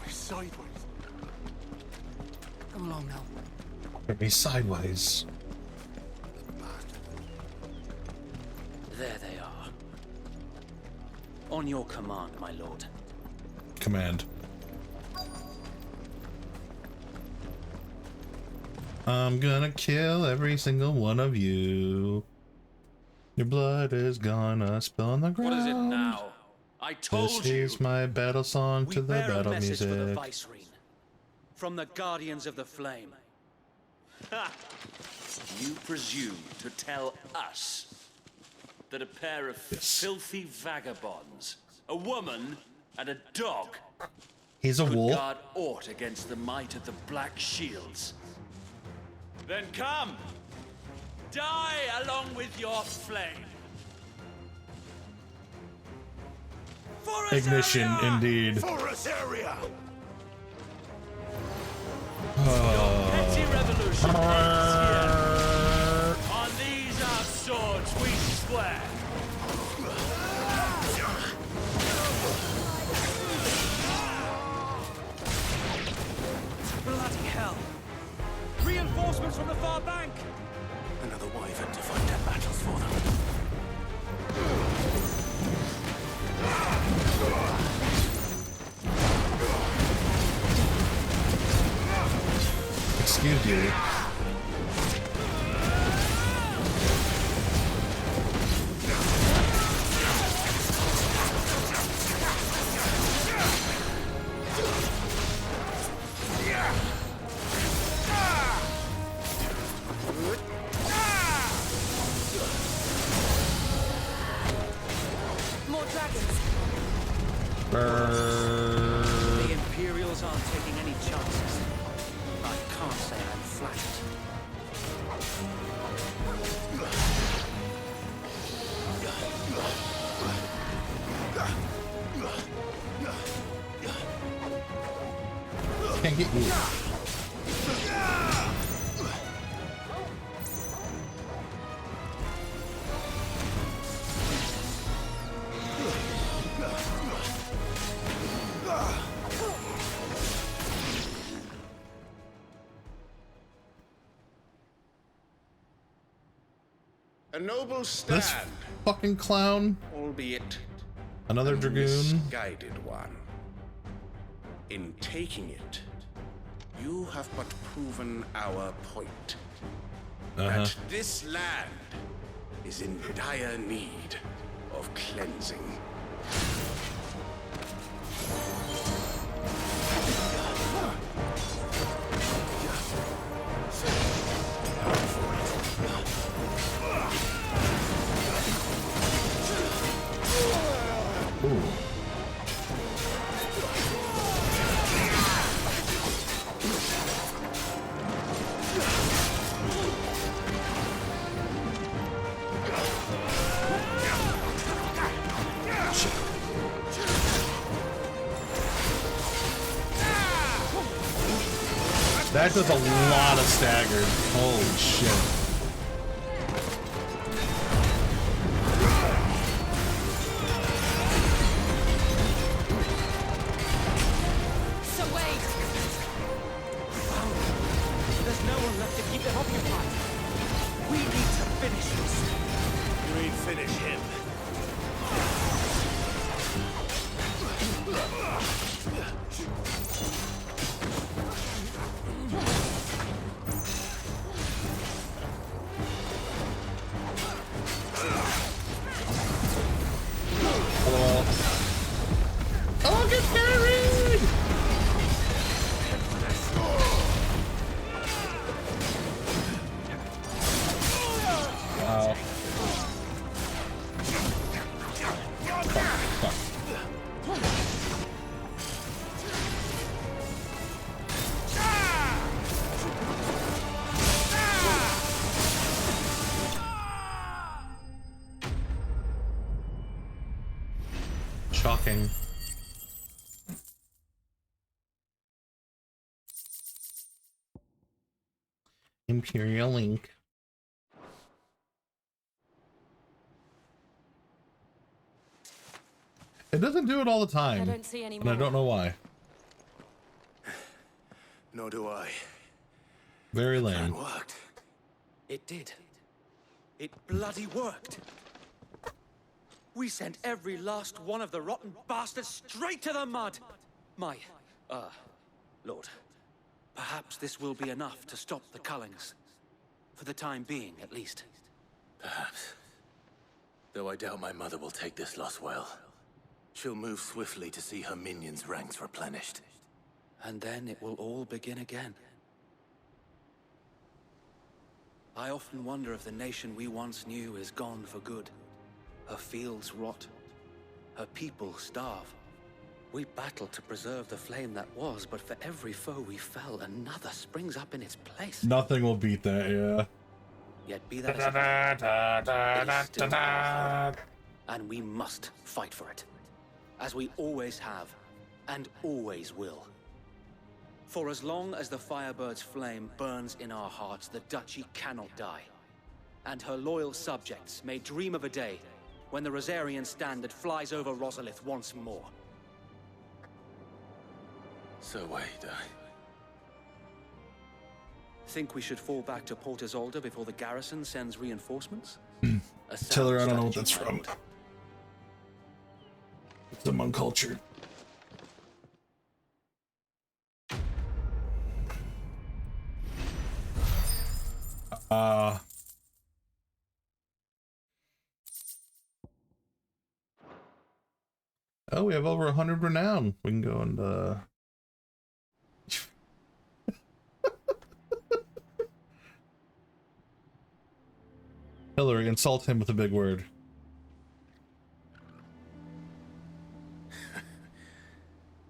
Sideways. Come along now. Get me sideways. There they are. On your command, my lord. Command. I'm gonna kill every single one of you. Your blood is gonna spill on the ground. What is it now? I told this you. is my battle song to the battle a message music. for the Vicereine. From the Guardians of the Flame. Ha! You presume to tell us that a pair of filthy vagabonds, a woman and a dog, He's a could wolf. guard aught against the might of the Black Shields? Then come! Die along with your flame! Ignition, indeed. For us area! Petty revolution ends here. On these our swords we swear. Bloody hell! Reinforcements from the far bank! Another wyvern to fight dead battles for them. excuse you. More dragons. Burn. The Imperials aren't taking any chances. I can't say I'm flattered. Can't get you. A noble This stand, fucking clown. albeit Another a dragoon. misguided one. In taking it, you have but proven our point. That this land is in dire need of cleansing. That does a lot of staggered. Holy shit. So wait! There's no one left to keep them occupied. We need to finish this. You mean finish him? Oh, get buried! Wow. Shocking. Imperial Link. It doesn't do it all the time. I don't see any and I more. don't know why. Nor do I. Very lame. It worked. It did. It bloody worked. We sent every last one of the rotten bastards straight to the mud. My, Lord, perhaps this will be enough to stop the Cullings. For the time being, at least. Perhaps. Though I doubt my mother will take this loss well. She'll move swiftly to see her minions' ranks replenished. And then it will all begin again. I often wonder if the nation we once knew is gone for good. Her fields rot. Her people starve. We battle to preserve the flame that was, but for every foe we fell, another springs up in its place. Nothing will beat that, yeah. Yet be that as it may, it is still our home, and we must fight for it. As we always have, and always will. For as long as the Firebird's flame burns in our hearts, the Duchy cannot die. And her loyal subjects may dream of a day when the Rosarian standard flies over Rosalith once more. So wait, Think we should fall back to Port Isolde before the garrison sends reinforcements? Tell her I don't know what that's from. I'm uncultured. Oh, we have over 100 renown. We can go and Hillary, insult him with a big word.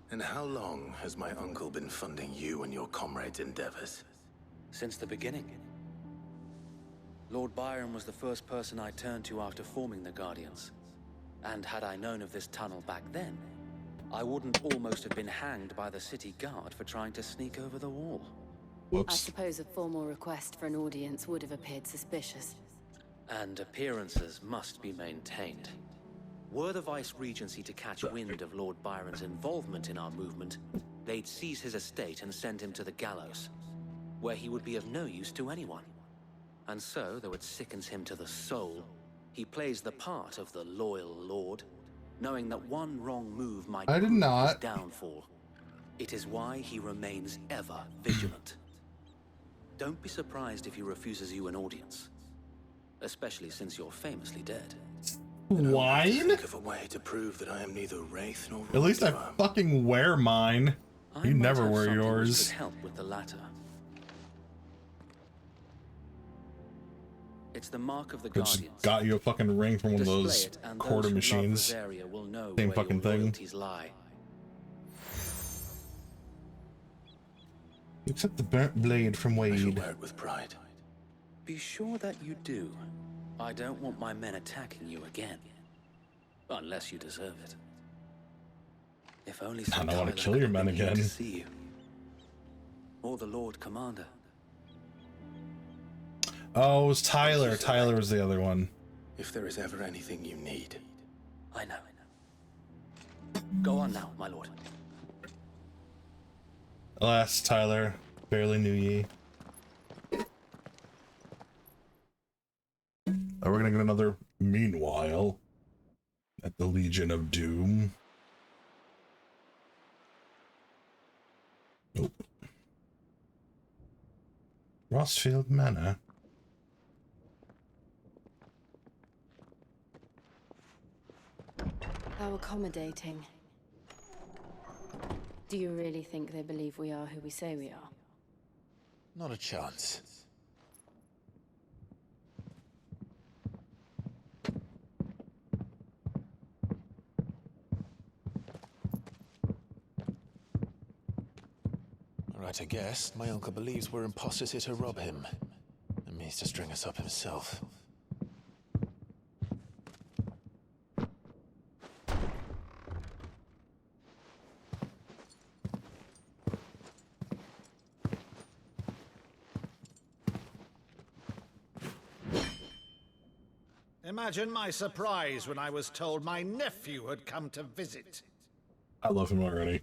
And how long has my uncle been funding you and your comrades' endeavors? Since the beginning. Lord Byron was the first person I turned to after forming the Guardians. And had I known of this tunnel back then, I wouldn't almost have been hanged by the city guard for trying to sneak over the wall. I suppose a formal request for an audience would have appeared suspicious. And appearances must be maintained. Were the Vice-Regency to catch wind of Lord Byron's involvement in our movement, they'd seize his estate and send him to the gallows, where he would be of no use to anyone. And so, though it sickens him to the soul, he plays the part of the loyal lord, knowing that one wrong move might prove his downfall. It is why he remains ever vigilant. Don't be surprised if he refuses you an audience, especially since you're famously dead. Wine? Think of a way to prove that I am neither wraith nor At least I fucking wear mine. You never wear yours. Could help with the latter. It's the mark of the Just Guardians. got you a fucking ring from one of Display those it, and quarter those who love machines. Rosaria will know Same where fucking your thing. loyalties lie. Except the burnt blade from I shall Wade. wear it with pride. Be sure that you do. I don't want my men attacking you again. Unless you deserve it. If only I Sir don't want to Tyler kill your could men be here again. to see you. Or the Lord Commander. Oh, it was Tyler. Tyler was the other one. If there is ever anything you need. I know. Go on now, my lord. Alas, Tyler, barely knew ye. We're gonna get another meanwhile at the Legion of Doom. Nope. Rossfield Manor. How accommodating. Do you really think they believe we are who we say we are? Not a chance. Right, I guess. My uncle believes we're imposters here to rob him. And means to string us up himself. Imagine my surprise when I was told my nephew had come to visit. I love him already.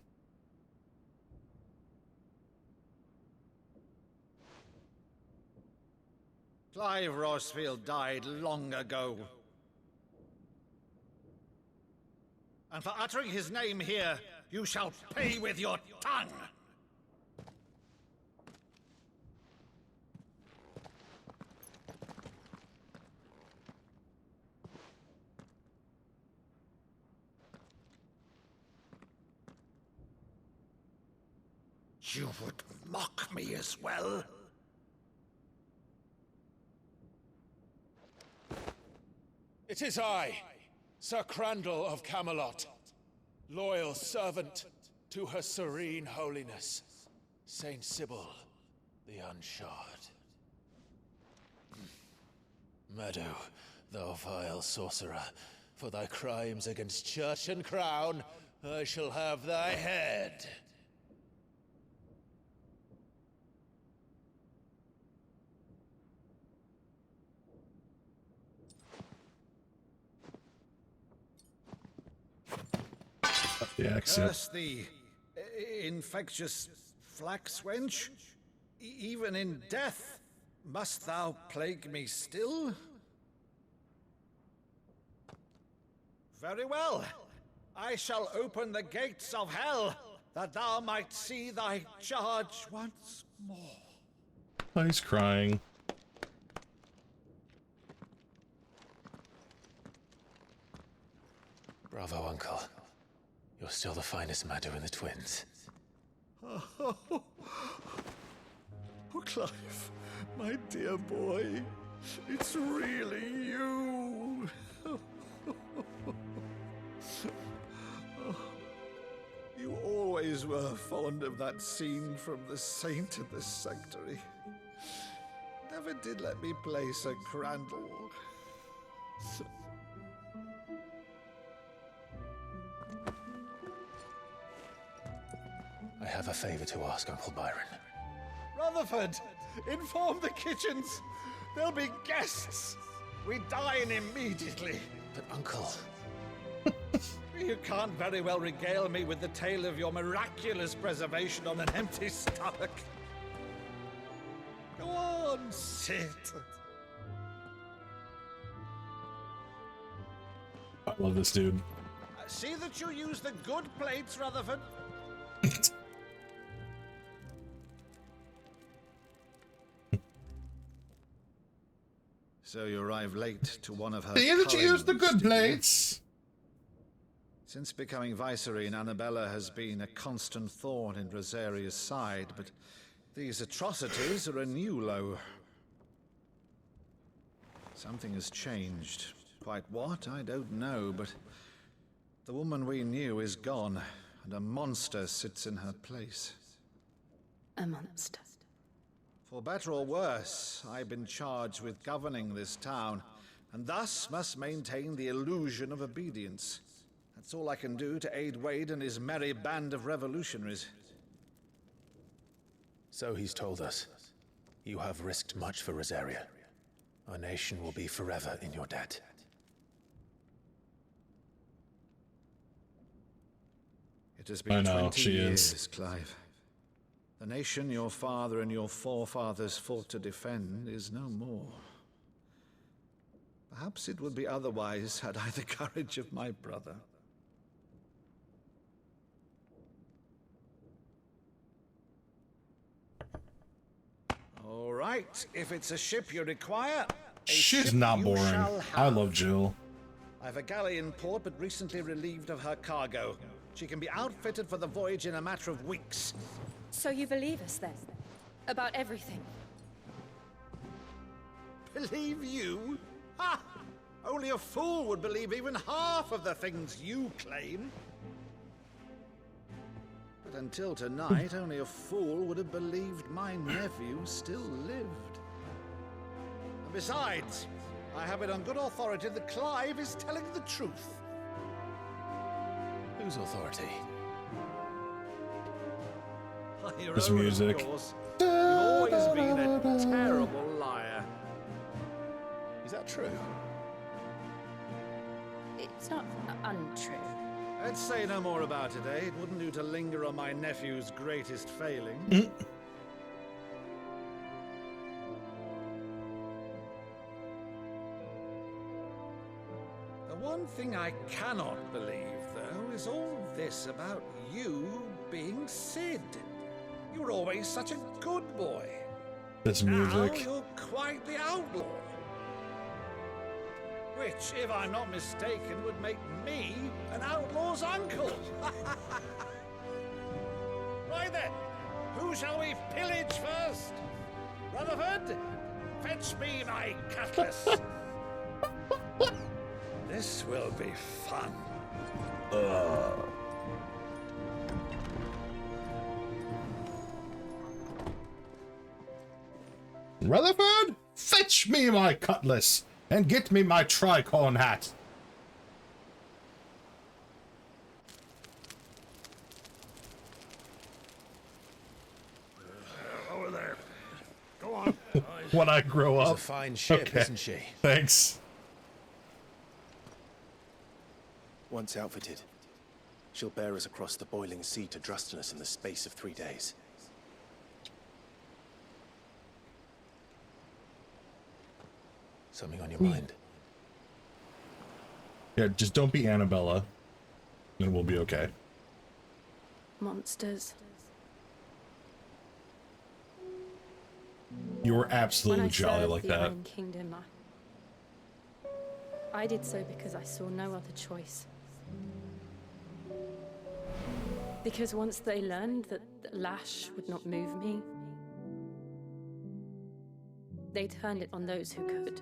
Clive Rossfield died long ago. And for uttering his name here, you shall pay with your tongue! You would mock me as well? It is I, Sir Crandall of Camelot, loyal servant to Her Serene Holiness, Saint Sybil the Unshod. Meadow, thou vile sorcerer, for thy crimes against church and crown, I shall have thy head. The axe, yep. Curse thee, infectious flax wench. Even in death, must thou plague me still? Very well. I shall open the gates of hell, that thou might see thy charge once more. Oh, he's crying. Bravo, Uncle. You're still the finest Madu in the twins. Oh, Clive, my dear boy, it's really you. You always were fond of that scene from The Saint of the Sanctuary. Never did let me play Sir Crandall. I have a favor to ask, Uncle Byron. Rutherford, inform the kitchens. There'll be guests. We dine immediately. But, Uncle... You can't very well regale me with the tale of your miraculous preservation on an empty stomach. Go on, sit. I love this dude. See that you use the good plates, Rutherford. So you arrived late to one of her. See that you use the good plates. Since becoming Vicereine, Annabella has been a constant thorn in Rosaria's side, but these atrocities are a new low. Something has changed. Quite what, I don't know, but the woman we knew is gone, and a monster sits in her place. A monster. For better or worse, I've been charged with governing this town, and thus must maintain the illusion of obedience. That's all I can do to aid Wade and his merry band of revolutionaries. So he's told us. You have risked much for Rosaria. Our nation will be forever in your debt. It has been 20 years, Clive. The nation your father and your forefathers fought to defend is no more. Perhaps it would be otherwise had I the courage of my brother. All right, if it's a ship you require... She's not boring. I love Jill. I've a galley in port, but recently relieved of her cargo. She can be outfitted for the voyage in a matter of weeks. So you believe us then? About everything? Believe you? Ha! Only a fool would believe even half of the things you claim. But until tonight, only a fool would have believed my nephew still lived. And besides, I have it on good authority that Clive is telling the truth. Whose authority? Your This own, music. of course. You've always been a terrible liar. Is that true? It's not untrue. Let's say no more about it, eh? It wouldn't do to linger on my nephew's greatest failing. The one thing I cannot believe, though, is all this about you being Sid. You were always such a good boy. This music. Now you're quite the outlaw. Which, if I'm not mistaken, would make me an outlaw's uncle. Right then, who shall we pillage first? Rutherford, fetch me my cutlass. This will be fun. Rutherford, fetch me my cutlass and get me my tricorn hat. Over there. Go on. When I grow up. She's a fine ship, Okay. isn't she? Thanks. Once outfitted, she'll bear us across the boiling sea to Drustinus in the space of 3 days. Something on your mind? Yeah, just don't be Annabella, and we'll be okay. Monsters. You were absolutely When I jolly served like the that. Iron Kingdom, I did so because I saw no other choice. Because once they learned that the lash would not move me, they turned it on those who could.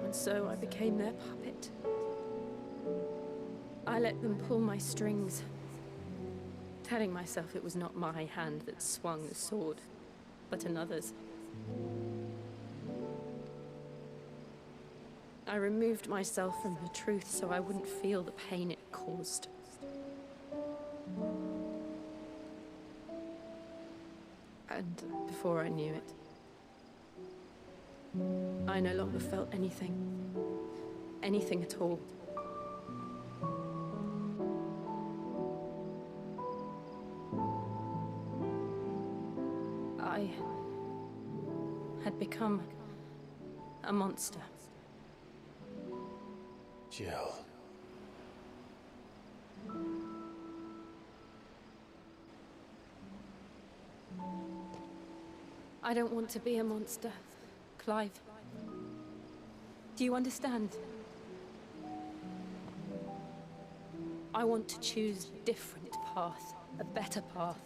And so I became their puppet. I let them pull my strings, telling myself it was not my hand that swung the sword, but another's. I removed myself from the truth so I wouldn't feel the pain it caused. And before I knew it, I no longer felt anything. Anything at all. I had become a monster. Jill. I don't want to be a monster, Clive. Do you understand? I want to choose a different path, a better path.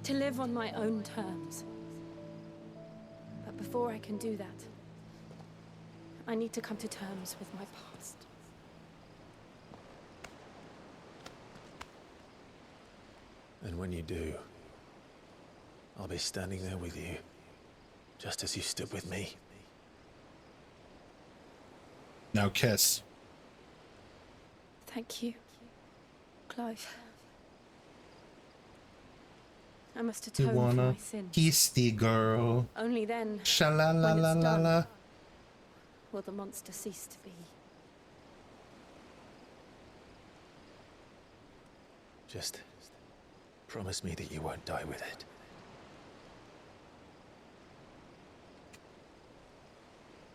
To live on my own terms. But before I can do that, I need to come to terms with my past. And when you do, I'll be standing there with you, just as you stood with me. Now kiss. Thank you, Clive. I must atone for my sin. Kiss the girl. Only then, Sha-la-la-la-la-la. when it's done, will the monster cease to be. Just promise me that you won't die with it.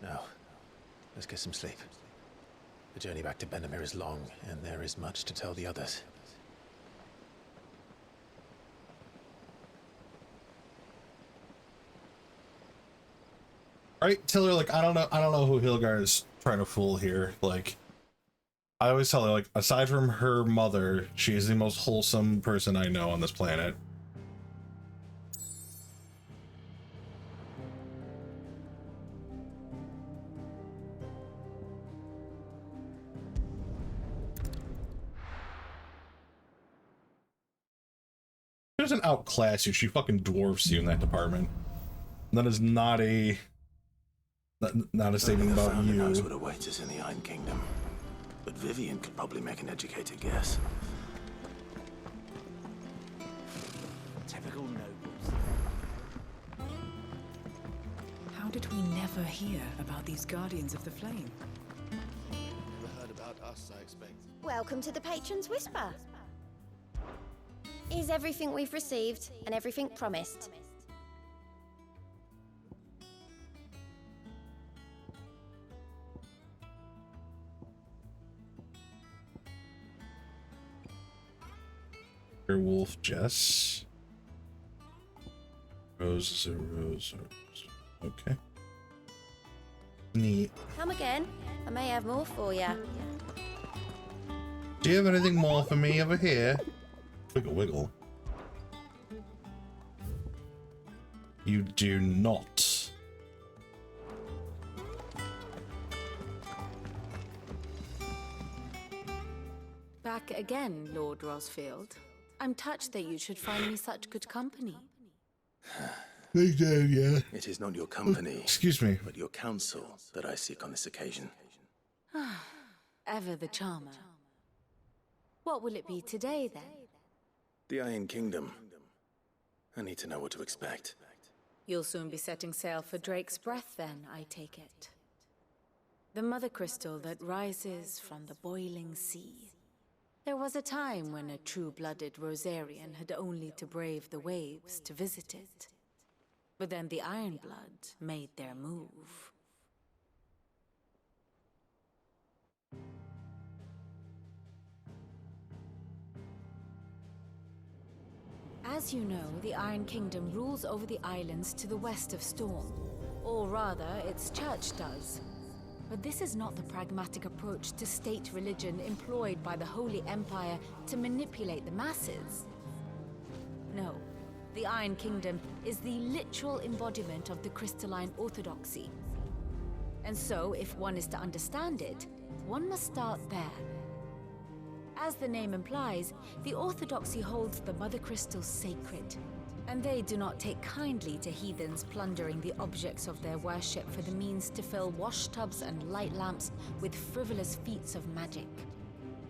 Now, let's get some sleep. The journey back to Benamir is long, and there is much to tell the others. Right, Tiller, like, I don't know who Hilgar is trying to fool here. Like, I always tell her, like, aside from her mother, she is the most wholesome person I know on this planet. She doesn't outclass you, she fucking dwarfs you in that department. That is not a... Not a statement about Only the founder knows you. what awaits us in the Iron Kingdom. But Vivian could probably make an educated guess. Typical nobles. How did we never hear about these Guardians of the Flame? Never heard about us, I expect. Welcome to the Patron's Whisper. Is everything we've received and everything promised? Wolf Jess. Rose is a rose. Okay. Neat. Come again. I may have more for you. Do you have anything more for me over here? Wiggle wiggle. You do not. Back again, Lord Rosfield. I'm touched that you should find me such good company. Yeah. It is not your company, Excuse me, but your counsel that I seek on this occasion. Ever the charmer. What will it be today, then? The Iron Kingdom. I need to know what to expect. You'll soon be setting sail for Drake's Breath, then, I take it. The mother crystal that rises from the boiling sea. There was a time when a true-blooded Rosarian had only to brave the waves to visit it. But then the Ironblood made their move. As you know, the Iron Kingdom rules over the islands to the west of Storm. Or rather, its church does. But this is not the pragmatic approach to state religion employed by the Holy Empire to manipulate the masses. No, the Iron Kingdom is the literal embodiment of the crystalline orthodoxy. And so, if one is to understand it, one must start there. As the name implies, the orthodoxy holds the Mother Crystals sacred, and they do not take kindly to heathens plundering the objects of their worship for the means to fill washtubs and light lamps with frivolous feats of magic.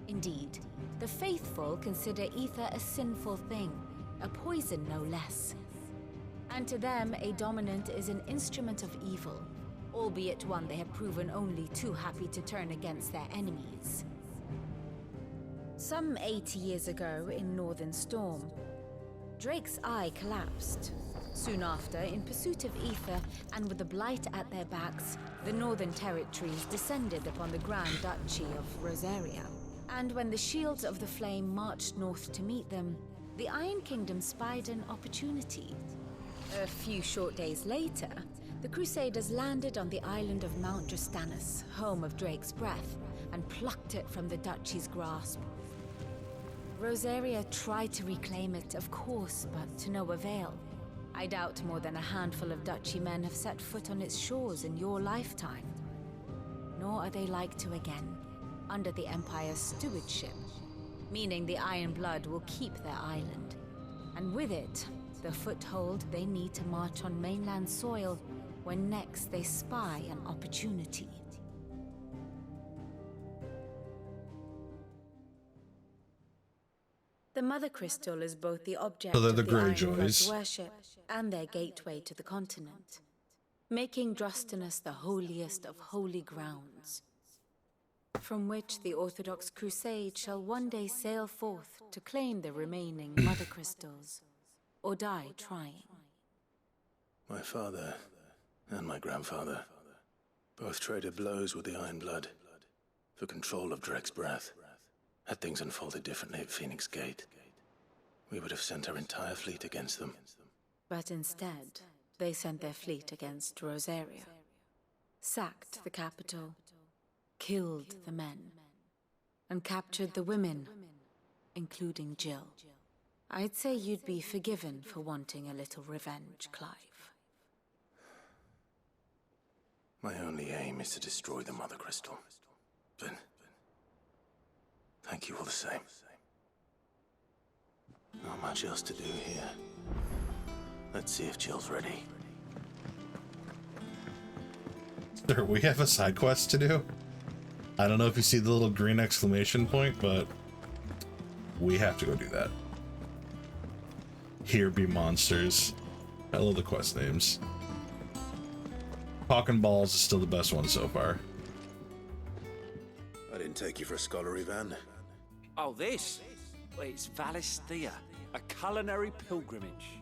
Indeed, the faithful consider ether a sinful thing, a poison no less. And to them, a dominant is an instrument of evil, albeit one they have proven only too happy to turn against their enemies. Some 80 years ago in Northern Storm, Drake's eye collapsed. Soon after, in pursuit of ether and with the blight at their backs, the Northern Territories descended upon the Grand Duchy of Rosaria. And when the Shields of the Flame marched north to meet them, the Iron Kingdom spied an opportunity. A few short days later, the Crusaders landed on the island of Mount Drastanus, home of Drake's breath, and plucked it from the duchy's grasp. Rosaria tried to reclaim it, of course, but to no avail. I doubt more than a handful of duchy men have set foot on its shores in your lifetime. Nor are they like to again, under the Empire's stewardship, meaning the Iron Blood will keep their island. And with it, the foothold they need to march on mainland soil when next they spy an opportunity. The Mother Crystal is both the object So they're of the the Iron Greyjoys. Blood's worship and their gateway to the continent, making Drastanus the holiest of holy grounds, from which the Orthodox Crusade shall one day sail forth to claim the remaining Mother Crystals, or die trying. My father and my grandfather both traded blows with the Iron Blood for control of Drake's breath. Had things unfolded differently at Phoenix Gate, we would have sent our entire fleet against them. But instead, they sent their fleet against Rosaria, sacked the capital, killed the men, and captured the women, including Jill. I'd say you'd be forgiven for wanting a little revenge, Clive. My only aim is to destroy the Mother Crystal. Then, thank you all the same. Not much else to do here. Let's see if Jill's ready. Sir, we have a side quest to do. I don't know if you see the little green exclamation point, but we have to go do that. Here be monsters. I love the quest names. Talking Balls is still the best one so far. I didn't take you for a scholarly van. Oh, this? Well, it's Valisthea, a culinary pilgrimage.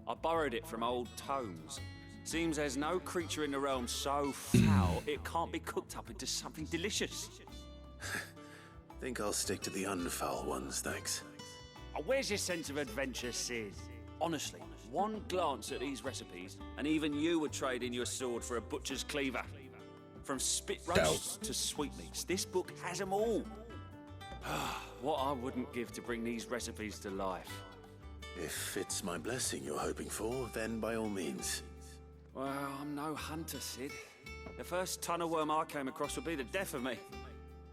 I borrowed it from old tomes. Seems there's no creature in the realm so foul it can't be cooked up into something delicious. Think I'll stick to the unfoul ones, thanks. Oh, where's your sense of adventure, Sid? Honestly, one glance at these recipes, and even you would trade in your sword for a butcher's cleaver. From spit roasts to sweetmeats, this book has them all. What I wouldn't give to bring these recipes to life. If it's my blessing you're hoping for, then by all means. Well, I'm no hunter, Sid. The first tunnel worm I came across would be the death of me.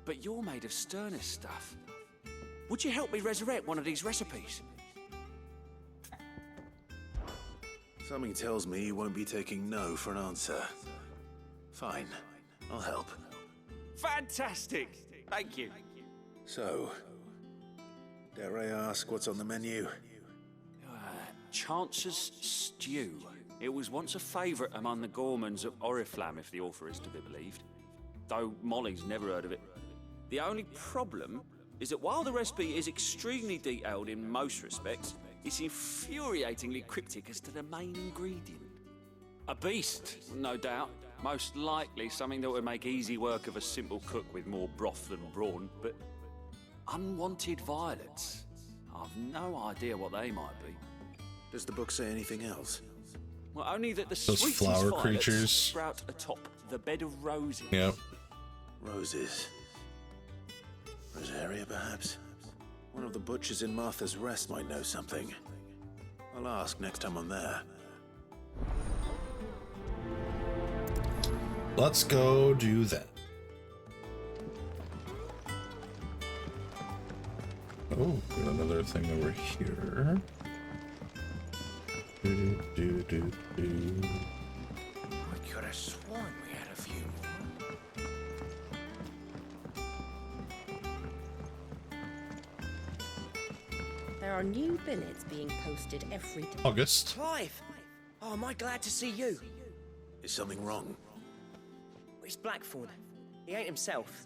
But you're made of sterner stuff. Would you help me resurrect one of these recipes? Something tells me you won't be taking no for an answer. Fine, I'll help. Fantastic! Thank you. So, dare I ask what's on the menu? Chance's Stew. It was once a favourite among the gourmands of Oriflamme, if the author is to be believed. Though Molly's never heard of it. The only problem is that while the recipe is extremely detailed in most respects, it's infuriatingly cryptic as to the main ingredient. A beast, no doubt. Most likely something that would make easy work of a simple cook with more broth than brawn, but unwanted violets. Oh, I've no idea what they might be. Does the book say anything else? Well, only that the Those sweetest flower violets creatures. sprout atop the bed of roses. Yep. Roses. Rosaria, perhaps? One of the butchers in Martha's Rest might know something. I'll ask next time I'm there. Let's go do that. Oh, got another thing over here. Do. I could have sworn we had a few more. There are new billets being posted every day. August. Clive! Oh, am I glad to see you? Is something wrong? It's Blackthorn. He ain't himself.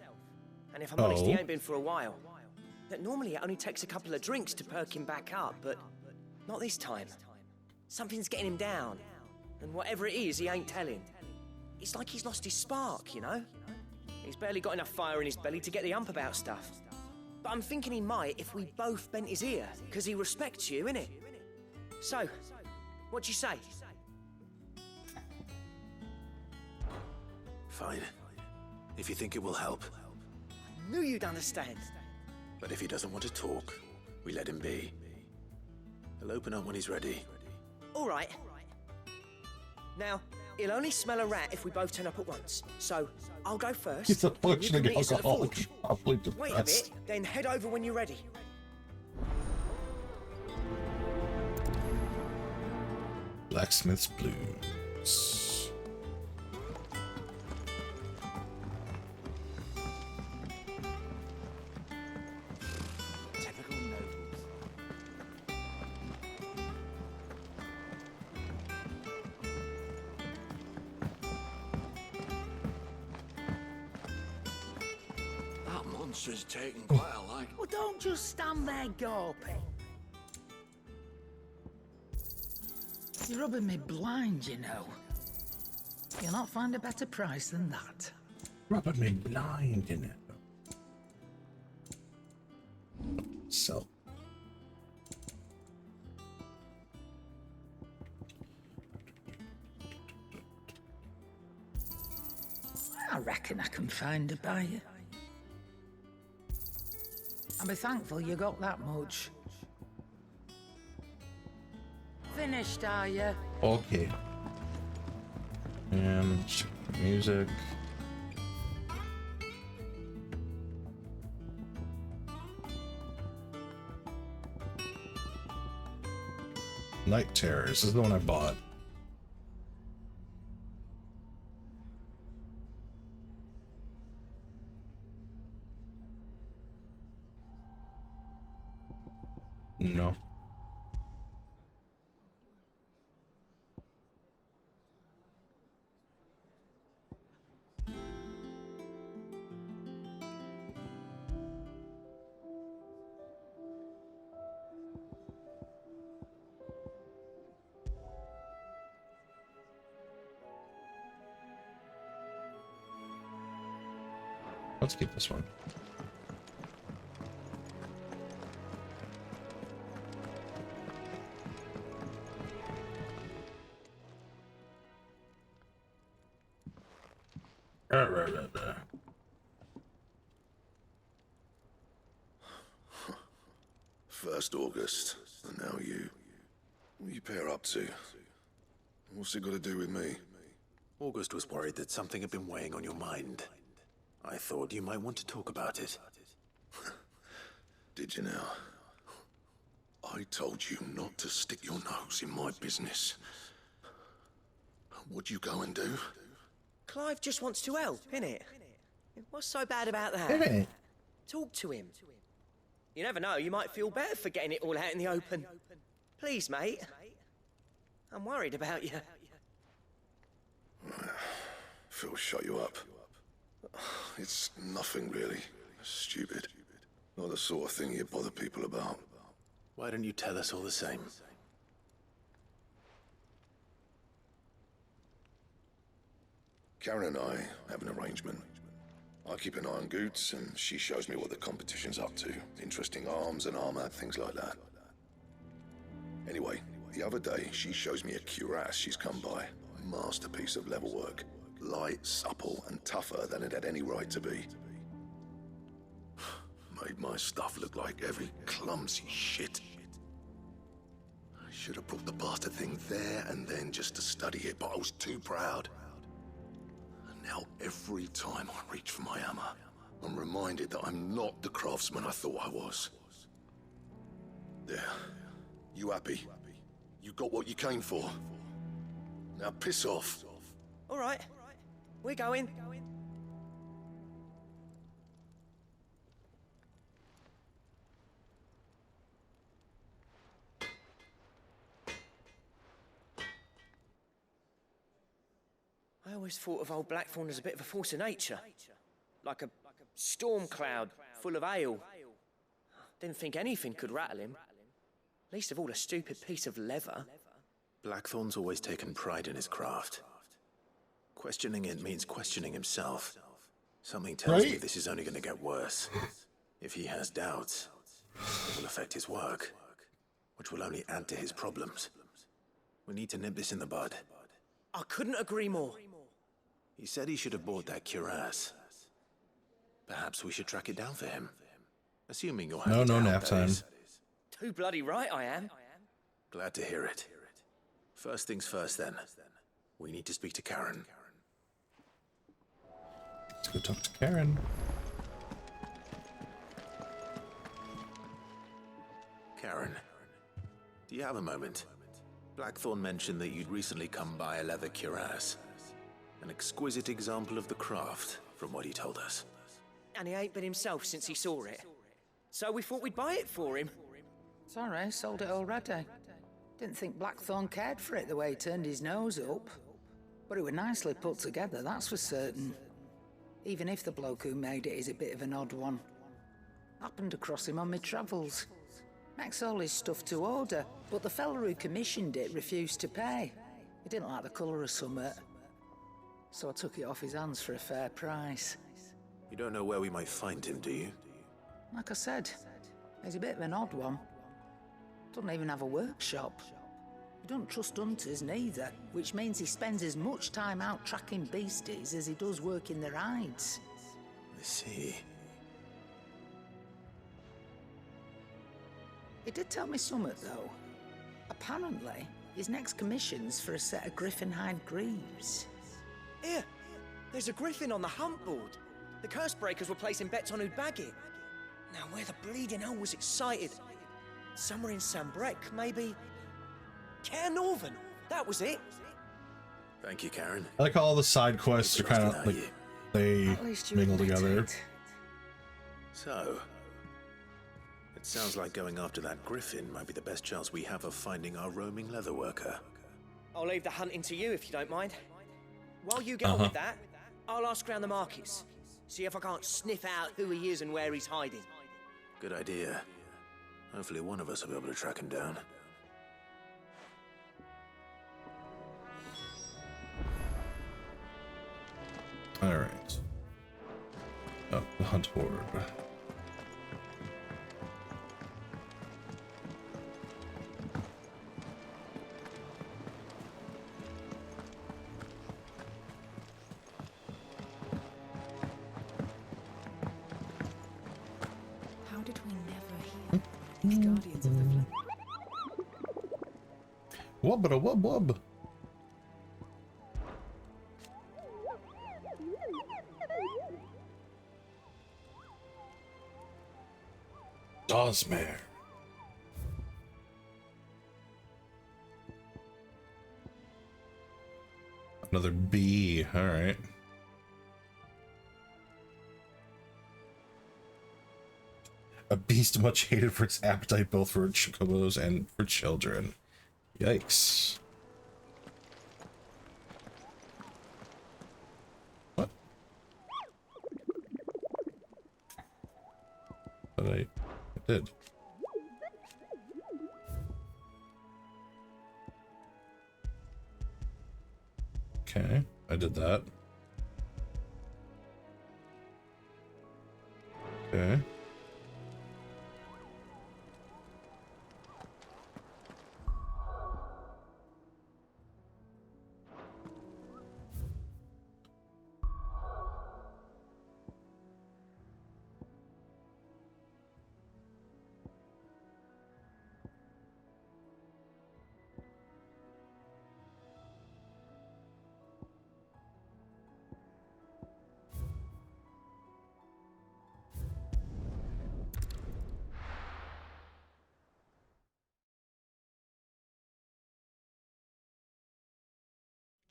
And if I'm honest, he ain't been for a while. That normally it only takes a couple of drinks to perk him back up, but not this time. Something's getting him down. And whatever it is, he ain't telling. It's like he's lost his spark, you know? He's barely got enough fire in his belly to get the ump about stuff. But I'm thinking he might if we both bent his ear, because he respects you, innit? So, what you say? Fine. If you think it will help. Knew you'd understand. But if he doesn't want to talk, we let him be. He'll open up when he's ready. All right. Now, he'll only smell a rat if we both turn up at once. So, I'll go first. He's a you functioning can meet us at the alcoholic. forge. Probably Wait a depressed. bit, then head over when you're ready. Blacksmith's Blues. Typical nobles. That monster's taking quite a like. Well, don't just stand there gawping. You're rubbing me blind, you know. You'll not find a better price than that. Rubbing me blind in it. So. I reckon I can find a buyer. I'll be thankful you got that much. Finished, are you? Okay. And music. Night Terrors. This is the one I bought. No. Let's keep this one. First August, and now you. What are you pair up to? What's it got to do with me? August was worried that something had been weighing on your mind. I thought you might want to talk about it. Did you now? I told you not to stick your nose in my business. What'd you go and do? Clive just wants to help, innit? What's so bad about that? Innit? Talk to him. You never know, you might feel better for getting it all out in the open. Please, mate. I'm worried about you. Phil shut you up. It's nothing really. Stupid. Not the sort of thing you bother people about. Why don't you tell us all the same? Karen and I have an arrangement. I keep an eye on Goots, and she shows me what the competition's up to. Interesting arms and armor, things like that. Anyway, the other day, she shows me a cuirass she's come by. Masterpiece of level work. Light, supple, and tougher than it had any right to be. Made my stuff look like every clumsy shit. I should have brought the bastard thing there and then just to study it, but I was too proud. And now every time I reach for my hammer, I'm reminded that I'm not the craftsman I thought I was. There. You happy? You got what you came for. Now piss off. All right. We're going. I always thought of old Blackthorn as a bit of a force of nature. Like a storm cloud full of hail. Didn't think anything could rattle him. Least of all a stupid piece of leather. Blackthorn's always taken pride in his craft. Questioning it means questioning himself. Something tells me this is only going to get worse. If he has doubts, it will affect his work, which will only add to his problems. We need to nip this in the bud. I couldn't agree more. He said he should have bought that cuirass. Perhaps we should track it down for him. Assuming you're happy to help, nap that time. is. Too bloody right I am. Glad to hear it. First things first, then. We need to speak to Karen. Let's go talk to Karen. Karen, do you have a moment? Blackthorn mentioned that you'd recently come by a leather cuirass. An exquisite example of the craft, from what he told us. And he ain't been himself since he saw it. So we thought we'd buy it for him. Sorry, sold it already. Didn't think Blackthorn cared for it the way he turned his nose up. But it were nicely put together, that's for certain. Even if the bloke who made it is a bit of an odd one. Happened across him on my travels. Makes all his stuff to order, but the fella who commissioned it refused to pay. He didn't like the colour of summit. So I took it off his hands for a fair price. You don't know where we might find him, do you? Like I said, he's a bit of an odd one. Doesn't even have a workshop. He doesn't trust hunters neither, which means he spends as much time out tracking beasties as he does working their hides. I see. He did tell me something, though. Apparently, his next commission's for a set of griffin hide greaves. Here, there's a griffin on the hunt board. The curse breakers were placing bets on who'd bag it. Now, where the bleeding hell was it sighted? Somewhere in Sambrec, maybe? Care Northern, that was it. Thank you, Karen. I like how all the side quests are kind of like they mingle together. So, it sounds like going after that griffin might be the best chance we have of finding our roaming leather worker. I'll leave the hunting to you if you don't mind. While you get on with that, I'll ask around the markets. See if I can't sniff out who he is and where he's hiding. Good idea. Hopefully one of us will be able to track him down. All right. Oh, the hunt board. How did we never hear the Guardians of the Flame? Wubba wub wub. Dosmere. Another bee. All right. A beast much hated for its appetite both for chocobos and for children. Yikes. What? But I did. Okay, I did that. Okay.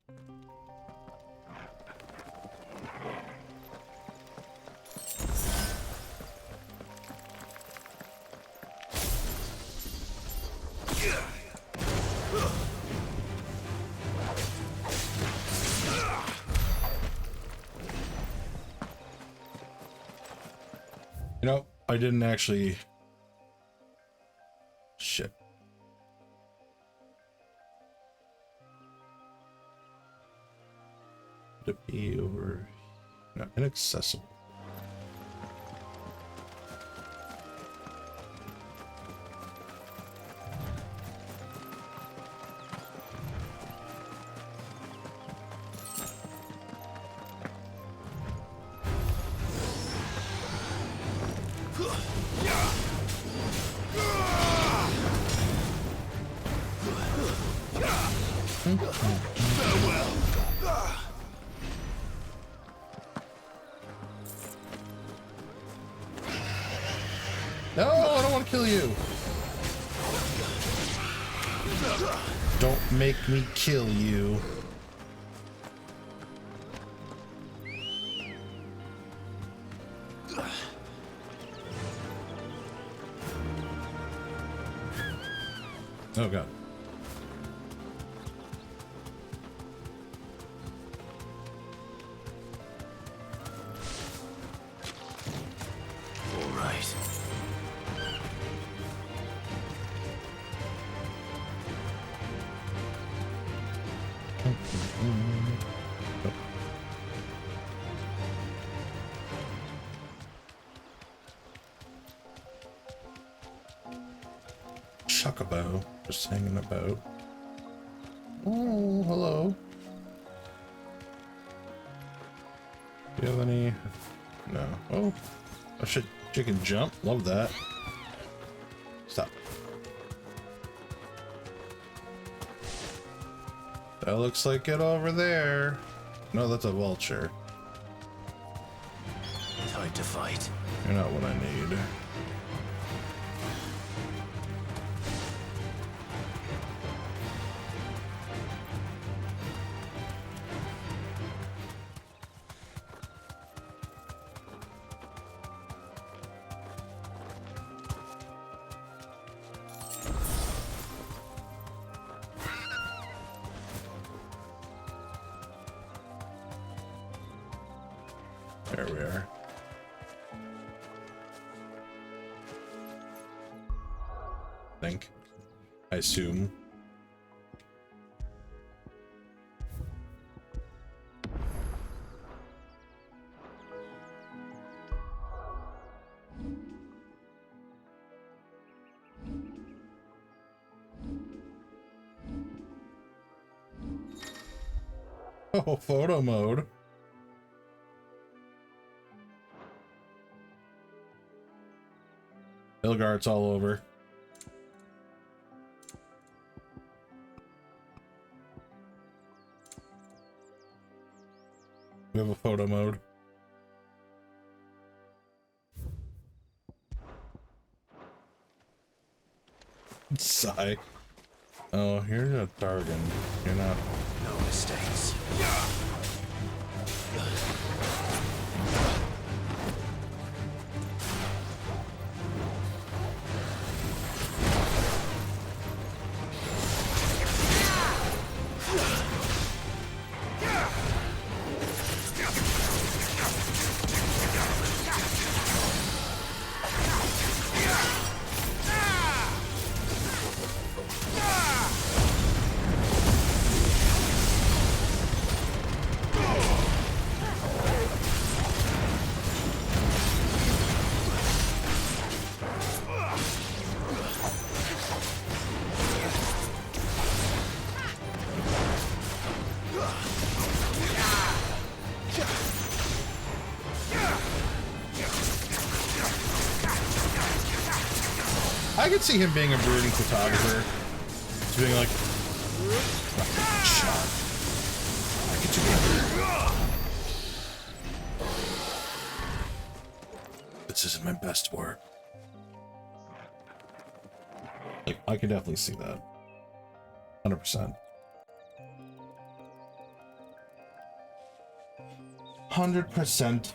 You know, I didn't actually... Shit. To be over... No, inaccessible. No, I don't want to kill you. Don't make me kill you. Oh god. All right. Chocobo, just hanging about. Oh, hello. Do you have any? No. Oh, I should. You can jump. Love that. Stop. That looks like it over there. No, that's a vulture. Time to fight. You're not what I need. There we are. I assume. Oh, photo mode. Ilgart's all over. We have a photo mode. Sigh. Oh, you're a Dargan. You're not. No mistakes. I could see him being a brooding photographer. Just being like, shot. Get together. This isn't my best work. Like, I can definitely see that. 100%. 100%.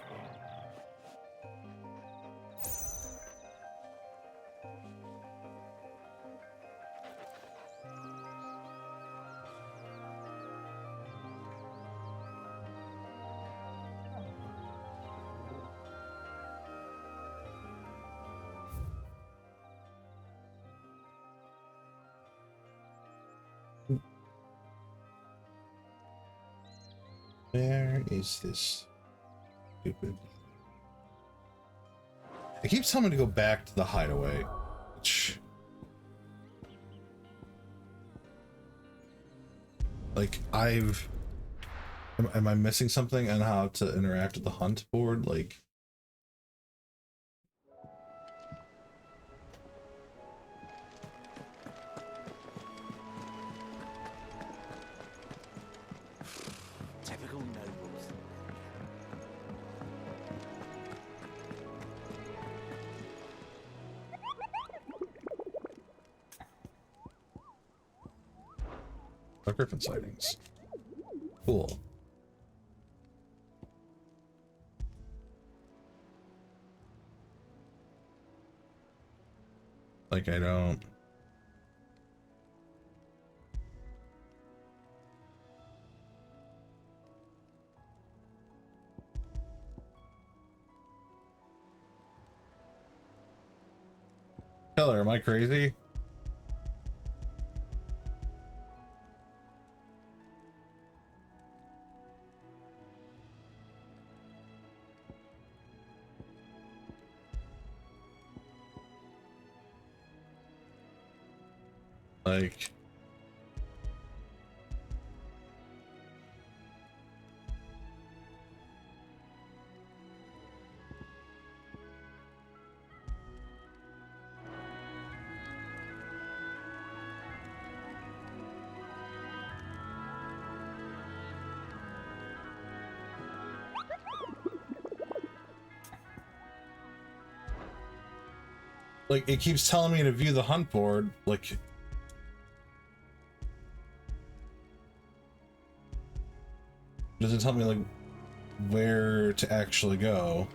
Where is this stupid? It keeps telling me to go back to the hideaway. Which, like, am I missing something on how to interact with the hunt board? Like, Typical nobles. Griffin sightings. Cool. Like, I don't... Keller, am I crazy? Like... Like, it keeps telling me to view the hunt board, like... Doesn't tell me, like, where to actually go.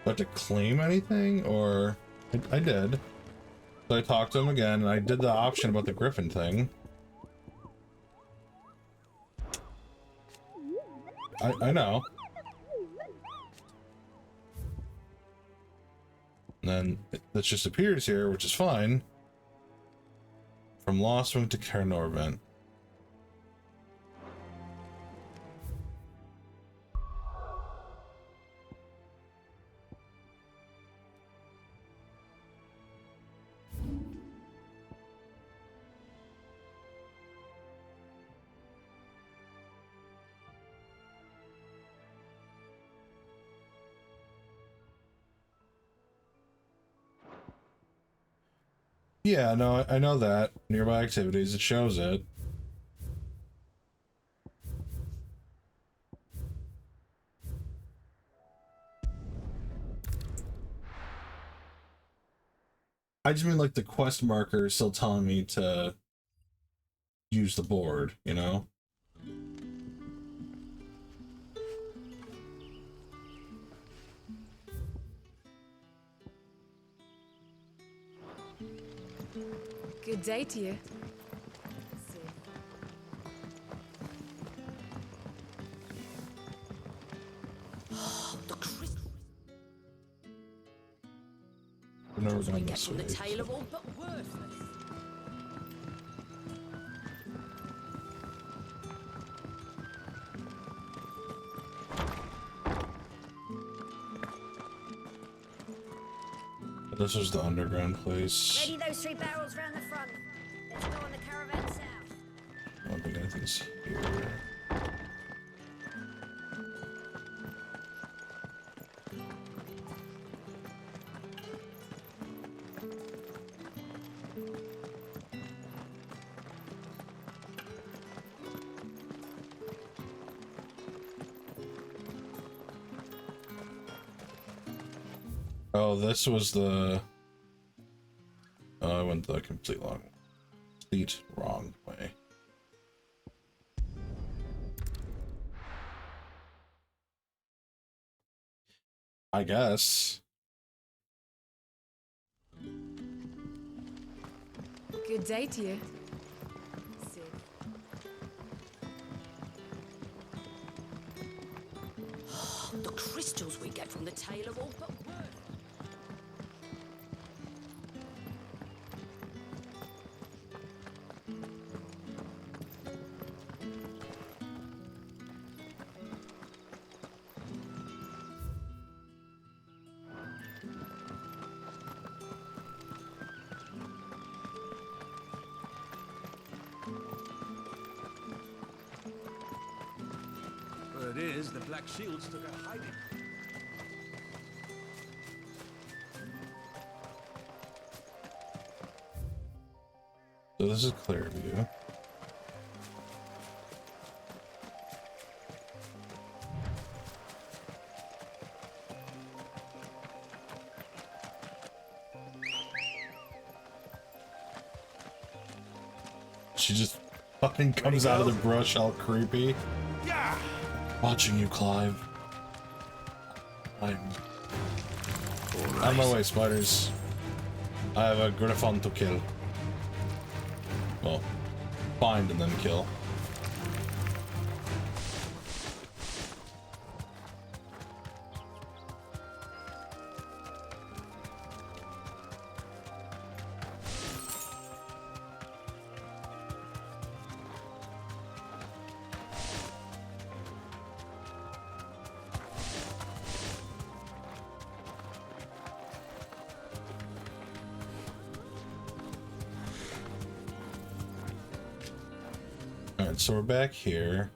Do I have to claim anything, or... I did. So I talked to him again, and I did the option about the Griffin thing. I know. And then this just appears here, which is fine. From Lostwing to Cairnorvent. Yeah, no, I know that. Nearby activities, it shows it. I just mean, like, the quest marker is still telling me to use the board, you know? Good day to you. I've never done this From the way. tail of all but worthless. This is the underground place. Ready those 3 barrels round the front. Let's go on the caravan south. I don't think anything's here. Oh, this was the... Oh, I went the complete wrong way. I guess. Good day to you. The crystals we get from the tail of all but worth. Word is, the Black Shields took a hiding. So this is clear view. She just fucking comes out of the brush all creepy. Yeah. Watching you, Clive. I'm on my way, spiders. I have a griffon to kill. Well, find and then kill. Alright, so we're back here.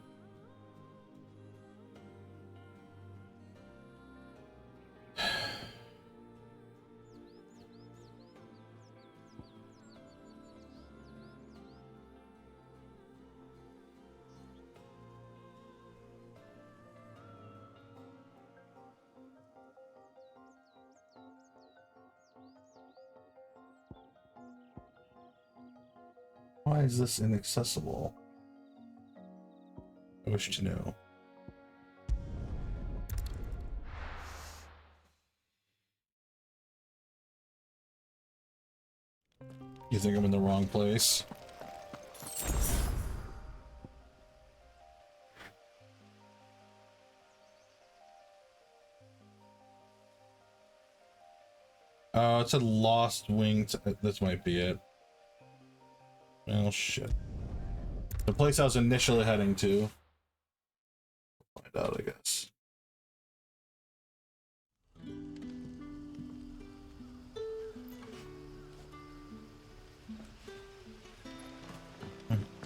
Why is this inaccessible? I wish to know. You think I'm in the wrong place? Oh, it's a lost wing. This might be it. Well, shit. The place I was initially heading to. Find out, I guess.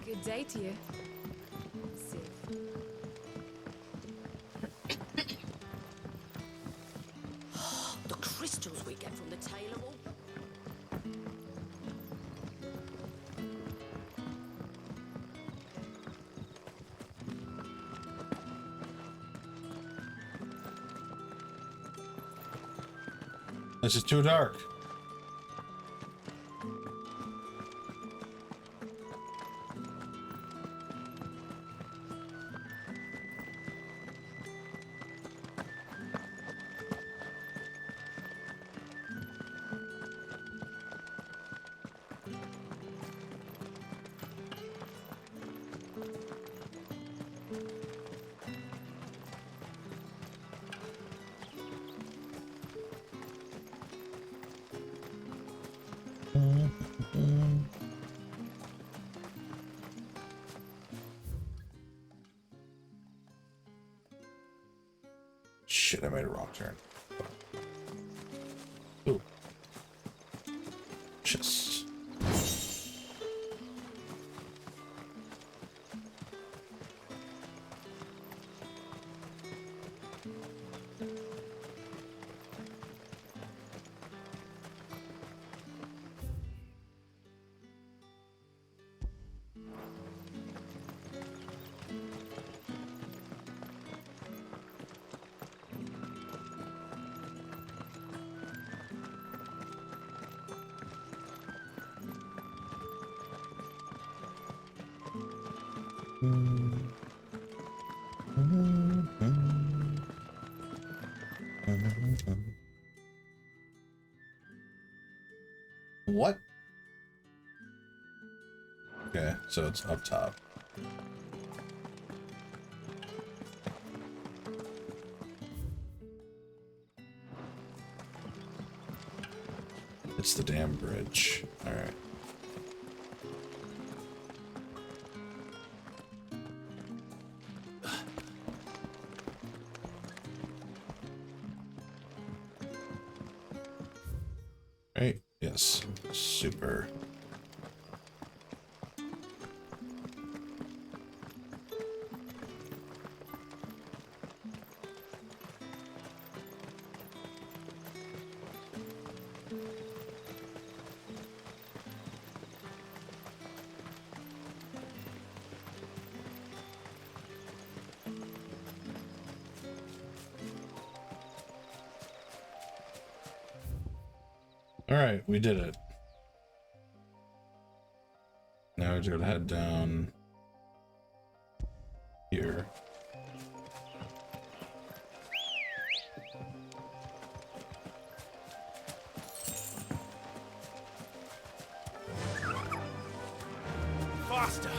Good day to you. The crystals we get from the tail of all. This is too dark. Shit, I made a wrong turn. Ooh. Chest. What? Okay, so it's up top. It's the dam bridge. All right. Right? Yes. Super. All right, we did it. Now we're gonna head down here. Faster!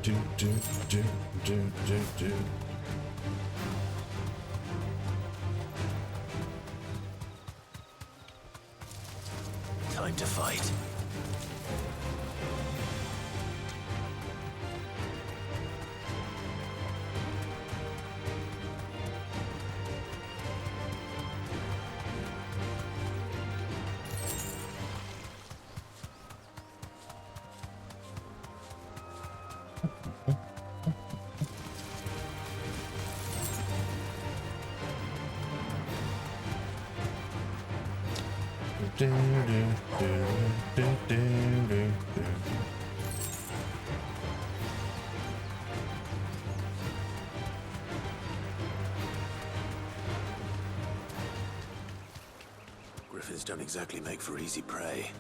Do. Time to fight. Griffins don't exactly make for easy prey.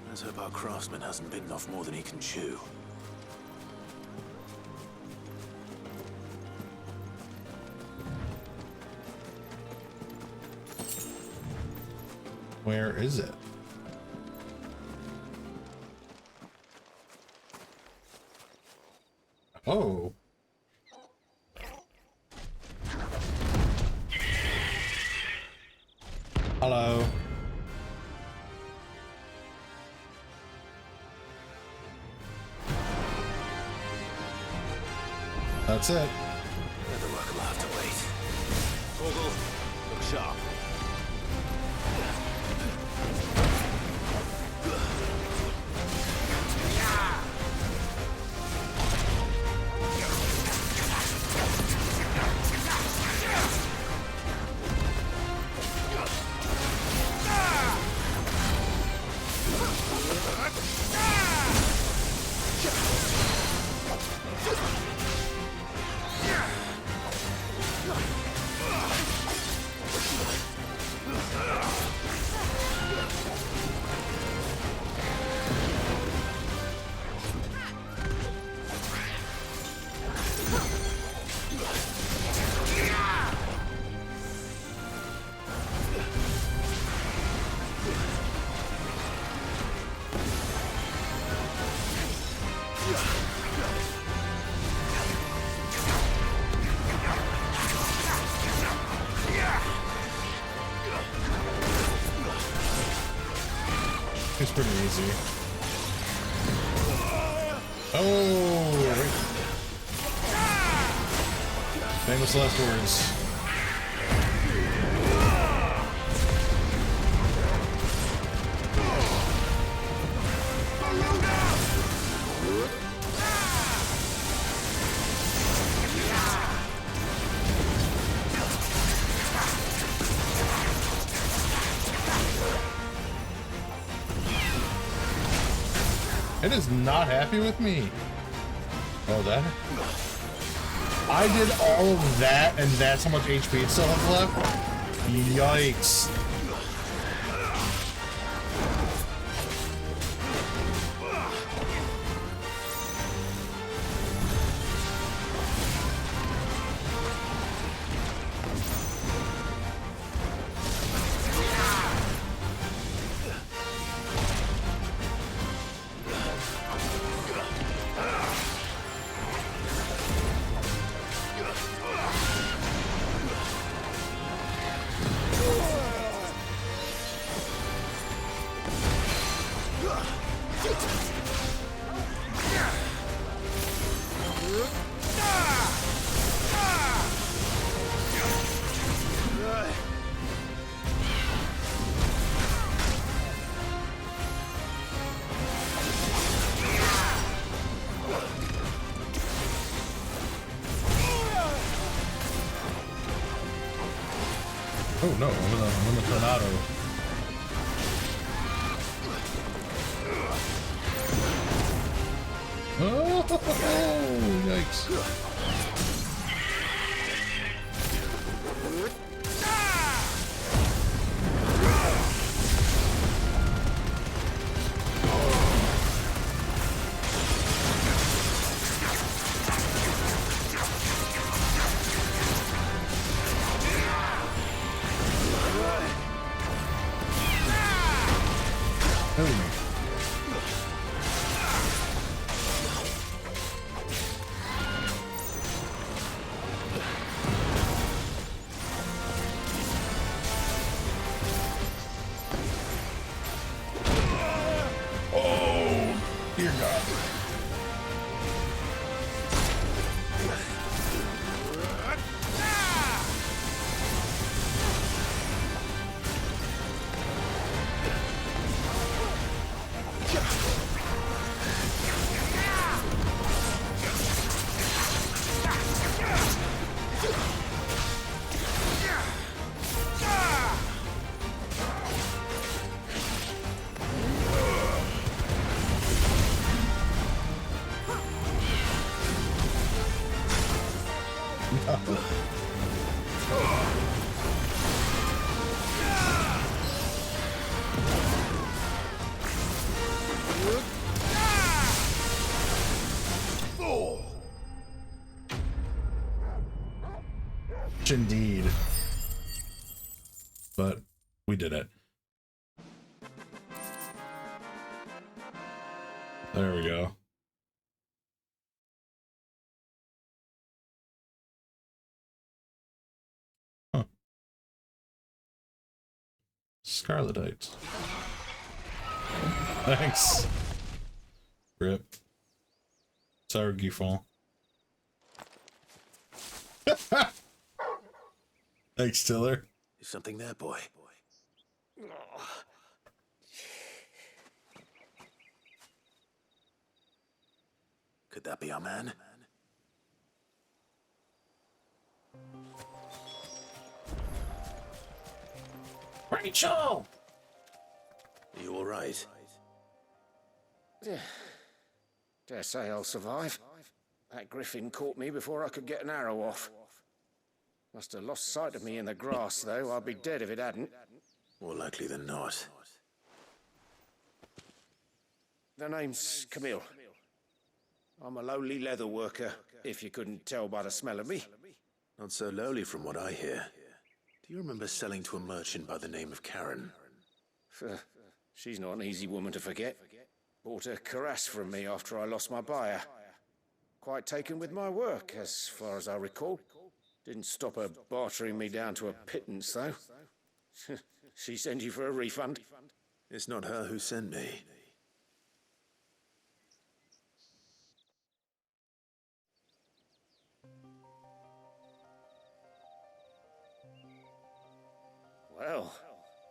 Let's hope our craftsman hasn't bitten off more than he can chew. Where is it? Oh. Hello. That's it. Another work will have to wait. Torgal, look sharp. It's pretty easy. Oh! Famous last words. It is not happy with me. Oh, that? I did all of that, and that's how much HP it still has left? Yikes. Oh no, I'm in the tornado. Oh, yikes. Dear God. Indeed. But we did it. There we go. Huh. Scarletites. Thanks. Rip. Sorry, Giffon. Thanks, Tiller. Is something there, boy? Could that be our man? Rachel! Are you all right? Dare say I'll survive. That griffin caught me before I could get an arrow off. Must have lost sight of me in the grass, though. I'd be dead if it hadn't. More likely than not. The name's Camille. I'm a lowly leather worker, if you couldn't tell by the smell of me. Not so lowly from what I hear. Do you remember selling to a merchant by the name of Karen? She's not an easy woman to forget. Bought a cuirass from me after I lost my buyer. Quite taken with my work, as far as I recall. Didn't stop her bartering me down to a pittance, though. She sent you for a refund? It's not her who sent me. Well,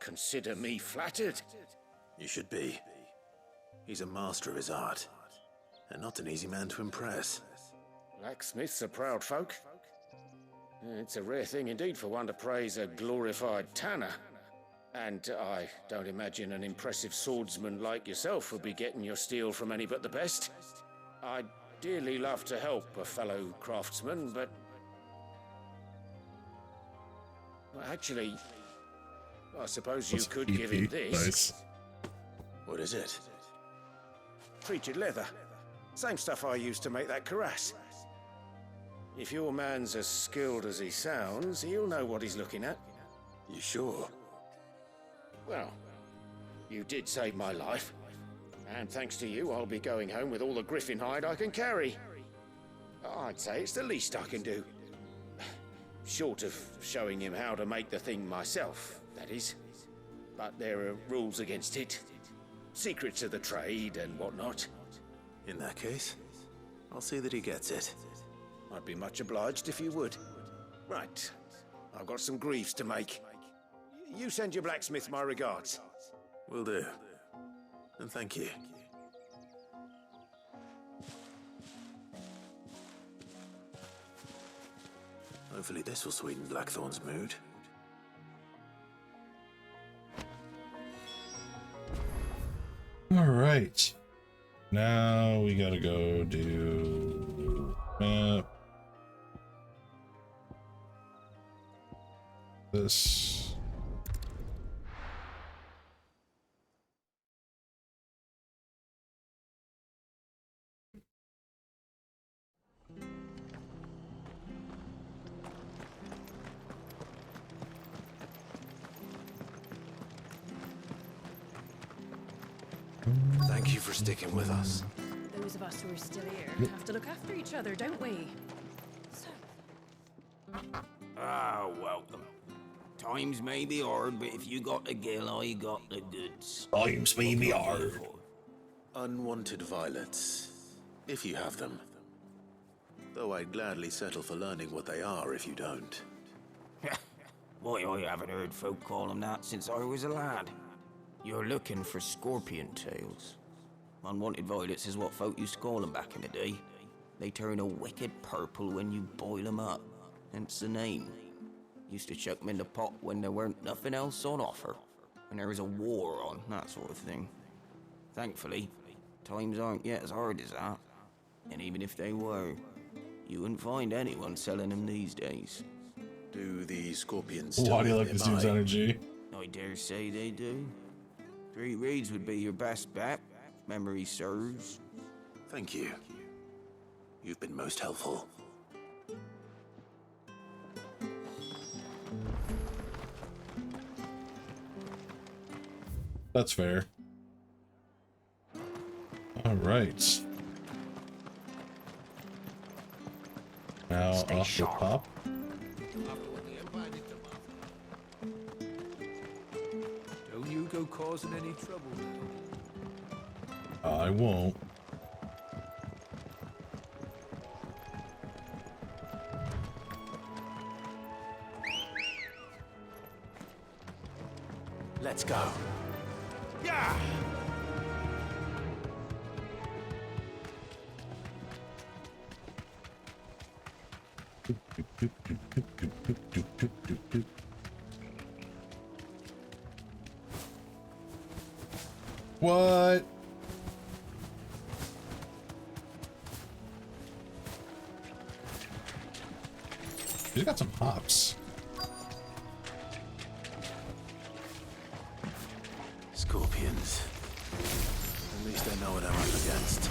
consider me flattered. You should be. He's a master of his art, and not an easy man to impress. Blacksmiths are proud folk. It's a rare thing indeed for one to praise a glorified tanner. And I don't imagine an impressive swordsman like yourself would be getting your steel from any but the best. I'd dearly love to help a fellow craftsman, but... well, actually, I suppose you could give him this. Nice. What is it? Treated leather. Same stuff I used to make that cuirass. If your man's as skilled as he sounds, he'll know what he's looking at. You sure? Well, you did save my life. And thanks to you, I'll be going home with all the griffin hide I can carry. I'd say it's the least I can do. Short of showing him how to make the thing myself, that is. But there are rules against it. Secrets of the trade and whatnot. In that case, I'll see that he gets it. I'd be much obliged if you would. Right. I've got some greaves to make. You send your blacksmith my regards. Will do. And thank you. Hopefully this will sweeten Blackthorn's mood. All right. Now we gotta go do map. This. Thank you for sticking with us. Those of us who are still here have to look after each other, don't we? Ah, welcome. Times may be hard, but if you got the gill, I got the goods. Times may be hard. Unwanted violets, if you have them. Though I'd gladly settle for learning what they are if you don't. Why, I haven't heard folk call them that since I was a lad. You're looking for scorpion tails. Unwanted violets is what folk used to call them back in the day. They turn a wicked purple when you boil them up, hence the name. Used to chuck them in the pot when there weren't nothing else on offer, when there was a war on, that sort of thing. Thankfully, times aren't yet as hard as that. And even if they were, you wouldn't find anyone selling them these days. Do the scorpions Why do you like this dude's energy? I dare say they do. 3 reeds would be your best bet, if memory serves. Thank you. You've been most helpful. That's fair. All right. Now off the top. Don't you go causing any trouble. I won't. Let's go. Yeah! What? He's got some hops. Scorpions. At least I know what I'm up against.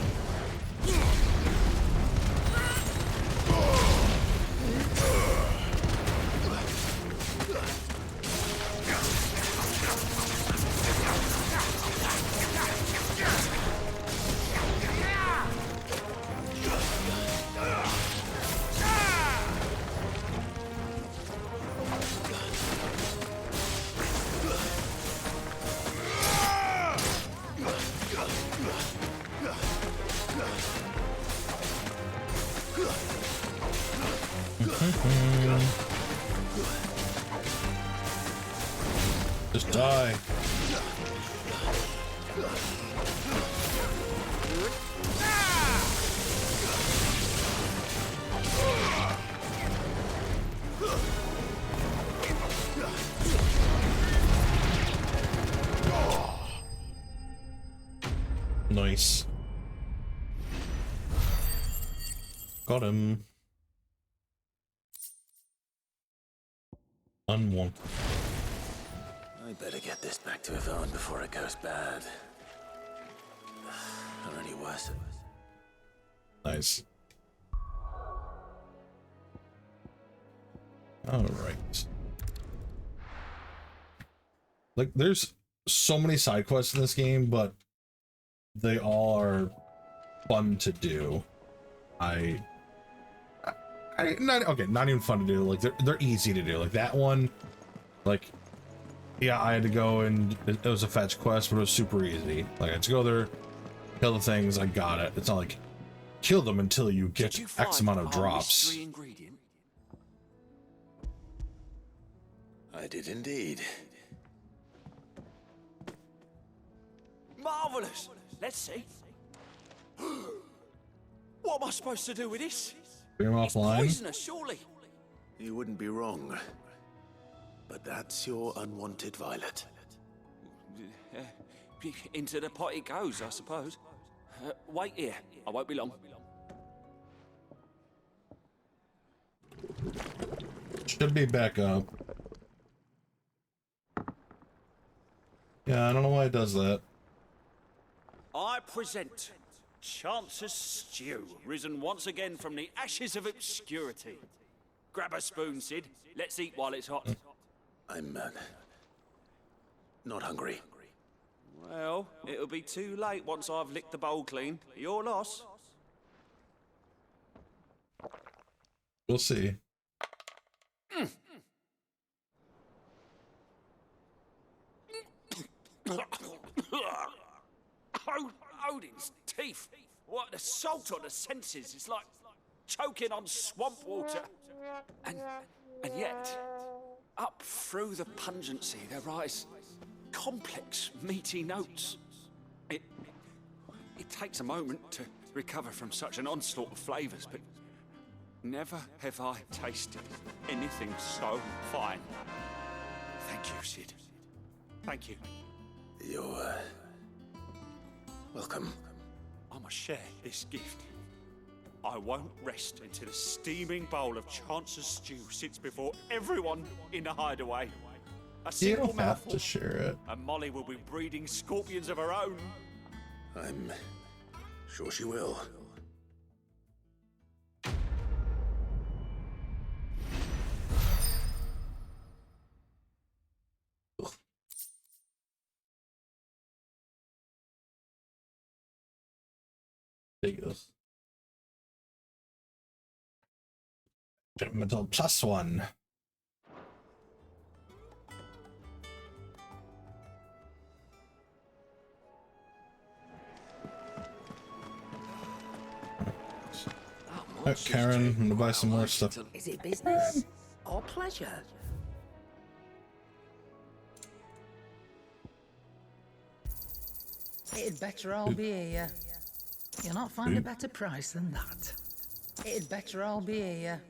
Just die. Nice. Got him. Unwanted. I better get this back to Yvonne before it goes bad. Or any worse. Nice. Alright. Like, there's so many side quests in this game, but they all are fun to do. Not even fun to do. Like, they're easy to do. Like, that one, like, yeah, I had to go and it was a fetch quest, but it was super easy. Like, I had to go there, kill the things, I got it. It's not like, kill them until you get X amount of drops. I did indeed. Marvelous! Let's see. What am I supposed to do with this? Bring him offline. Poisonous, surely. You wouldn't be wrong. But that's your unwanted violet. Into the pot it goes, I suppose. Wait here. I won't be long. Should be back up. Yeah, I don't know why it does that. I present Chance's Stew, risen once again from the ashes of obscurity. Grab a spoon, Sid. Let's eat while it's hot. I'm not hungry. Well, it'll be too late once I've licked the bowl clean. Your loss. We'll see. Odin's teeth. What an assault on the senses. It's like choking on swamp water. And yet, up through the pungency, there rise complex, meaty notes. It takes a moment to recover from such an onslaught of flavors, but never have I tasted anything so fine. Thank you, Sid. Thank you. You're welcome. I must share this gift. I won't rest until a steaming bowl of Chance's Stew sits before everyone in the hideaway. A You single don't have mouthful, to share it. and Molly will be breeding scorpions of her own. I'm sure she will. Ridiculous. Mental +1. Karen, I'm gonna buy some more stuff. Is it business or pleasure? It'd better all be here. You'll not find a better price than that. It'd better all be here.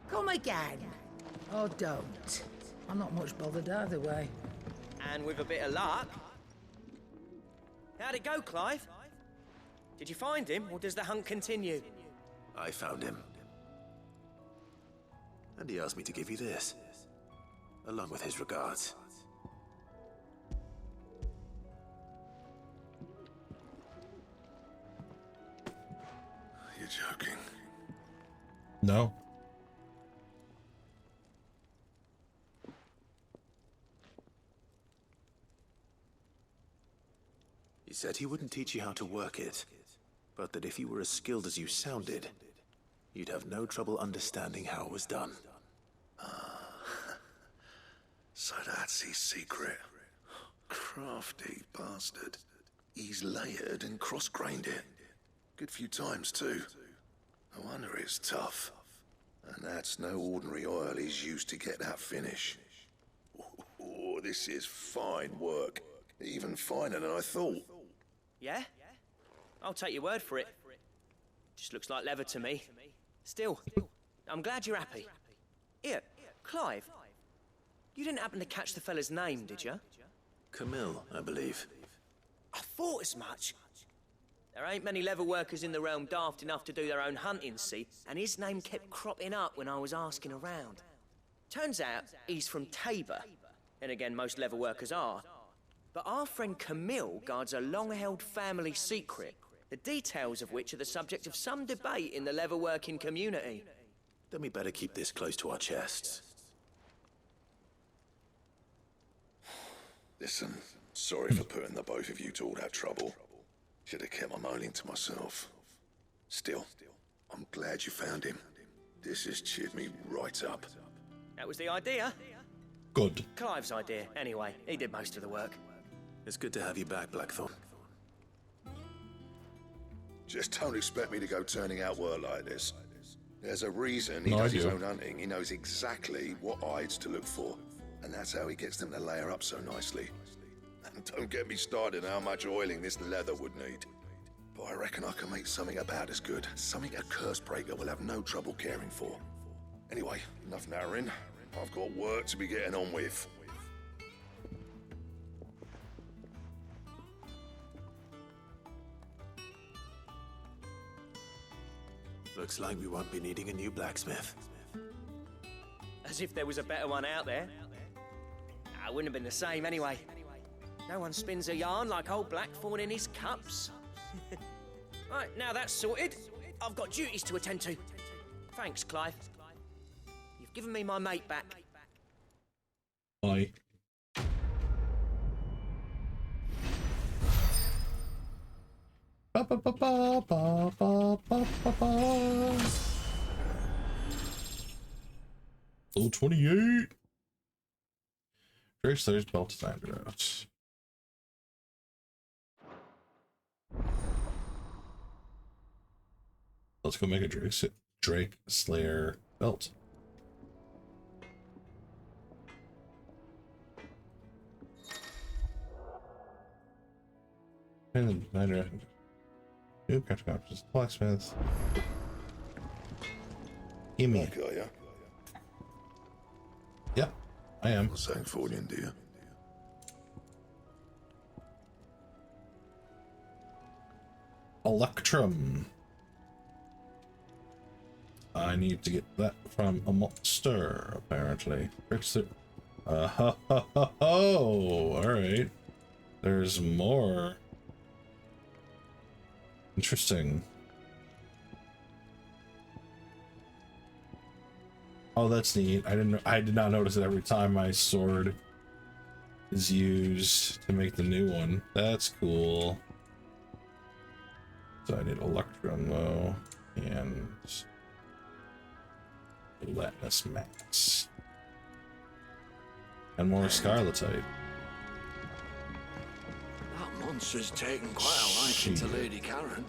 Come again. Or don't. I'm not much bothered either way. And with a bit of luck. How'd it go, Clive? Did you find him, or does the hunt continue? I found him. And he asked me to give you this, along with his regards. You're joking. No. He said he wouldn't teach you how to work it, but that if you were as skilled as you sounded, you'd have no trouble understanding how it was done. So that's his secret. Crafty bastard. He's layered and cross-grained it. Good few times, too. No wonder it's tough. And that's no ordinary oil he's used to get that finish. Oh, this is fine work. Even finer than I thought. Yeah? I'll take your word for it. Just looks like leather to me. Still, I'm glad you're happy. Here, Clive. You didn't happen to catch the fella's name, did you? Camille, I believe. I thought as much. There ain't many leather workers in the realm daft enough to do their own hunting, see, and his name kept cropping up when I was asking around. Turns out he's from Tabor, and again, most leather workers are. But our friend Camille guards a long-held family secret, the details of which are the subject of some debate in the leather-working community. Then we better keep this close to our chests. Listen, sorry for putting the both of you to all that trouble. Should have kept my moaning to myself. Still, I'm glad you found him. This has cheered me right up. That was the idea. Good. Clive's idea, anyway. He did most of the work. It's good to have you back, Blackthorn. Just don't expect me to go turning out work like this. There's a reason he No, does I his do. own hunting. He knows exactly what hides to look for. And that's how he gets them to layer up so nicely. And don't get me started on how much oiling this leather would need. But I reckon I can make something about as good. Something a curse breaker will have no trouble caring for. Anyway, enough narrowing. I've got work to be getting on with. Looks like we won't be needing a new blacksmith. As if there was a better one out there. Nah, it wouldn't have been the same anyway. No one spins a yarn like old Blackthorn in his cups. Right, now that's sorted, I've got duties to attend to. Thanks, Clive. You've given me my mate back. Bye. Ba, ba, ba, ba, ba, ba, ba, ba, ba. Level 28. Drake Slayer's belt designed out. Let's go make a Drake Slayer belt. And then designer. New character options. Blacksmith. Gimme. Are you? Yep, I am. Sancfordian, do you? Electrum. I need to get that from a monster, apparently. Ho, ho, ho, ho. Alright. There's more. Interesting. Oh, that's neat. I did not notice it every time my sword is used to make the new one. That's cool. So I need Electrum though, and Gelatinous Max. And more Scarletite. That monster's taken quite a liking to Lady Karen.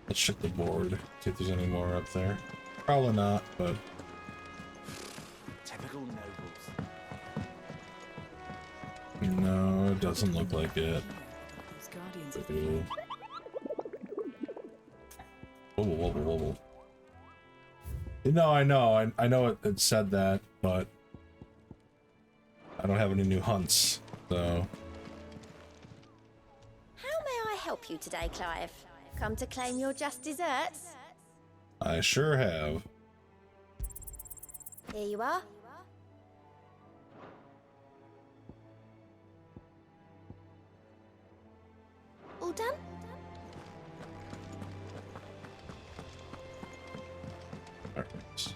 Let's check the board, see if there's any more up there. Probably not, but Typical nobles. no, it doesn't look like it. Ooh. Wobble, wobble, wobble. No, I know it said that, but I don't have any new hunts, so. How may I help you today, Clive? Come to claim your just desserts? I sure have. Here you are. All done? Alright.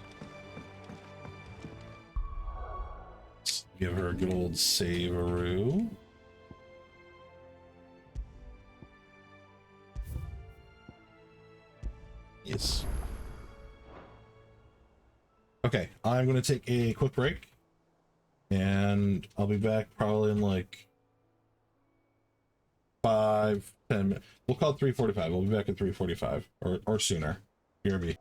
Let's give her a good old save-a-roo. Yes. Okay, I'm going to take a quick break. And I'll be back probably in like 5-10 minutes. We'll call it 3:45. We'll be back at 3:45 or sooner. Hear me.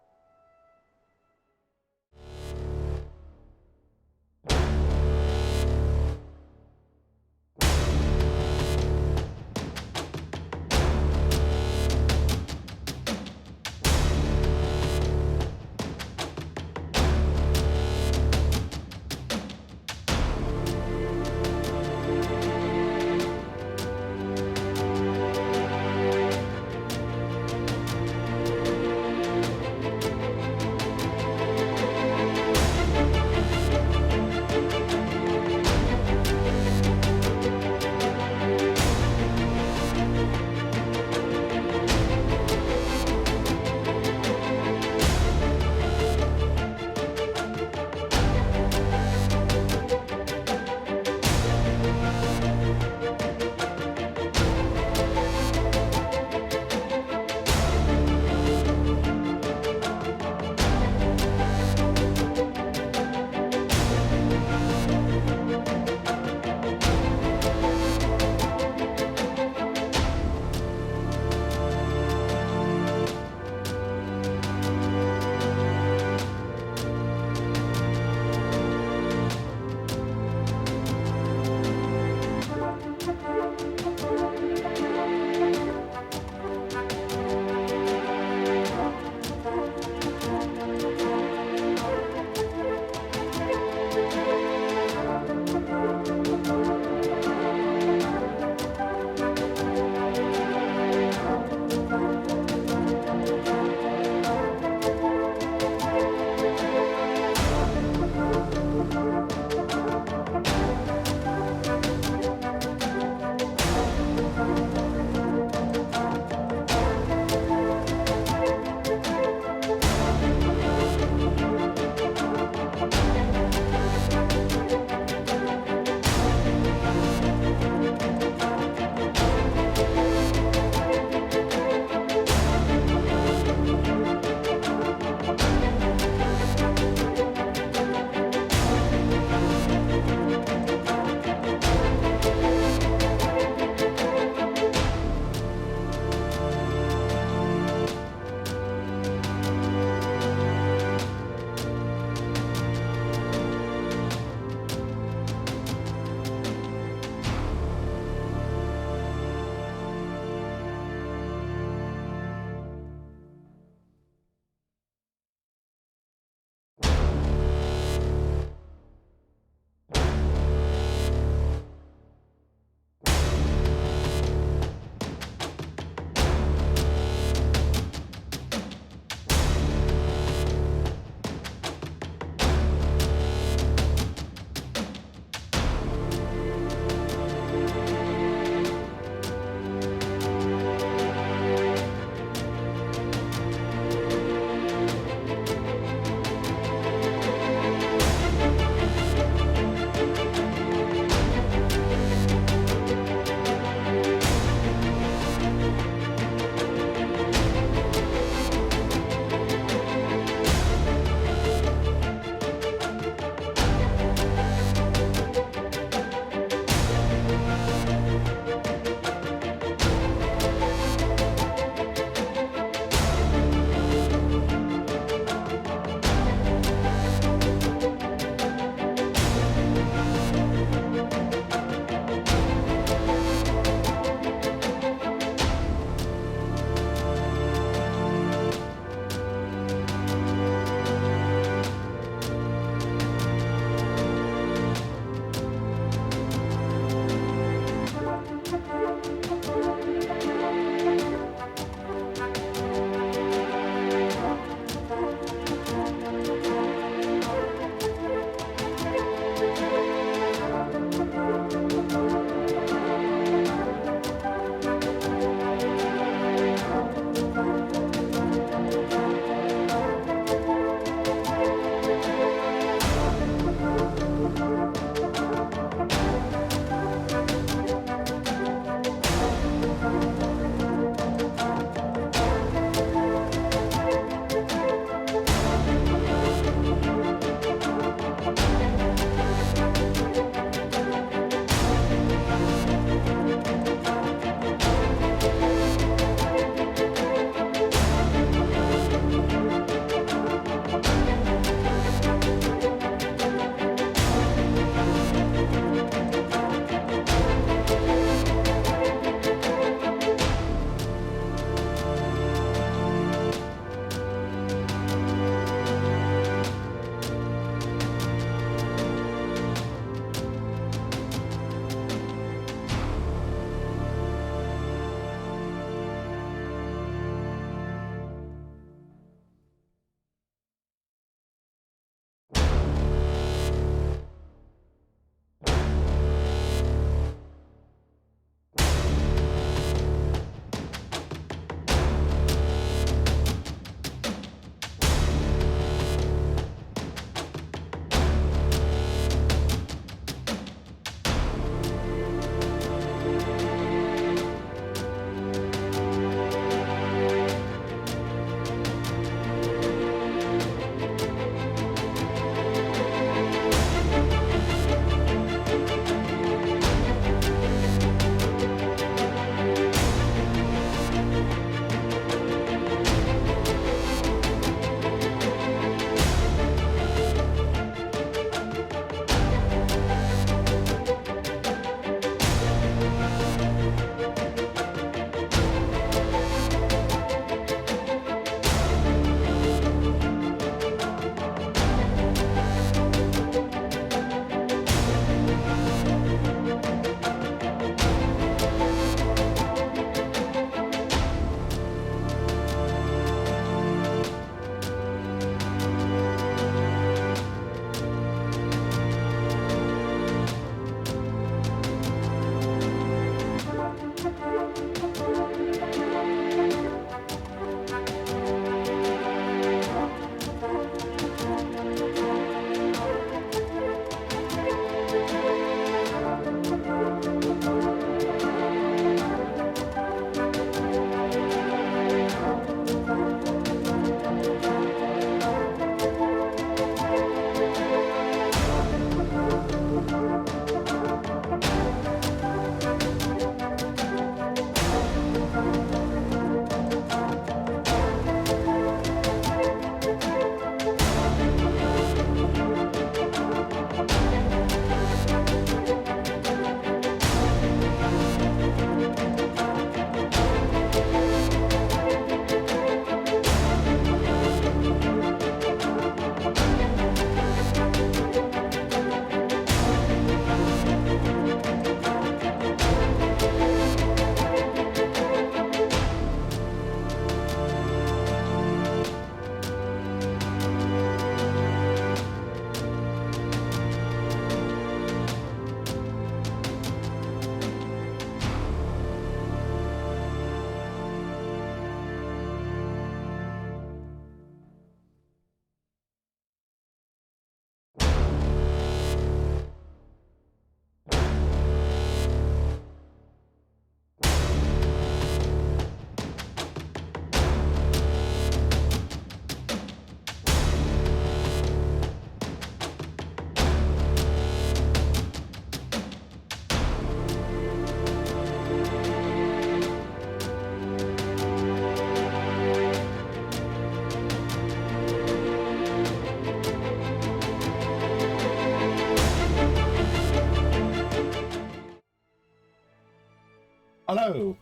Hello.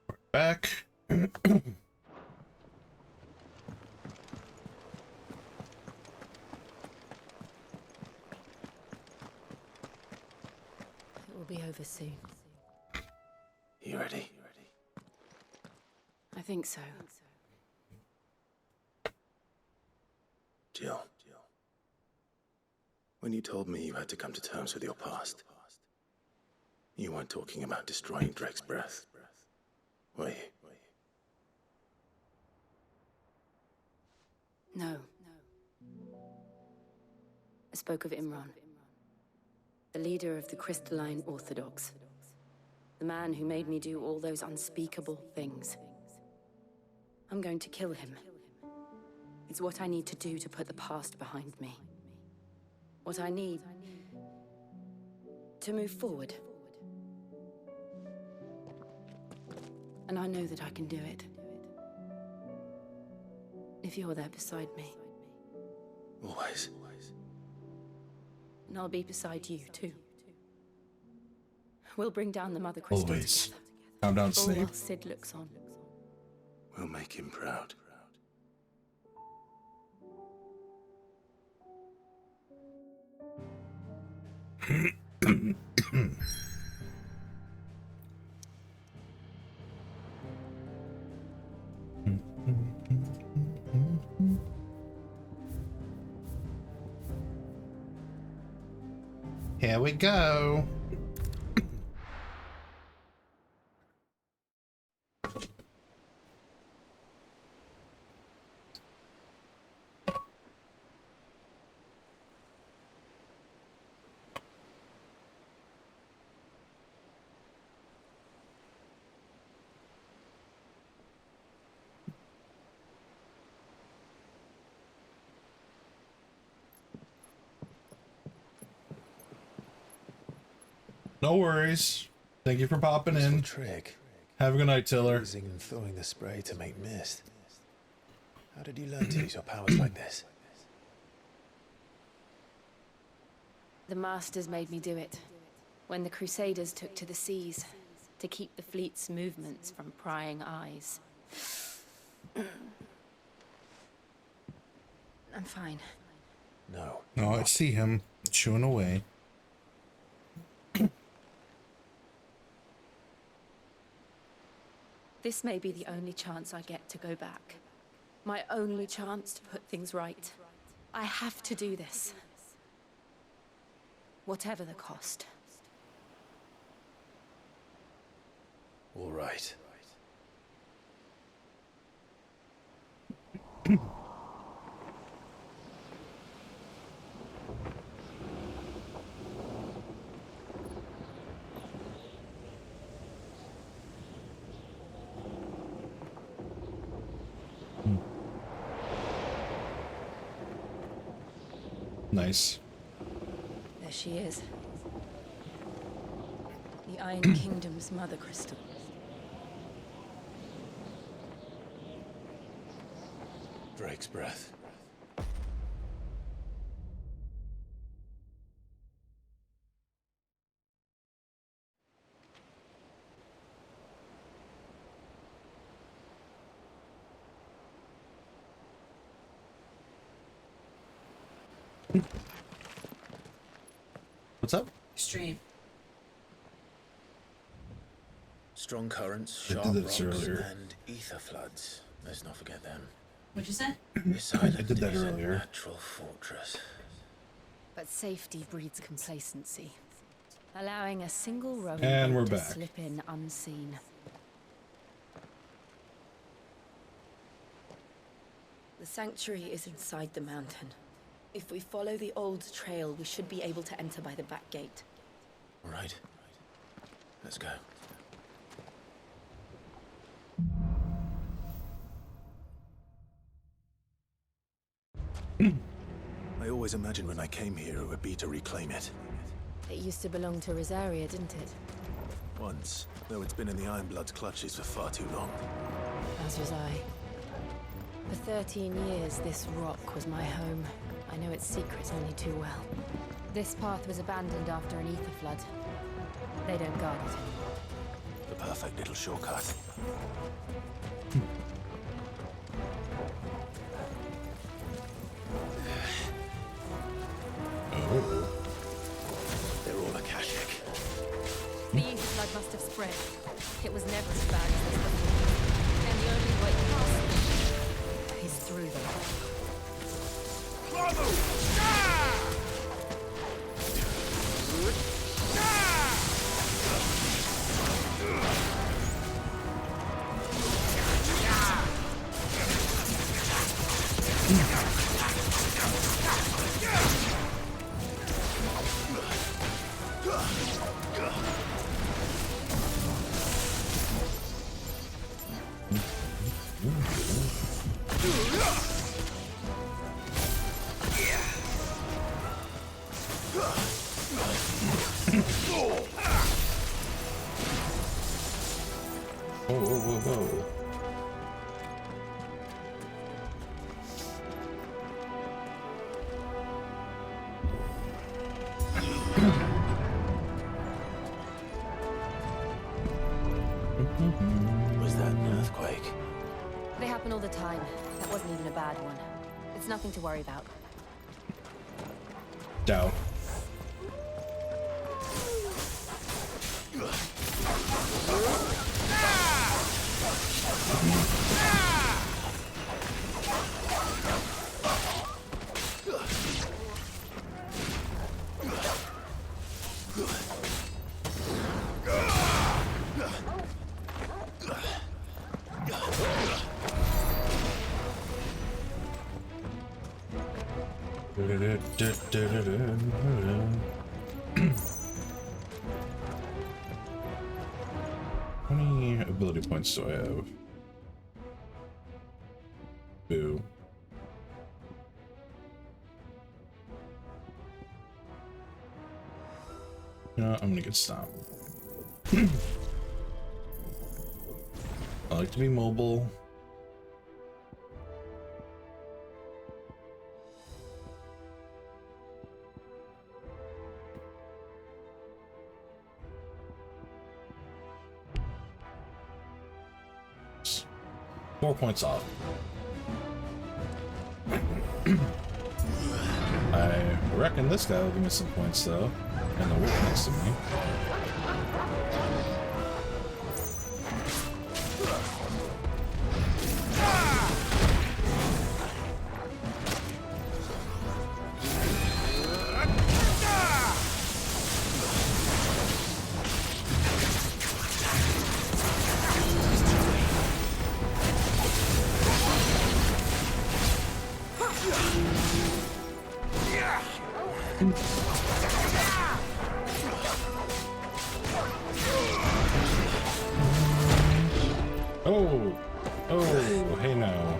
We're back. It will be over soon. You ready? I think so. Jill. When you told me you had to come to terms with your past, you weren't talking about destroying Drake's breath, were you? No. I spoke of Imran, the leader of the Crystalline Orthodox. The man who made me do all those unspeakable things. I'm going to kill him. It's what I need to do to put the past behind me. What I need to move forward. And I know that I can do it. If you're there beside me. Always. And I'll be beside you, too. We'll bring down the Mother Crystal Always. together. Calm down, All Snape. while Sid looks on. We'll make him proud. Here we go. No worries. Thank you for popping in. Trick. Have a good night, Tiller. Using and throwing the spray to make mist. How did you learn to use your powers like this? The Masters made me do it. When the Crusaders took to the seas, to keep the fleet's movements from prying eyes. I'm fine. No. No, I see him chewing away. This may be the only chance I get to go back. My only chance to put things right. I have to do this. Whatever the cost. All right. Nice. There she is. The Iron Kingdom's Mother Crystal. Drake's breath. What's up? Stream. Strong currents, I sharp did this rocks, earlier. and ether floods. Let's not forget them. What'd you say? This I island did that is earlier. a natural fortress. But safety breeds complacency. Allowing a single Roman And we're boat to back. slip in unseen. The sanctuary is inside the mountain. If we follow the old trail, we should be able to enter by the back gate. All right. Let's go. I always imagined when I came here it would be to reclaim it. It used to belong to Rosaria, didn't it? Once, though it's been in the Ironblood's clutches for far too long. As was I. For 13 years, this rock was my home. I know its secrets only too well. This path was abandoned after an ether flood. They don't guard it. The perfect little shortcut. Oh. They're all Akashic. The East blood must have spread. It was never as bad as this before. And the only way past them is through them. Whoa. Was that an earthquake? They happen all the time. That wasn't even a bad one. It's nothing to worry about. Doubt. How many ability points do I have? Boo. You know what? I'm gonna get stopped. I like to be mobile. Four points off. I reckon this guy will give me some points though, and the wolf next to me. Oh, hey now.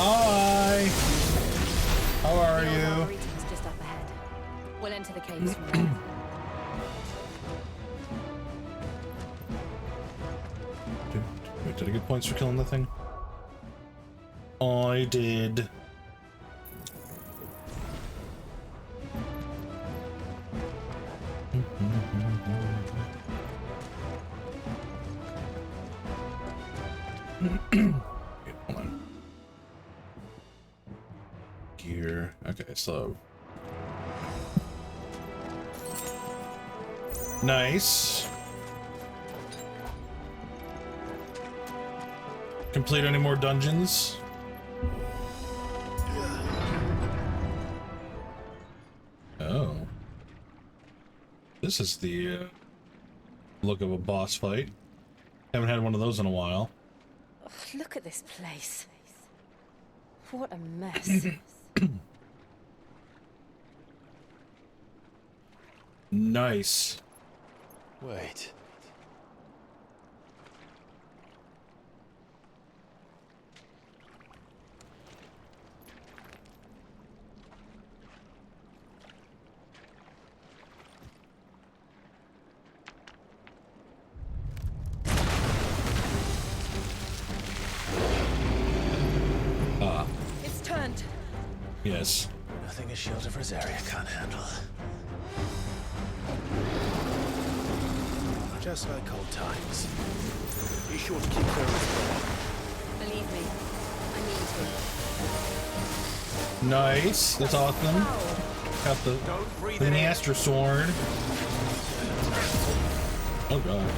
Hi. How are you? Just up ahead. We'll enter the caves from there. Wait, did I get points for killing the thing? I did. Okay, hold on. here. Okay, so nice. Complete any more dungeons? Oh. This is the look of a boss fight. Haven't had one of those in a while. Ugh, look at this place. What a mess. Nice. Wait. It's turned. Yes. Nothing a shield of Rosaria can't handle. Just like old times. Be sure to keep clear of Believe me, I mean to. Nice. That's awesome. Got the Master Sword. Oh god.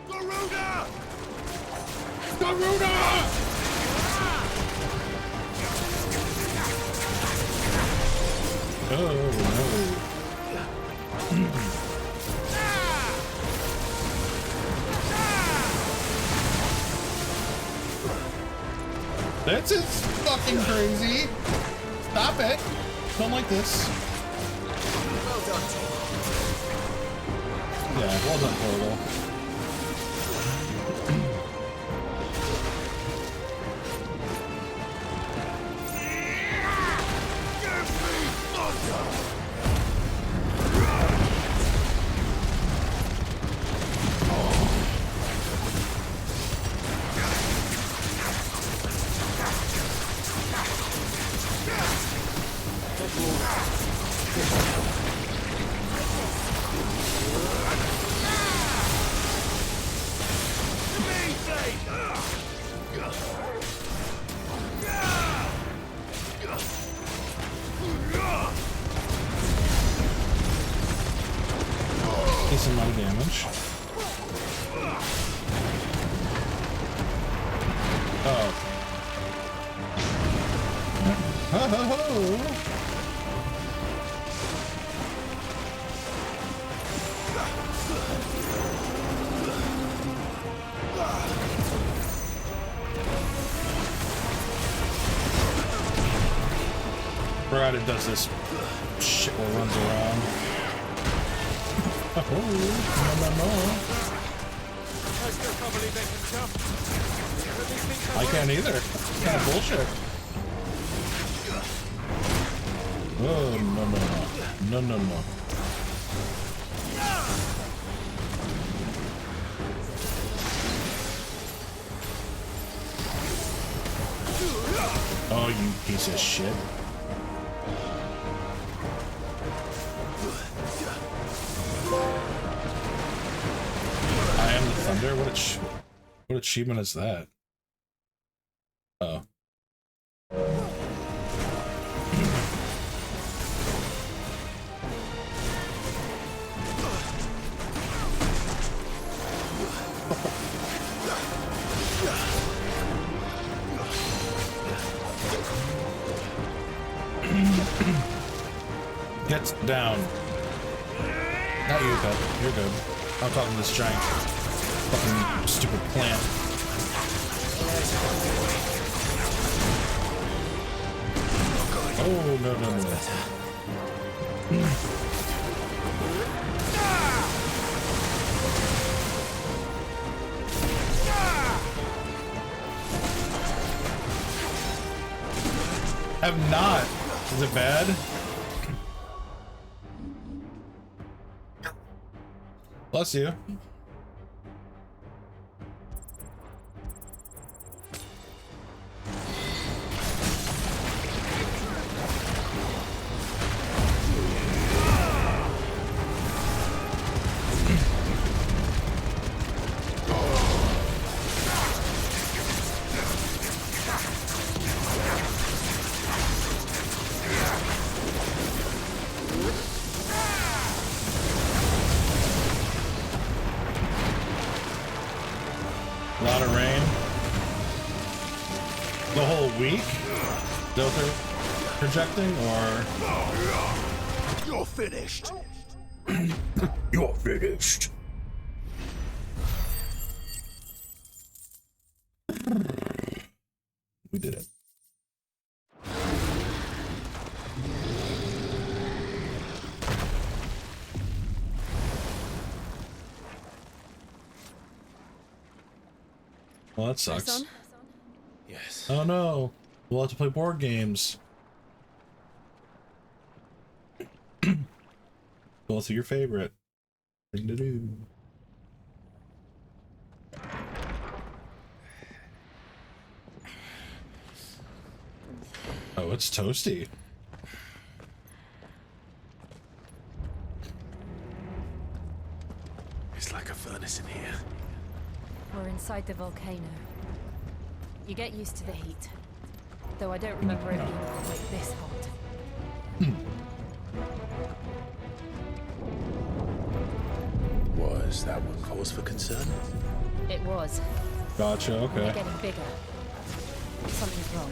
Garuda! Garuda! Oh no. This is fucking crazy. Stop it. Don't like this. Well done, Tom. Yeah, well done, Portal. Decent amount of damage. Oh. Ho ho ho! Forgot it does this shit while it runs around. Oh, no. I can't either. It's kind of bullshit. Oh, no, no, no. No, no, no. Oh, you piece of shit. I am the thunder? What achievement is that? Oh. Get down. Not you, but you're good. I'm talking to this giant fucking stupid plant. Oh, no, no, no. Have not. Is it bad? Bless you. weak? Is that what they're projecting, or? You're finished. You're finished. We did it. Well, that sucks. Yes. Oh no. We'll have to play board games. Both of your favorite thing to do. Oh, it's toasty. It's like a furnace in here. We're inside the volcano. You get used to the heat. Though I don't remember it being quite this hot. Was that one cause for concern? It was. Gotcha, okay. They're getting bigger. Something's wrong.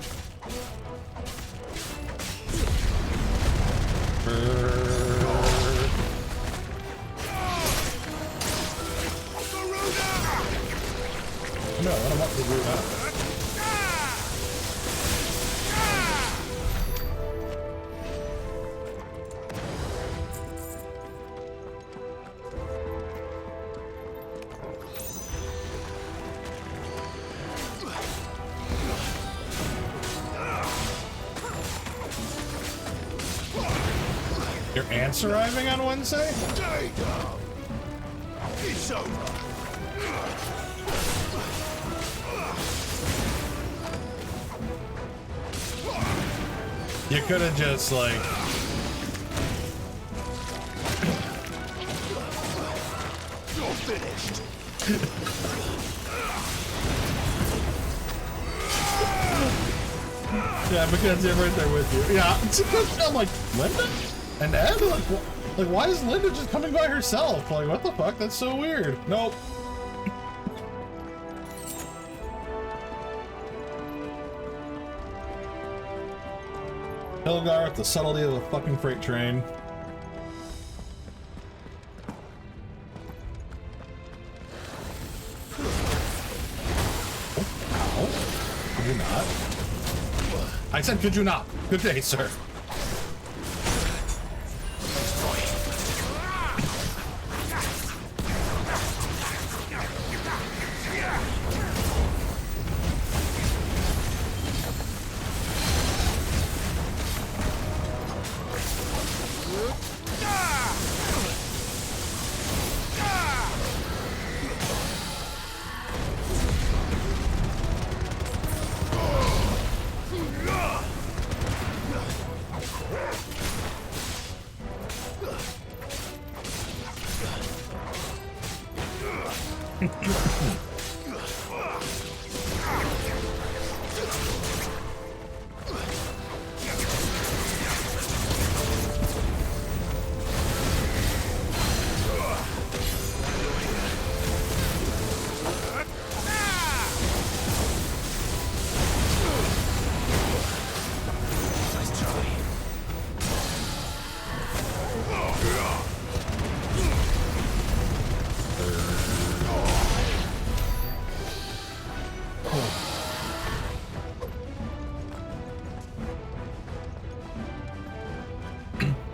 No, I don't want to do that. Your aunt's arriving on Wednesday? It's over. You could have just like You're finished. yeah, because they're right there with you. Yeah, I'm like Linda and Ed. Like, why is Linda just coming by herself? Like, what the fuck? That's so weird. Nope. Hilgar with the subtlety of a fucking freight train. Ow. Could you not? I said, could you not? Good day, sir.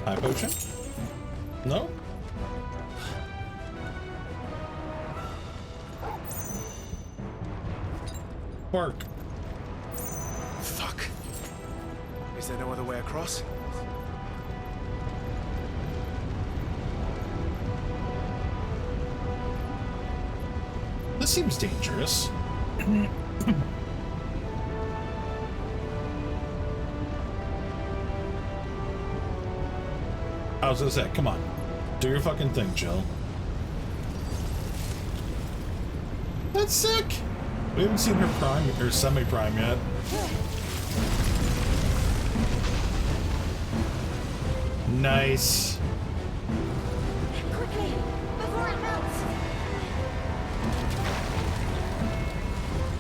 High potion? No? Work. Fuck. Is there no other way across? This seems dangerous. I was gonna say, come on. Do your fucking thing, Jill. That's sick! We haven't seen her prime or semi-prime yet. Nice. Quickly, before it melts.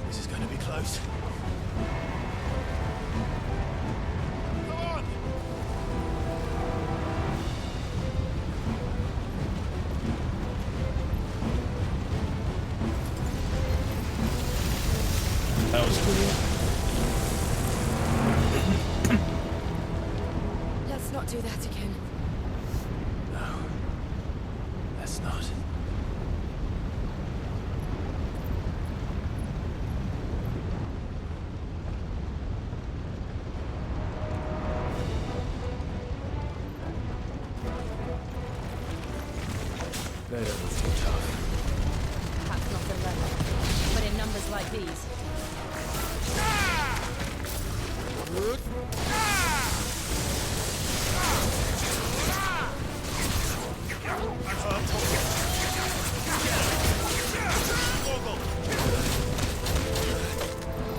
This is gonna be close. Let's not do that again. No. Let's not. They don't look too tough. Perhaps not in level, but in numbers like these.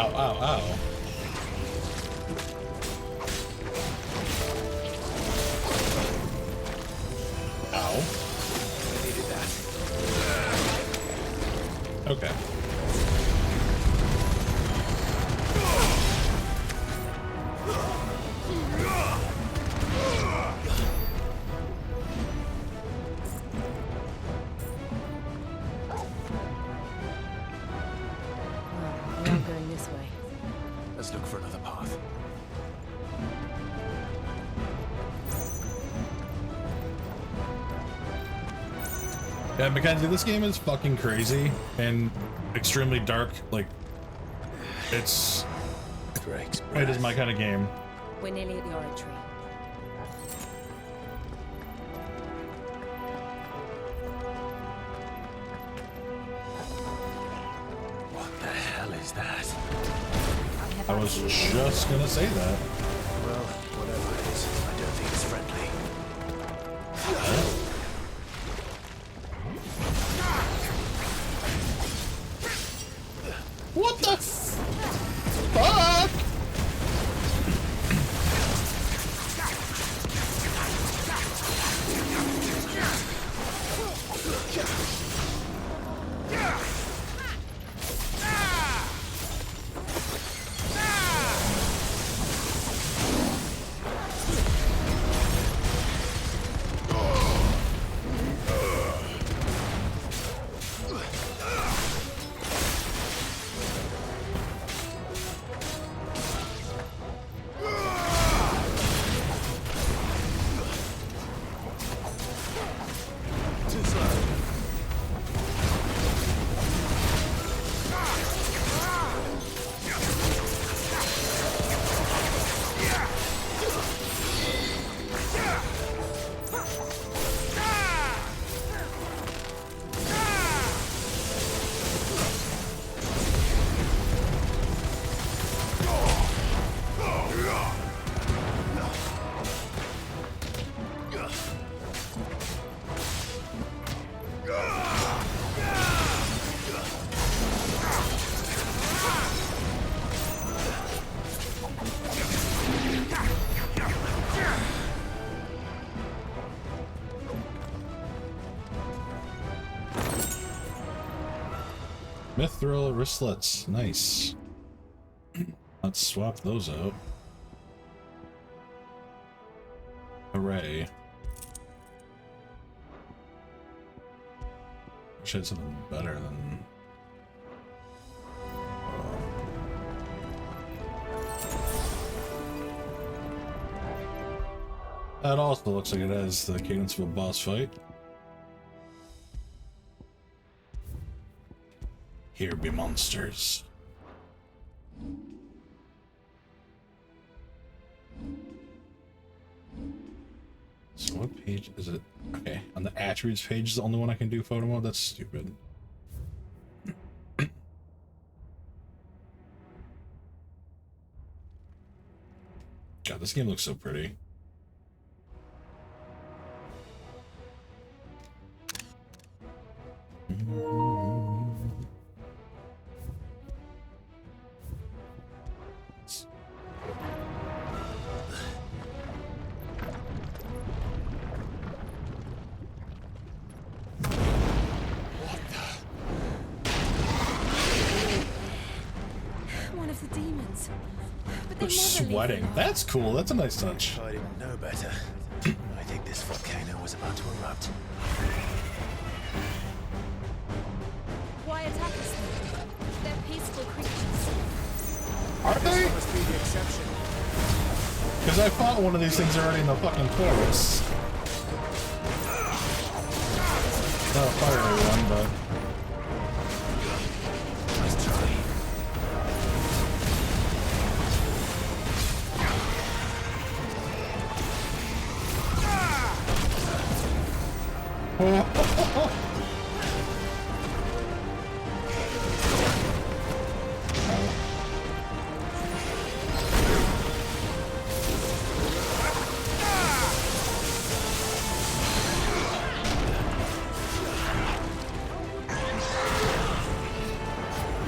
Ow, ow, ow. Ow. I needed that. Okay. We aren't going this way. Let's look for another path. Yeah, Mackenzie, this game is fucking crazy and extremely dark. Like, it's... It is my kind of game. We're nearly at the oratory. What the hell is that? I was just gonna say that. Well, whatever it is, I don't think it's friendly. What the fuck? Mithril wristlets, nice. Let's swap those out. Hooray. Wish I had something better than... That also looks like it has the cadence of a boss fight. Here be monsters. So what page is it? Okay, on the attributes page is the only one I can do photo mode? That's stupid. God, this game looks so pretty. One of the demons. But They're sweating. That's cool. That's a nice touch. If I didn't know better, I think this volcano was about to erupt. Why attack us then? They're peaceful creatures. Are they? This must be the exception. Because I fought one of these things already in the fucking forest. Not a fiery one, but... Nice try.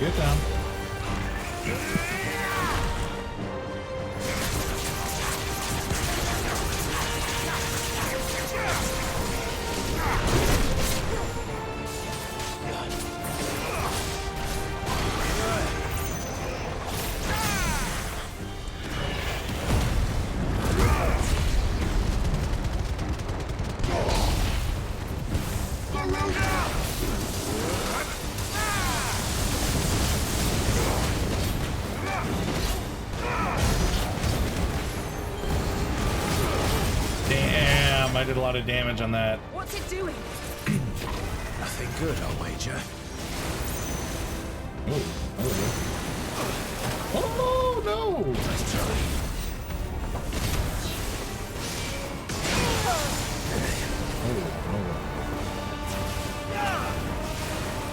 Get down. Damn, I did a lot of damage on that. What's it doing? Nothing good, I'll wager. Oh no! Nice try.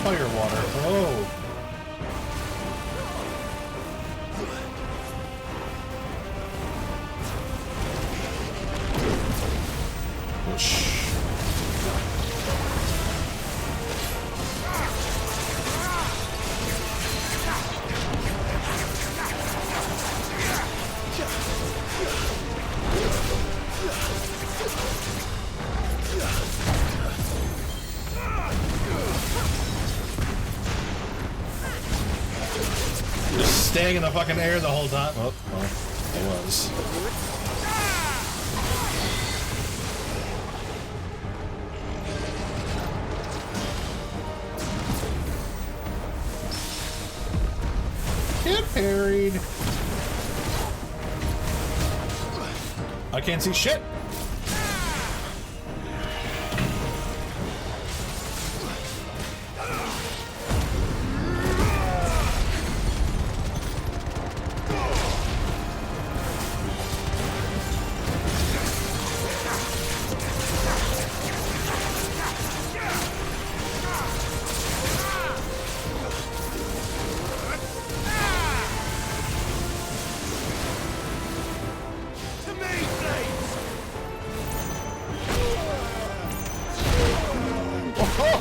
Fire water. Oh. Just staying in the fucking air the whole time. Oh, well, it was. Get parried. I can't see shit.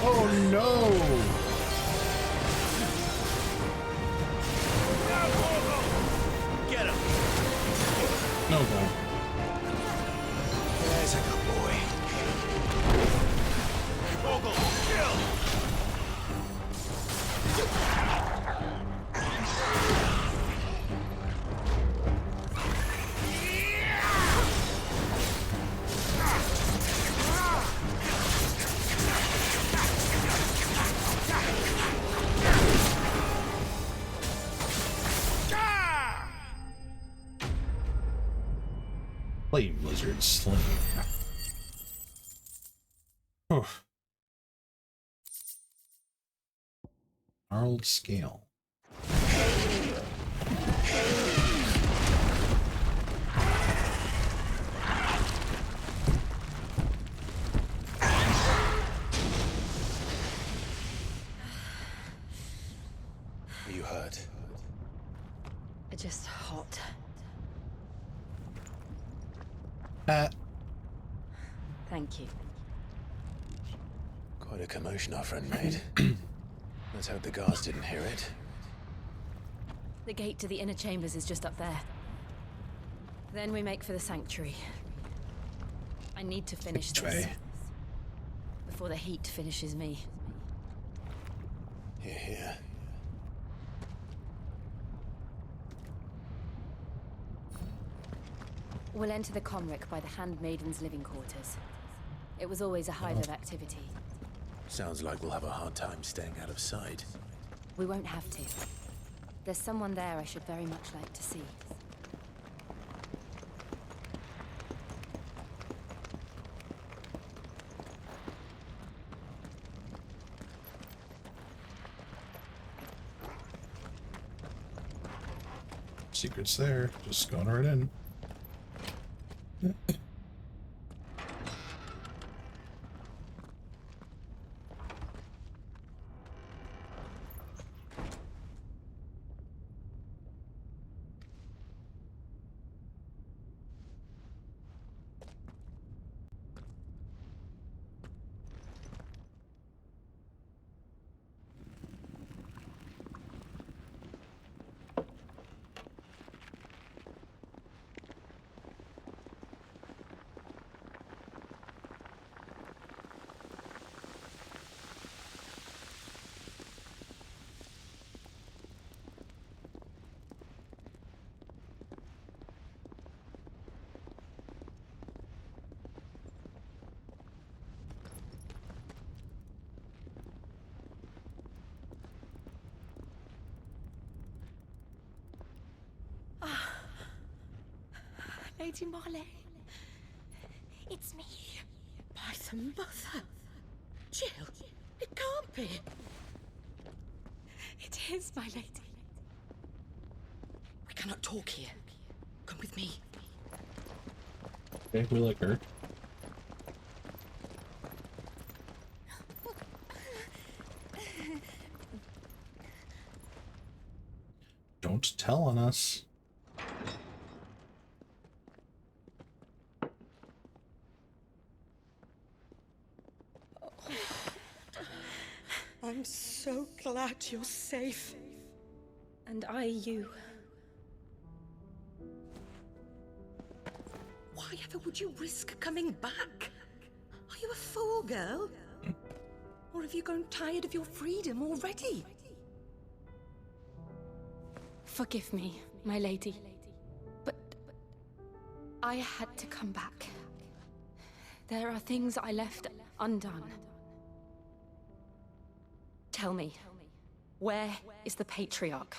Oh no! Get him! No go. There's a good boy. Vogel, kill! Flame lizard slain. Oof. Gnarled scale. Are you hurt? Just hot. Thank you. Quite a commotion our friend made. Let's hope the guards didn't hear it. The gate to the inner chambers is just up there. Then we make for the sanctuary. I need to finish this before the heat finishes me. Here, here. We'll enter the Comric by the Handmaiden's living quarters. It was always a hive of activity. Sounds like we'll have a hard time staying out of sight. We won't have to. There's someone there I should very much like to see. secrets there. Just going right in. Lady Marley. It's me. By the mother. Jill, it can't be. It is, my lady. We cannot talk here. Come with me. Okay, we like her. Don't tell on us. I'm so glad you're safe. And I you. Why ever would you risk coming back? Are you a fool, girl? Or have you grown tired of your freedom already? Forgive me, my lady. But I had to come back. There are things I left undone. Tell me, where is the Patriarch?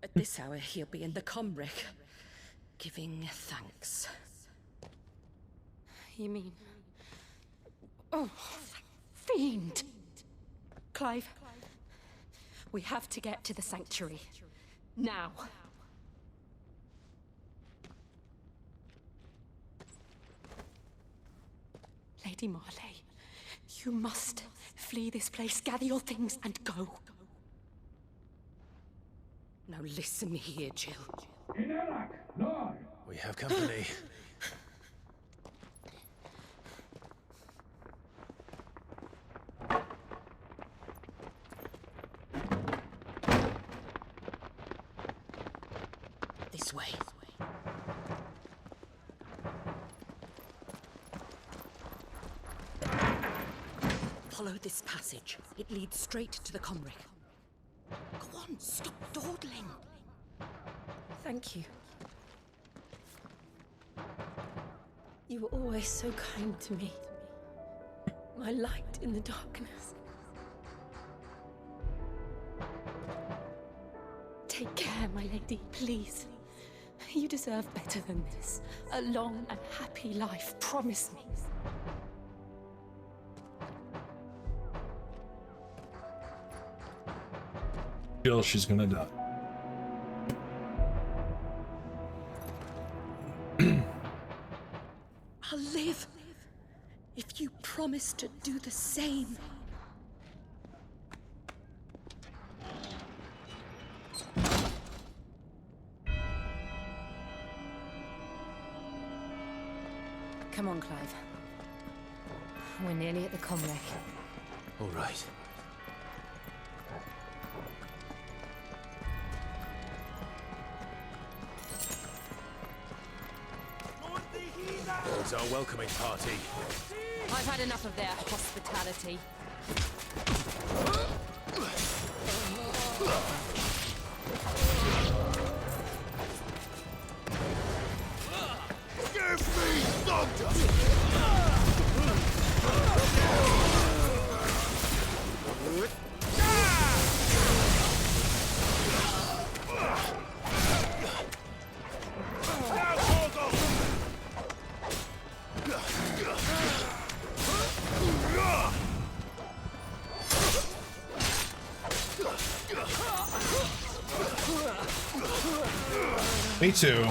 At this hour, he'll be in the Comric, giving thanks. You mean... Oh, fiend! Clive, we have to get to the sanctuary. Now. Lady Marley, you must flee this place, gather your things, and go. Now listen here, Jill. We have company. This way. Follow this passage. It leads straight to the Comric. Go on, stop dawdling. Thank you. You were always so kind to me. My light in the darkness. Take care, my lady, please. You deserve better than this. A long and happy life, promise me. Jill, she's gonna die. I'll live if you promise to do the same. Come on, Clive. We're nearly at the Comric. All right. It's our welcoming party. I've had enough of their hospitality. Give me doctor! Me too.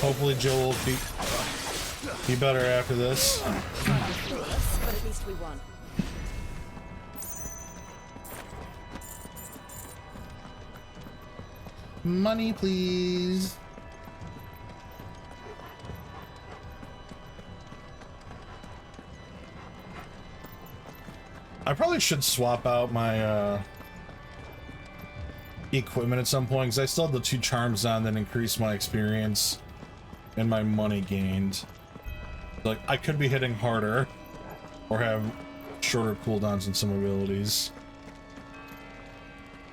Hopefully Joel will be better after this. But at least we won. Money, please. I probably should swap out my equipment at some point, because I still have the 2 charms on that increase my experience and my money gained. Like, I could be hitting harder or have shorter cooldowns in some abilities.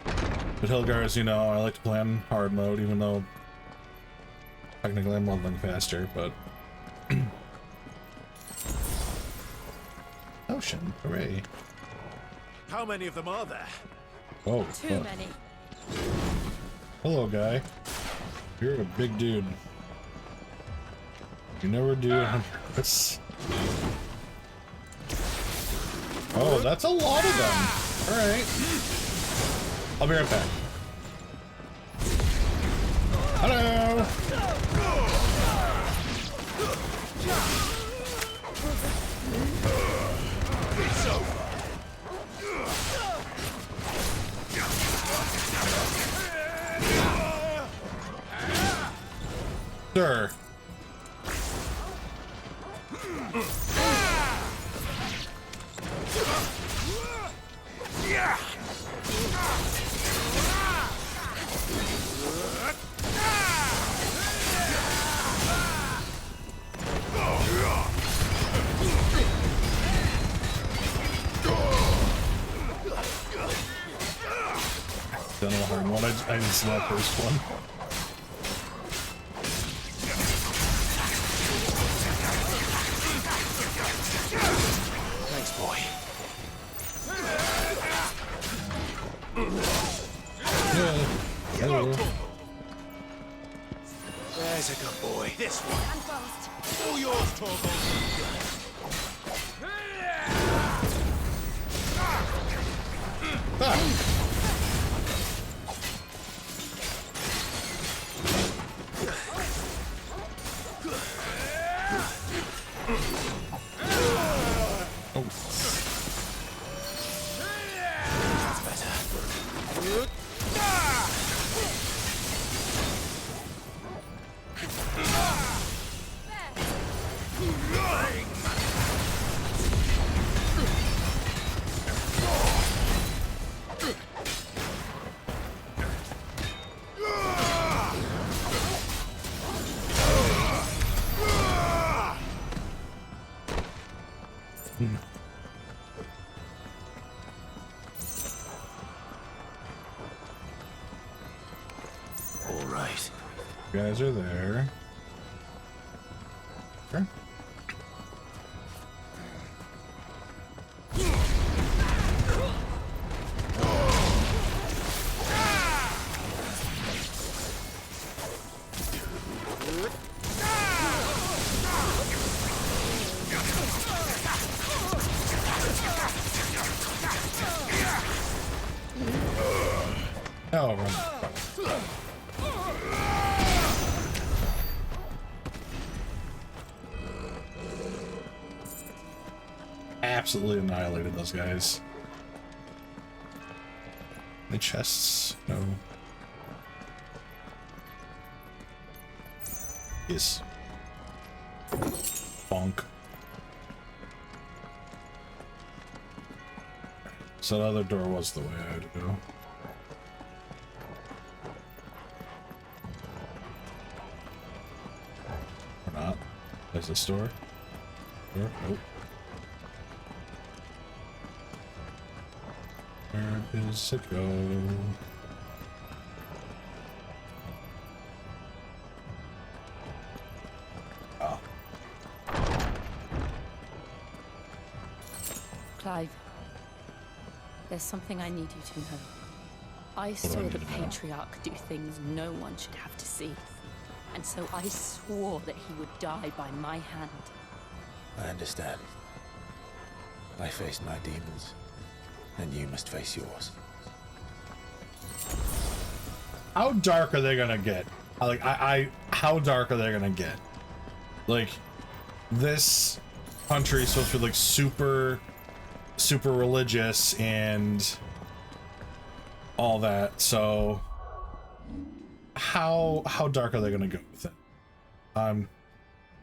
But Hilgar, as you know, I like to play on hard mode, even though technically I'm leveling faster, but... Ocean, hooray. How many of them are there? Oh, Too many. Hello, guy. You're a big dude. You never do it on purpose. Oh, that's a lot of them. Alright. I'll be right back. Hello! It's over. Sir. Yeah. Done a hard one. I didn't see that first one. Thanks, boy. Hello. There's a good boy. This one. All yours, Torgal. All right. You guys are there. Sure. Oh, run. Absolutely annihilated those guys. Any chests? No. Yes. Bonk. So the other door was the way I had to go. Or not. There's a store. Door? Nope. Where does it go? Oh. Clive, there's something I need you to know. I saw the Patriarch do things no one should have to see. And so I swore that he would die by my hand. I understand. I faced my demons, and you must face yours. how dark are they gonna get? Like, how dark are they gonna get? Like, this country is supposed to be like super religious and all that, so how dark are they gonna go with it? I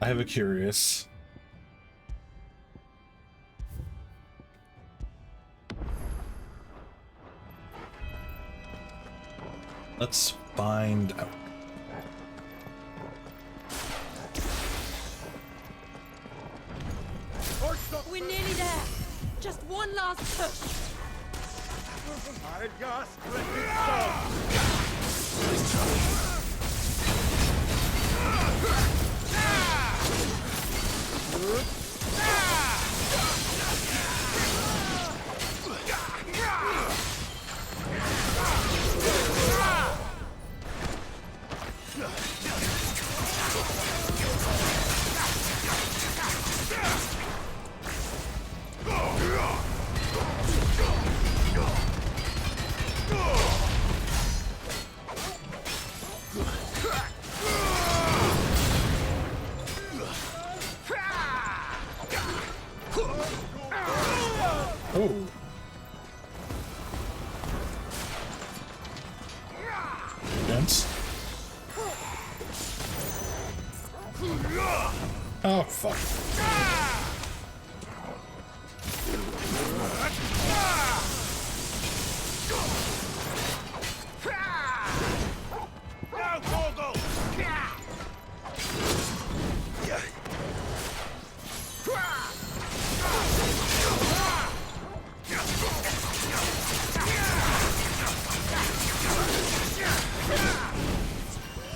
have a curious. Let's find out. We're nearly there. Just one last push. I just let it Oh. Dense. Oh, fuck.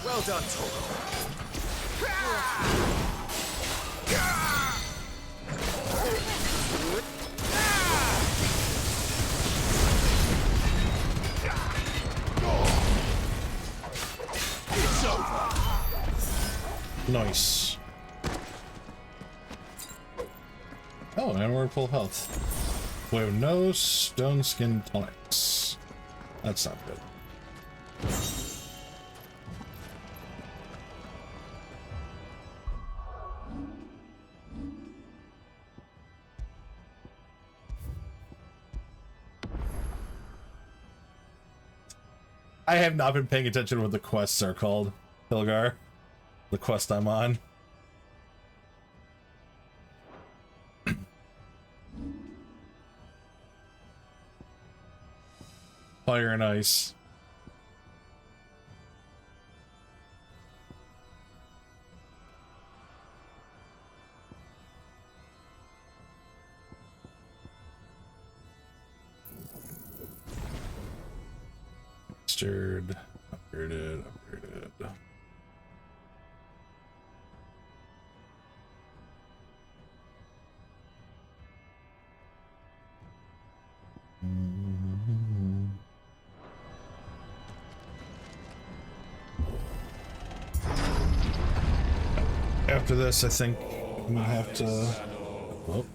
Well done, Torgo. It's over. Nice. Oh, and we're full health. We have no stone skin tonics. That's not good. I have not been paying attention to what the quests are called, Hilgar. The quest I'm on. Fire and ice. Stirred, upgraded. After this, I think I'm gonna have to. Oh.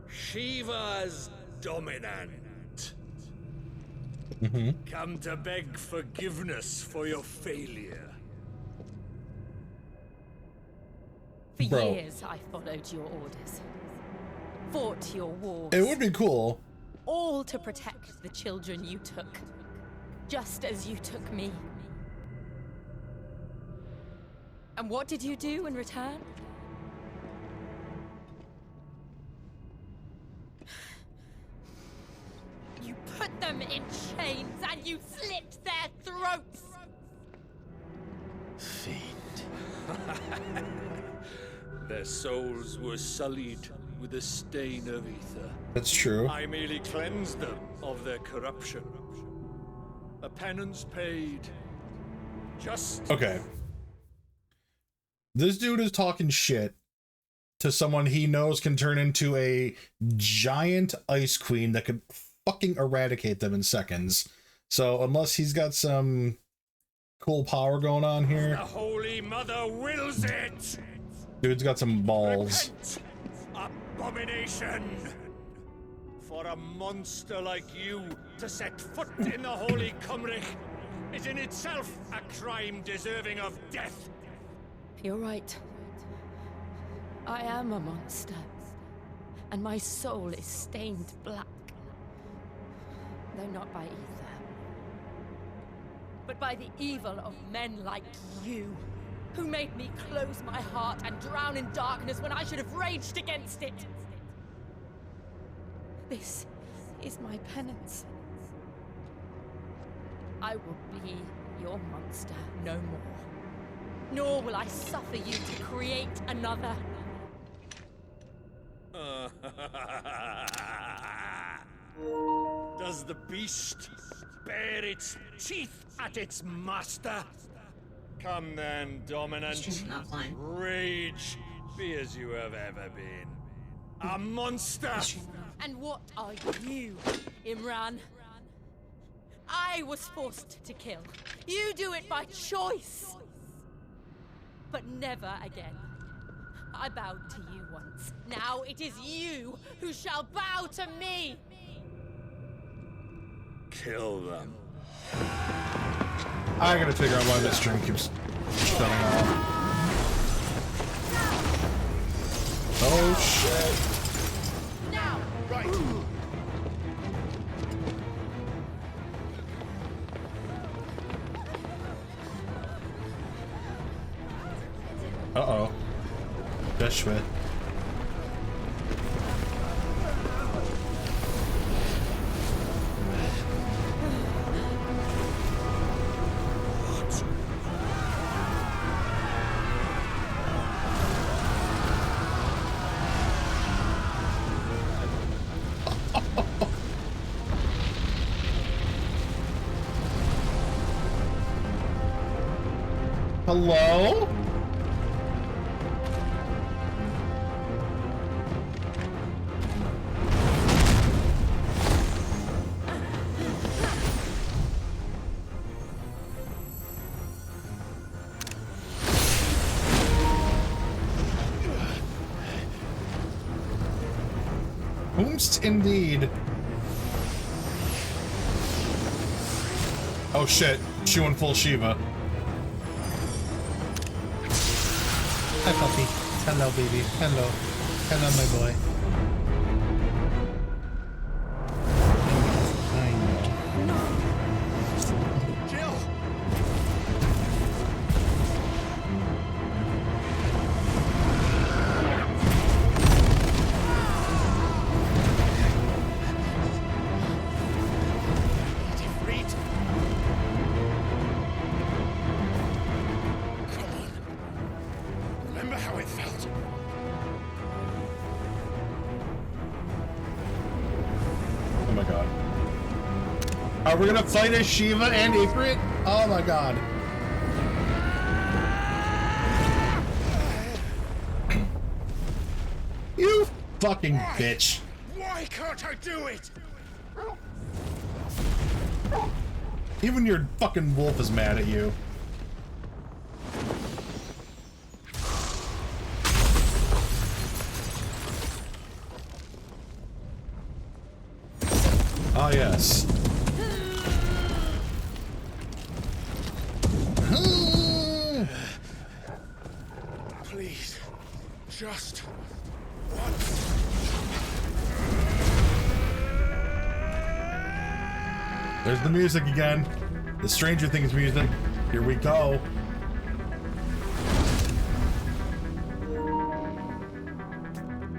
Shiva's dominant. Come to beg forgiveness for your failure. For Bro. years, I followed your orders. Fought your wars. It would be cool. All to protect the children you took. Just as you took me. And what did you do in return? You put them in chains and you slit their throats! Fiend. Their souls were sullied with the stain of ether. That's true. I merely cleansed them of their corruption. A penance paid. Just Okay. This dude is talking shit to someone he knows can turn into a giant ice queen that could fucking eradicate them in seconds. So unless he's got some cool power going on The here, Holy Mother wills it! dude's got some balls. Repent, abomination! For a monster like you to set foot in the Holy Cymric is in itself a crime deserving of death. You're right. I am a monster. And my soul is stained black. Though not by ether. But by the evil of men like you, who made me close my heart and drown in darkness when I should have raged against it. This is my penance. I will be your monster no more. Nor will I suffer you to create another. Does the beast bare its teeth at its master? Come then, dominant. Rage, be as you have ever been. A monster! And what are you, Imran? I was forced to kill. You do it by choice. But never again. I bowed to you once. Now it is you who shall bow to me! Kill them. I gotta figure out why this string keeps shutting off. Oh shit. Now! Right! Uh-oh. Deshwe. Hello? Whomst indeed. Oh shit, she went full Shiva. Hi puppy. Hello baby. Hello. Hello my boy. Remember how it felt? Oh my god. Are we gonna fight as Shiva and Ifrit? Oh my god. You fucking bitch. Why can't I do it? Even your fucking wolf is mad at you. Ah, yes. Please, Just There's the music again. The Stranger Things music. Here we go.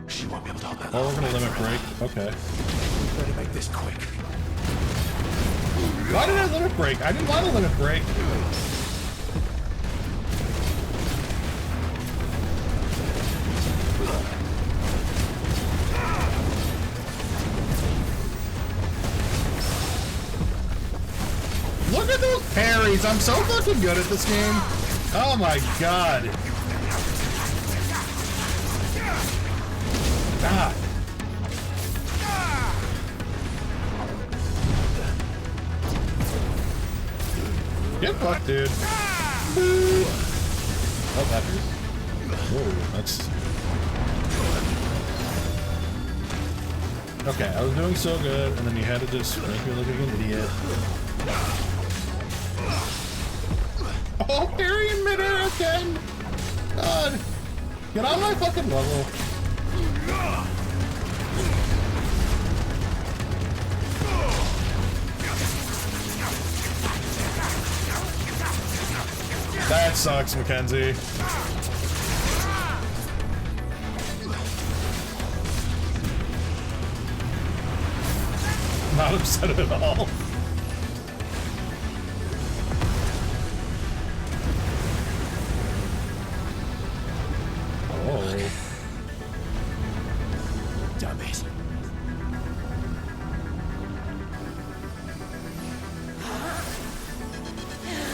She won't be able to hold that. Oh, we're gonna limit break. Okay. We better make this quick. Why did I limit break? I didn't want to limit break. Look at those parries! I'm so fucking good at this game. Oh my god. God. Get fucked, dude. Oh, that hurt. Whoa, that's... Okay, I was doing so good, and then you had to just make me look like an idiot. Oh, parry in midair again! God! Get on my fucking level. That sucks, Mackenzie. Not upset at all. Oh. Damn it.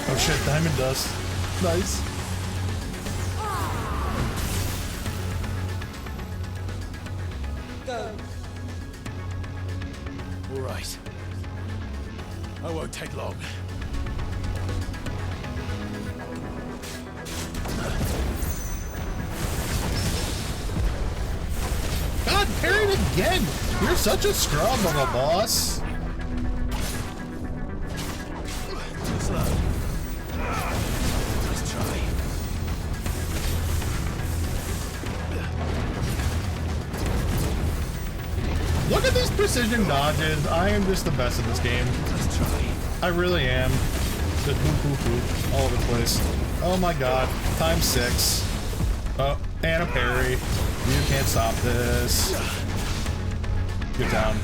Oh shit, diamond dust. Nice. Go. All right. I won't take long. God, parried again! You're such a scrub of a boss. Too slow. Let's try. Look at these precision dodges. I am just the best at this game. Let's try. I really am. Just boop, boop, boop. All over the place. Oh my god. Times 6. Oh, and a parry. You can't stop this. Get down.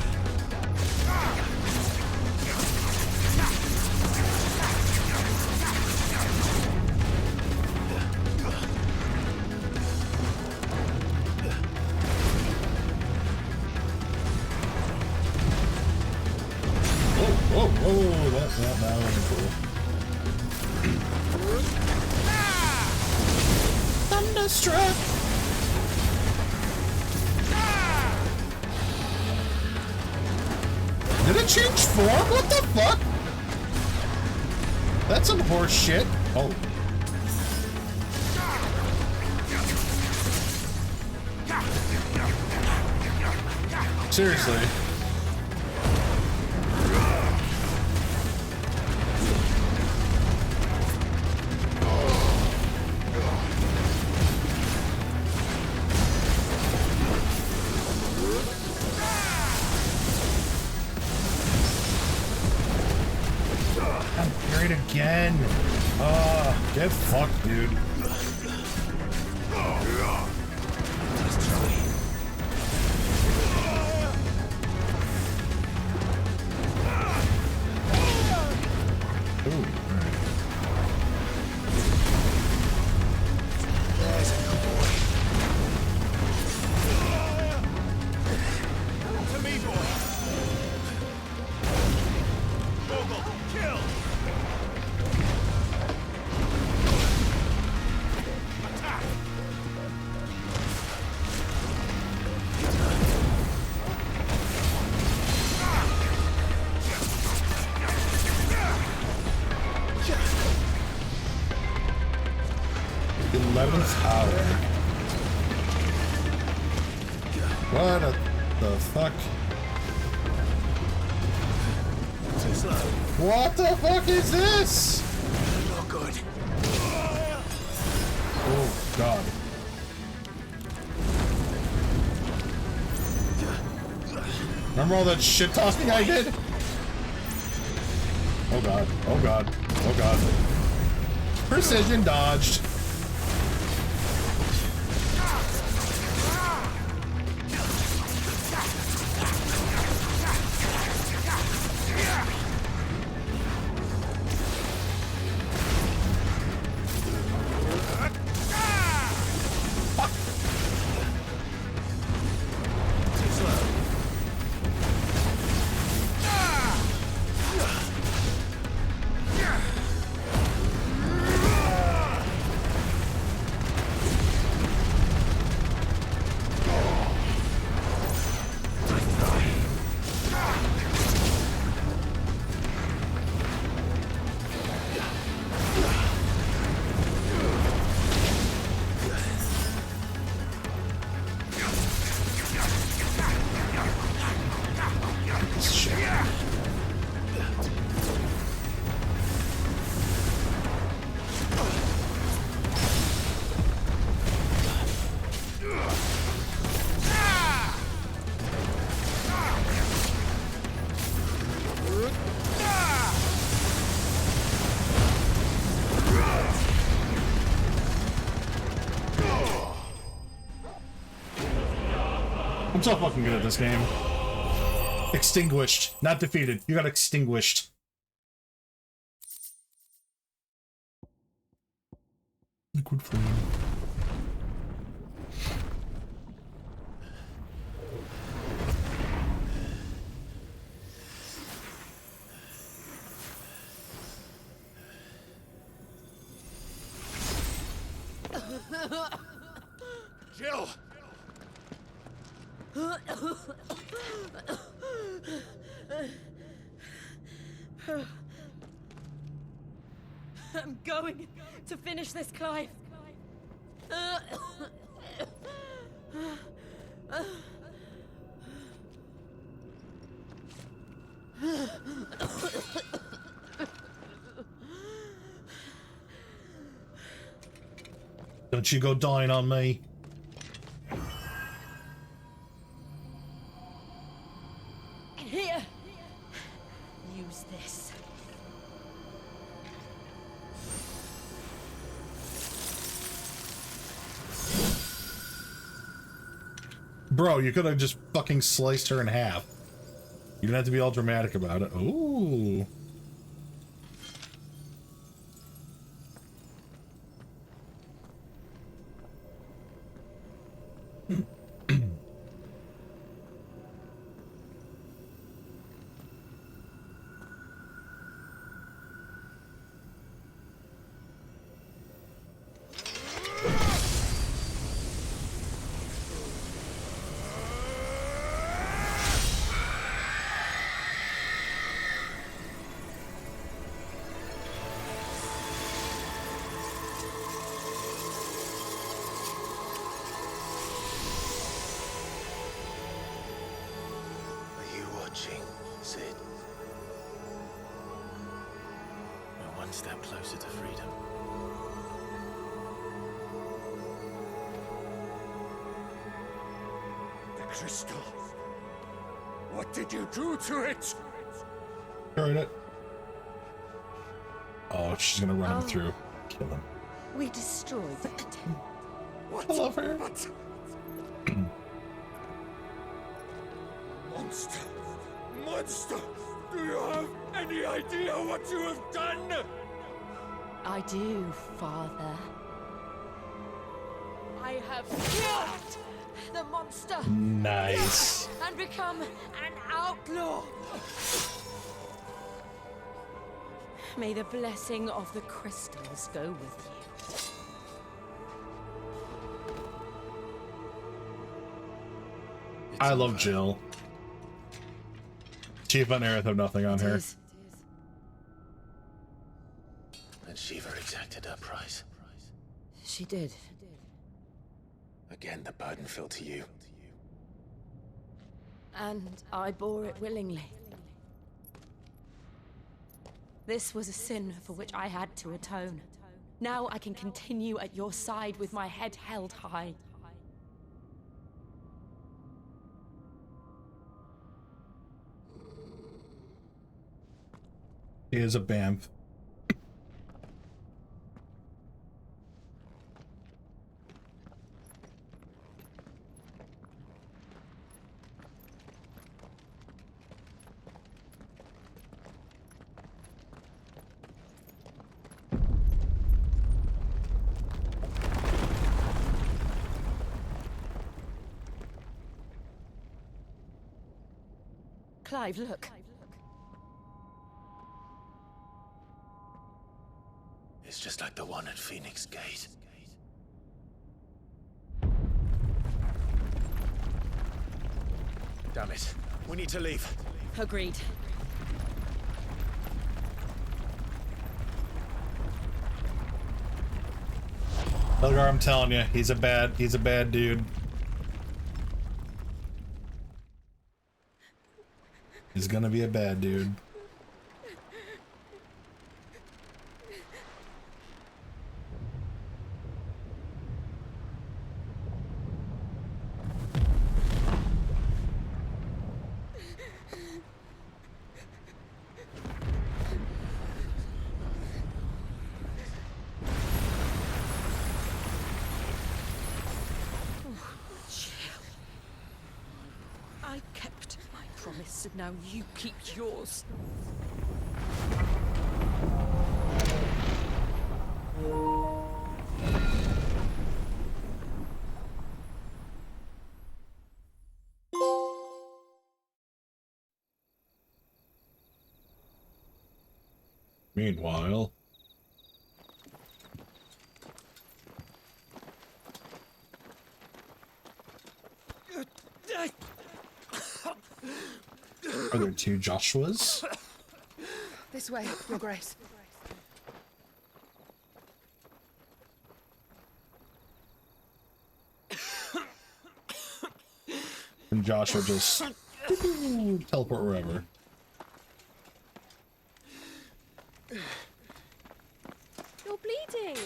Oh, that's not that one cool. Thunderstruck! Did it change form? What the fuck? That's some horse shit. Oh. Seriously. Again. Oh, get fucked, dude. What the fuck? What the fuck is this? Not good. Oh god. Remember all that shit tossing I did? Oh god. Oh god. Oh god. Precision dodged. I'm so fucking good at this game. Extinguished, not defeated. You got extinguished. Liquid flame. Jill! I'm going to finish this, Clive. Don't you go dying on me. Here. Use this. Bro, you could have just fucking sliced her in half. You didn't have to be all dramatic about it. Ooh. Sid. We're one step closer to freedom. The crystal. What did you do to it? Heard it. Oh, she's gonna run him through. Kill him. We destroyed it. What? I love her. What? Monster! Monster! Do you have any idea what you have done? I do, Father. I have killed the monster! Nice. And become an outlaw! May the blessing of the crystals go with you. I love Jill. Chief on Aerith have nothing on her. And Shiva exacted her price. She did. Again, the burden fell to you. And I bore it willingly. This was a sin for which I had to atone. Now I can continue at your side with my head held high. He is a BAMF. Clive, look. It's just like the one at Phoenix Gate. Damn it. We need to leave. Agreed. Elgar, I'm telling you, he's a bad dude. He's gonna be a bad dude. I kept my promise, and now you keep yours. Meanwhile, are there two Joshuas? This way, Your Grace. And Joshua just teleport wherever. You're bleeding.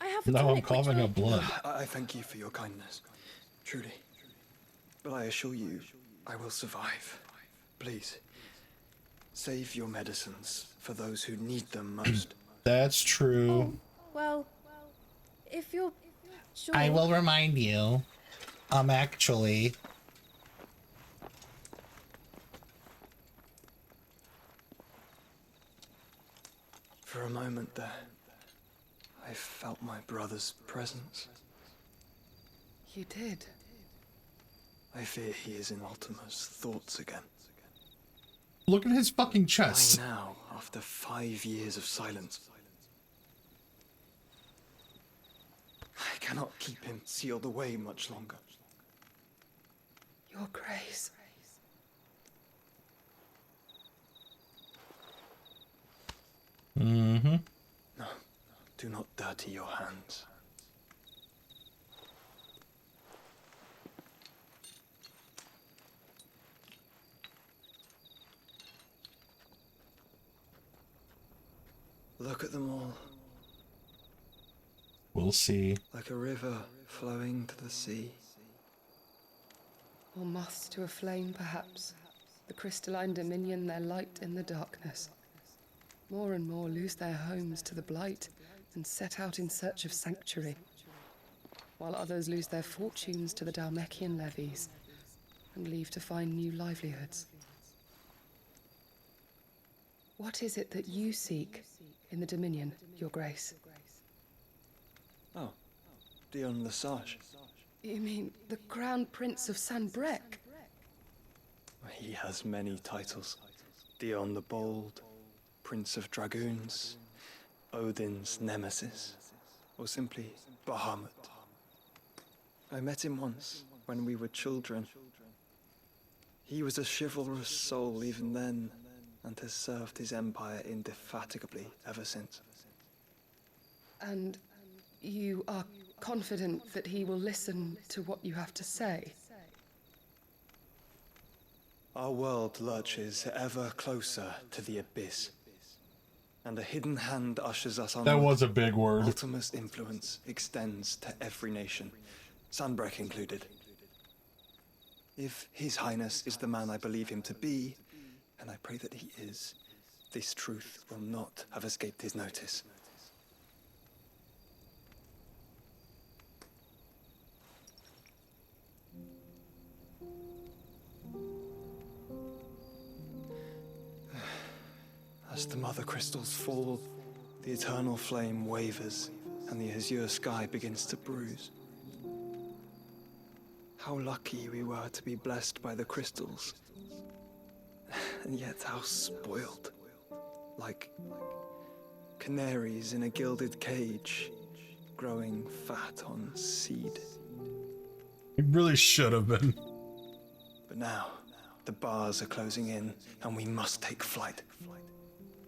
I have No, I'm coughing up blood. I thank you for your kindness, truly. But I assure you, I will survive. Please, save your medicines for those who need them most. That's true. Well, if you're sure. I will remind you. Actually. For a moment there, I felt my brother's presence. You did? I fear he is in Ultima's thoughts again. Look at his fucking chest. Why now, after 5 years of silence? I cannot keep him sealed away much longer. Your Grace. Mm-hmm. No, do not dirty your hands. Look at them all. We'll see. Like a river flowing to the sea. Or moths to a flame, perhaps. The crystalline dominion their light in the darkness. More and more lose their homes to the blight and set out in search of sanctuary, while others lose their fortunes to the Dalmekian levies and leave to find new livelihoods. What is it that you seek in the Dominion, Your Grace? Oh, Dion Lesage. You mean the Crown Prince of Sanbrec? He has many titles. Dion the Bold, Prince of Dragoons, Odin's Nemesis, or simply Bahamut. I met him once, when we were children. He was a chivalrous soul even then, and has served his empire indefatigably ever since. And you are confident that he will listen to what you have to say? Our world lurches ever closer to the abyss, and a hidden hand ushers us on. That was a big word. Ultima's influence extends to every nation, Sanbrec included. If His Highness is the man I believe him to be, and I pray that he is, this truth will not have escaped his notice. As the mother crystals fall, the eternal flame wavers, and the azure sky begins to bruise. How lucky we were to be blessed by the crystals, and yet how spoiled. Like canaries in a gilded cage, growing fat on seed. It really should have been. But now, the bars are closing in, and we must take flight.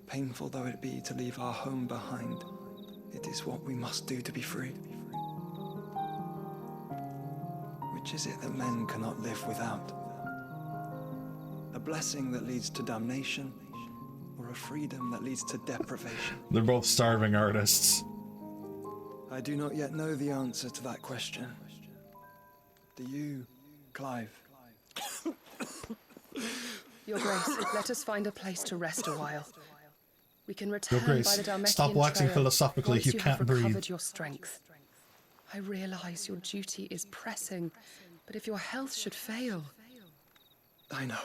Painful though it be to leave our home behind, it is what we must do to be free. Which is it that men cannot live without? A blessing that leads to damnation, or a freedom that leads to deprivation? They're both starving artists. I do not yet know the answer to that question. Do you, Clive? Your Grace, let us find a place to rest a while. We can return Your Grace, by the Dalmatian stop waxing trail philosophically, once you you can't have breathe. recovered your strength. I realize your duty is pressing, but if your health should fail... I know.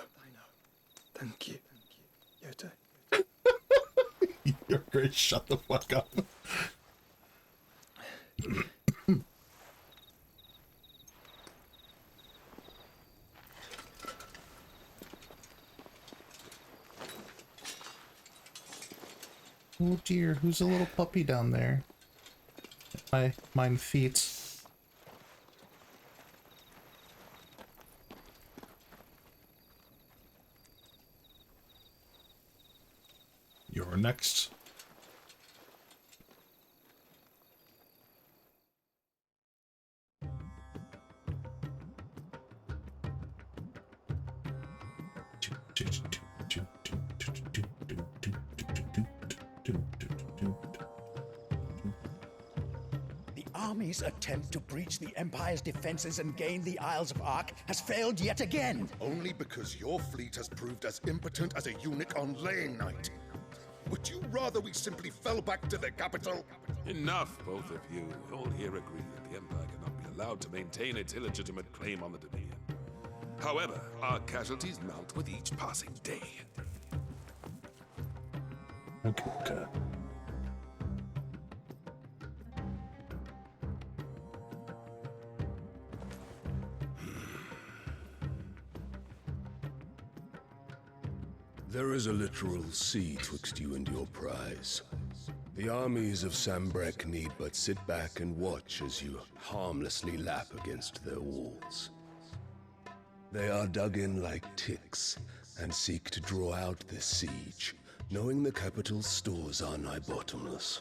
Thank you, Yote. Your Grace, shut the fuck up. Oh dear, who's a little puppy down there? Mine feet. You're next. The army's attempt to breach the Empire's defenses and gain the Isles of Ark has failed yet again. Only because your fleet has proved as impotent as a eunuch on laying night. Would you rather we simply fell back to the capital? Enough, both of you. All here agree that the Empire cannot be allowed to maintain its illegitimate claim on the Dominion. However, our casualties mount with each passing day. Okay. There is a literal sea twixt you and your prize. The armies of Sambrek need but sit back and watch as you harmlessly lap against their walls. They are dug in like ticks and seek to draw out this siege, knowing the capital's stores are nigh bottomless.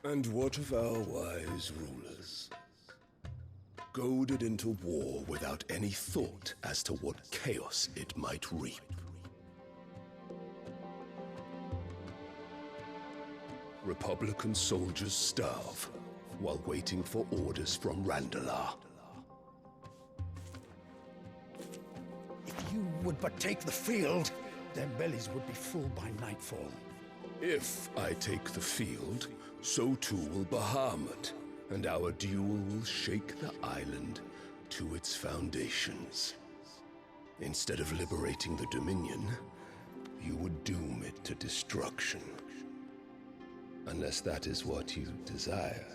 And what of our wise rulers? Goaded into war without any thought as to what chaos it might reap. Republican soldiers starve while waiting for orders from Randalar. If you would but take the field, their bellies would be full by nightfall. If I take the field, so too will Bahamut, and our duel will shake the island to its foundations. Instead of liberating the Dominion, you would doom it to destruction. Unless that is what you desire.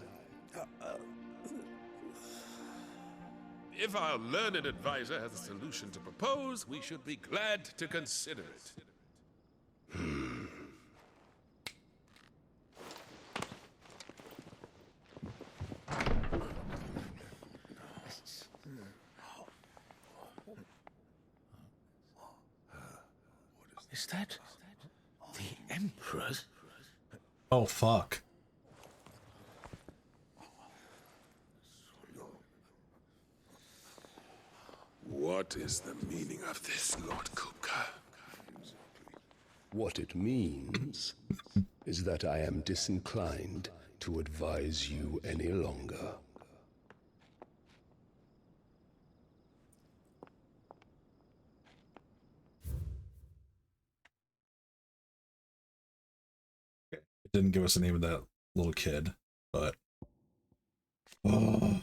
If our learned advisor has a solution to propose, we should be glad to consider it. Is that the Emperor's? Oh, fuck. What is the meaning of this, Lord Kupka? What it means is that I am disinclined to advise you any longer. didn't give us the name of that little kid, but oh.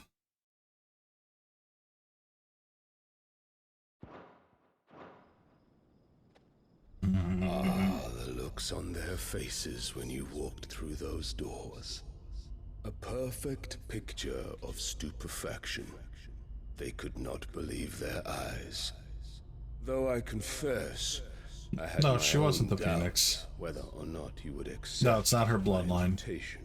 The looks on their faces when you walked through those doors. A perfect picture of stupefaction. They could not believe their eyes. Though I confess, I had No, my she wasn't own the doubts Phoenix. whether or not you would accept. No, it's not her my bloodline. invitation.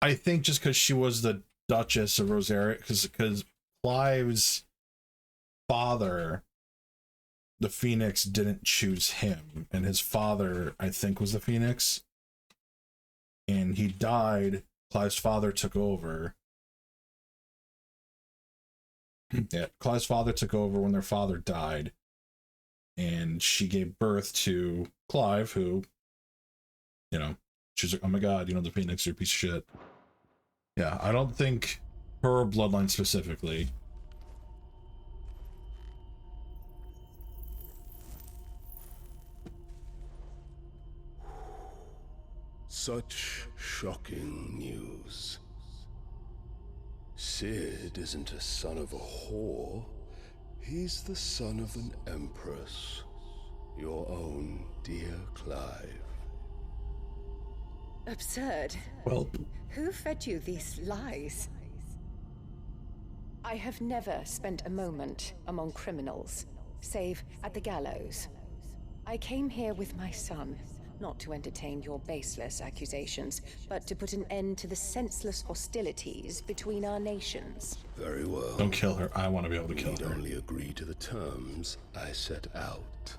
I think just because she was the Duchess of Rosario, because Clive's father, the Phoenix, didn't choose him, and his father, I think, was the Phoenix, and he died. Clive's father took over. Yeah, Clive's father took over when their father died, and she gave birth to Clive, who, you know, she's like, oh my god, you know, the Phoenix, you're a piece of shit. Yeah, I don't think her bloodline specifically. Such shocking news. Sid isn't a son of a whore. He's the son of an empress. Your own dear Clive. Absurd. Well, who fed you these lies? I have never spent a moment among criminals, save at the gallows. I came here with my son, not to entertain your baseless accusations, but to put an end to the senseless hostilities between our nations. Very well. Don't kill her. I want to be able to kill her. Only agree to the terms I set out.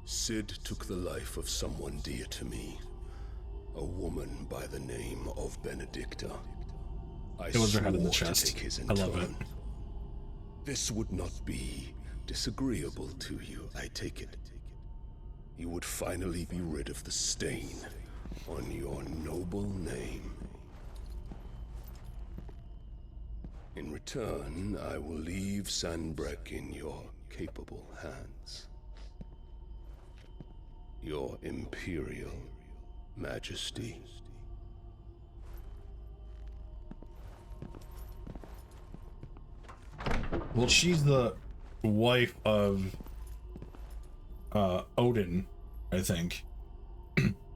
Sid took the life of someone dear to me. A woman by the name of Benedicta. It was her head in the chest. I love it. This would not be disagreeable to you, I take it. You would finally be rid of the stain on your noble name. In return, I will leave Sanbreque in your capable hands. Your Imperial Majesty. Well, she's the wife of Odin, I think.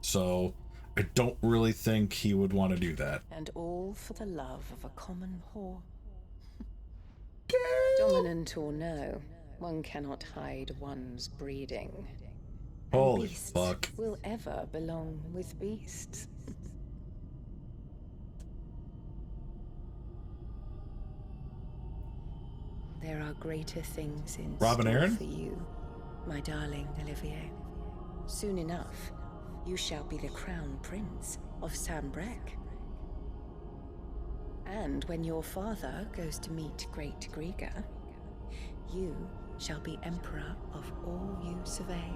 So I don't really think he would want to do that. And all for the love of a common whore. Dominant or no, one cannot hide one's breeding. And Holy beasts fuck. will ever belong with beasts. There are greater things in Robin store Aaron? for you, my darling Olivier. Soon enough, you shall be the crown prince of Sanbreque. And when your father goes to meet Great Griga, you shall be emperor of all you survey.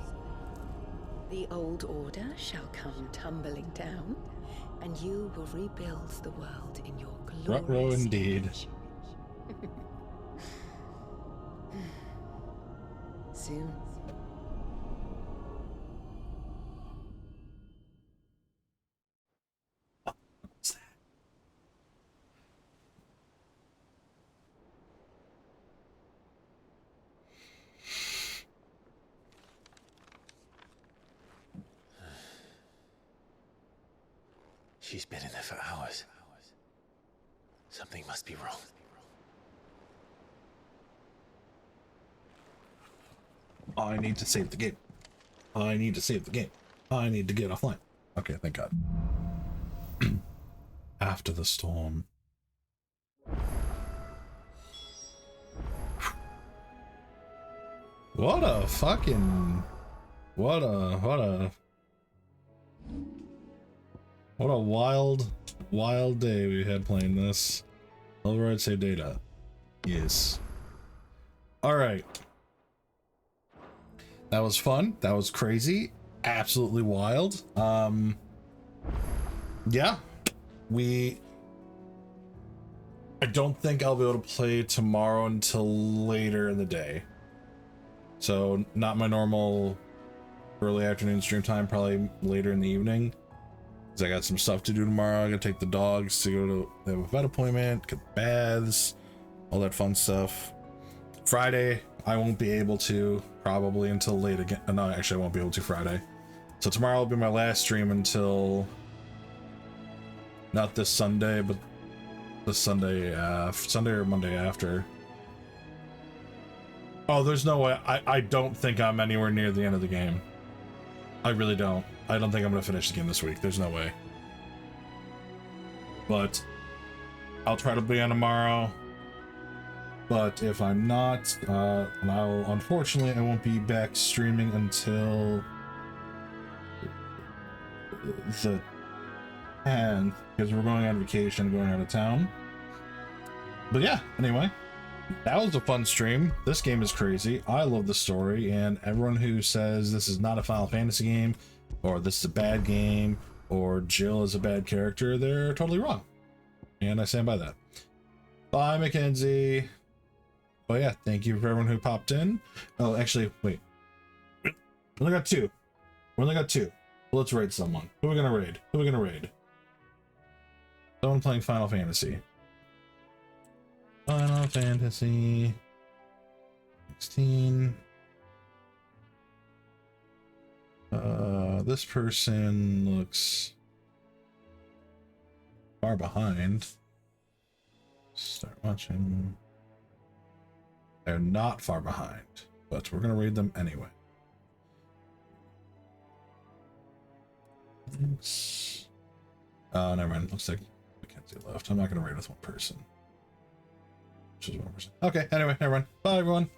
The old order shall come tumbling down, and you will rebuild the world in your glorious Ruh-roh indeed. image. Soon. She's been in there for hours. Something must be wrong. I need to save the game. I need to save the game. I need to get offline. Okay, thank God. After the storm. What a fucking... What a wild day we had playing this. Override save data. Yes. Alright. That was fun. That was crazy. Absolutely wild. Yeah. I don't think I'll be able to play tomorrow until later in the day. So not my normal early afternoon stream time, probably later in the evening. Because I got some stuff to do tomorrow. I gotta take the dogs to go to they have a vet appointment, get baths, all that fun stuff. Friday, I won't be able to, probably until late again. No, actually I won't be able to Friday. So tomorrow will be my last stream until not this Sunday, but the Sunday or Monday after. Oh, there's no way. I don't think I'm anywhere near the end of the game. I really don't. I don't think I'm gonna finish the game this week. There's no way. But I'll try to be on tomorrow. But if I'm not, and unfortunately I won't be back streaming until the 10th, because we're going on vacation, going out of town. But yeah, anyway, that was a fun stream. This game is crazy. I love the story, and everyone who says this is not a Final Fantasy game, or this is a bad game, or Jill is a bad character, they're totally wrong. And I stand by that. Bye, Mackenzie. But yeah, thank you for everyone who popped in. Oh, actually, wait. We only got two. Let's raid someone. Who are we gonna raid? Someone playing Final Fantasy. Final Fantasy 16. This person looks far behind. Start watching. They're not far behind, but we're gonna raid them anyway. Oh, never mind. Looks like Mackenzie left. I'm not gonna raid with one person. Just one person. Okay, anyway, never mind. Bye, everyone.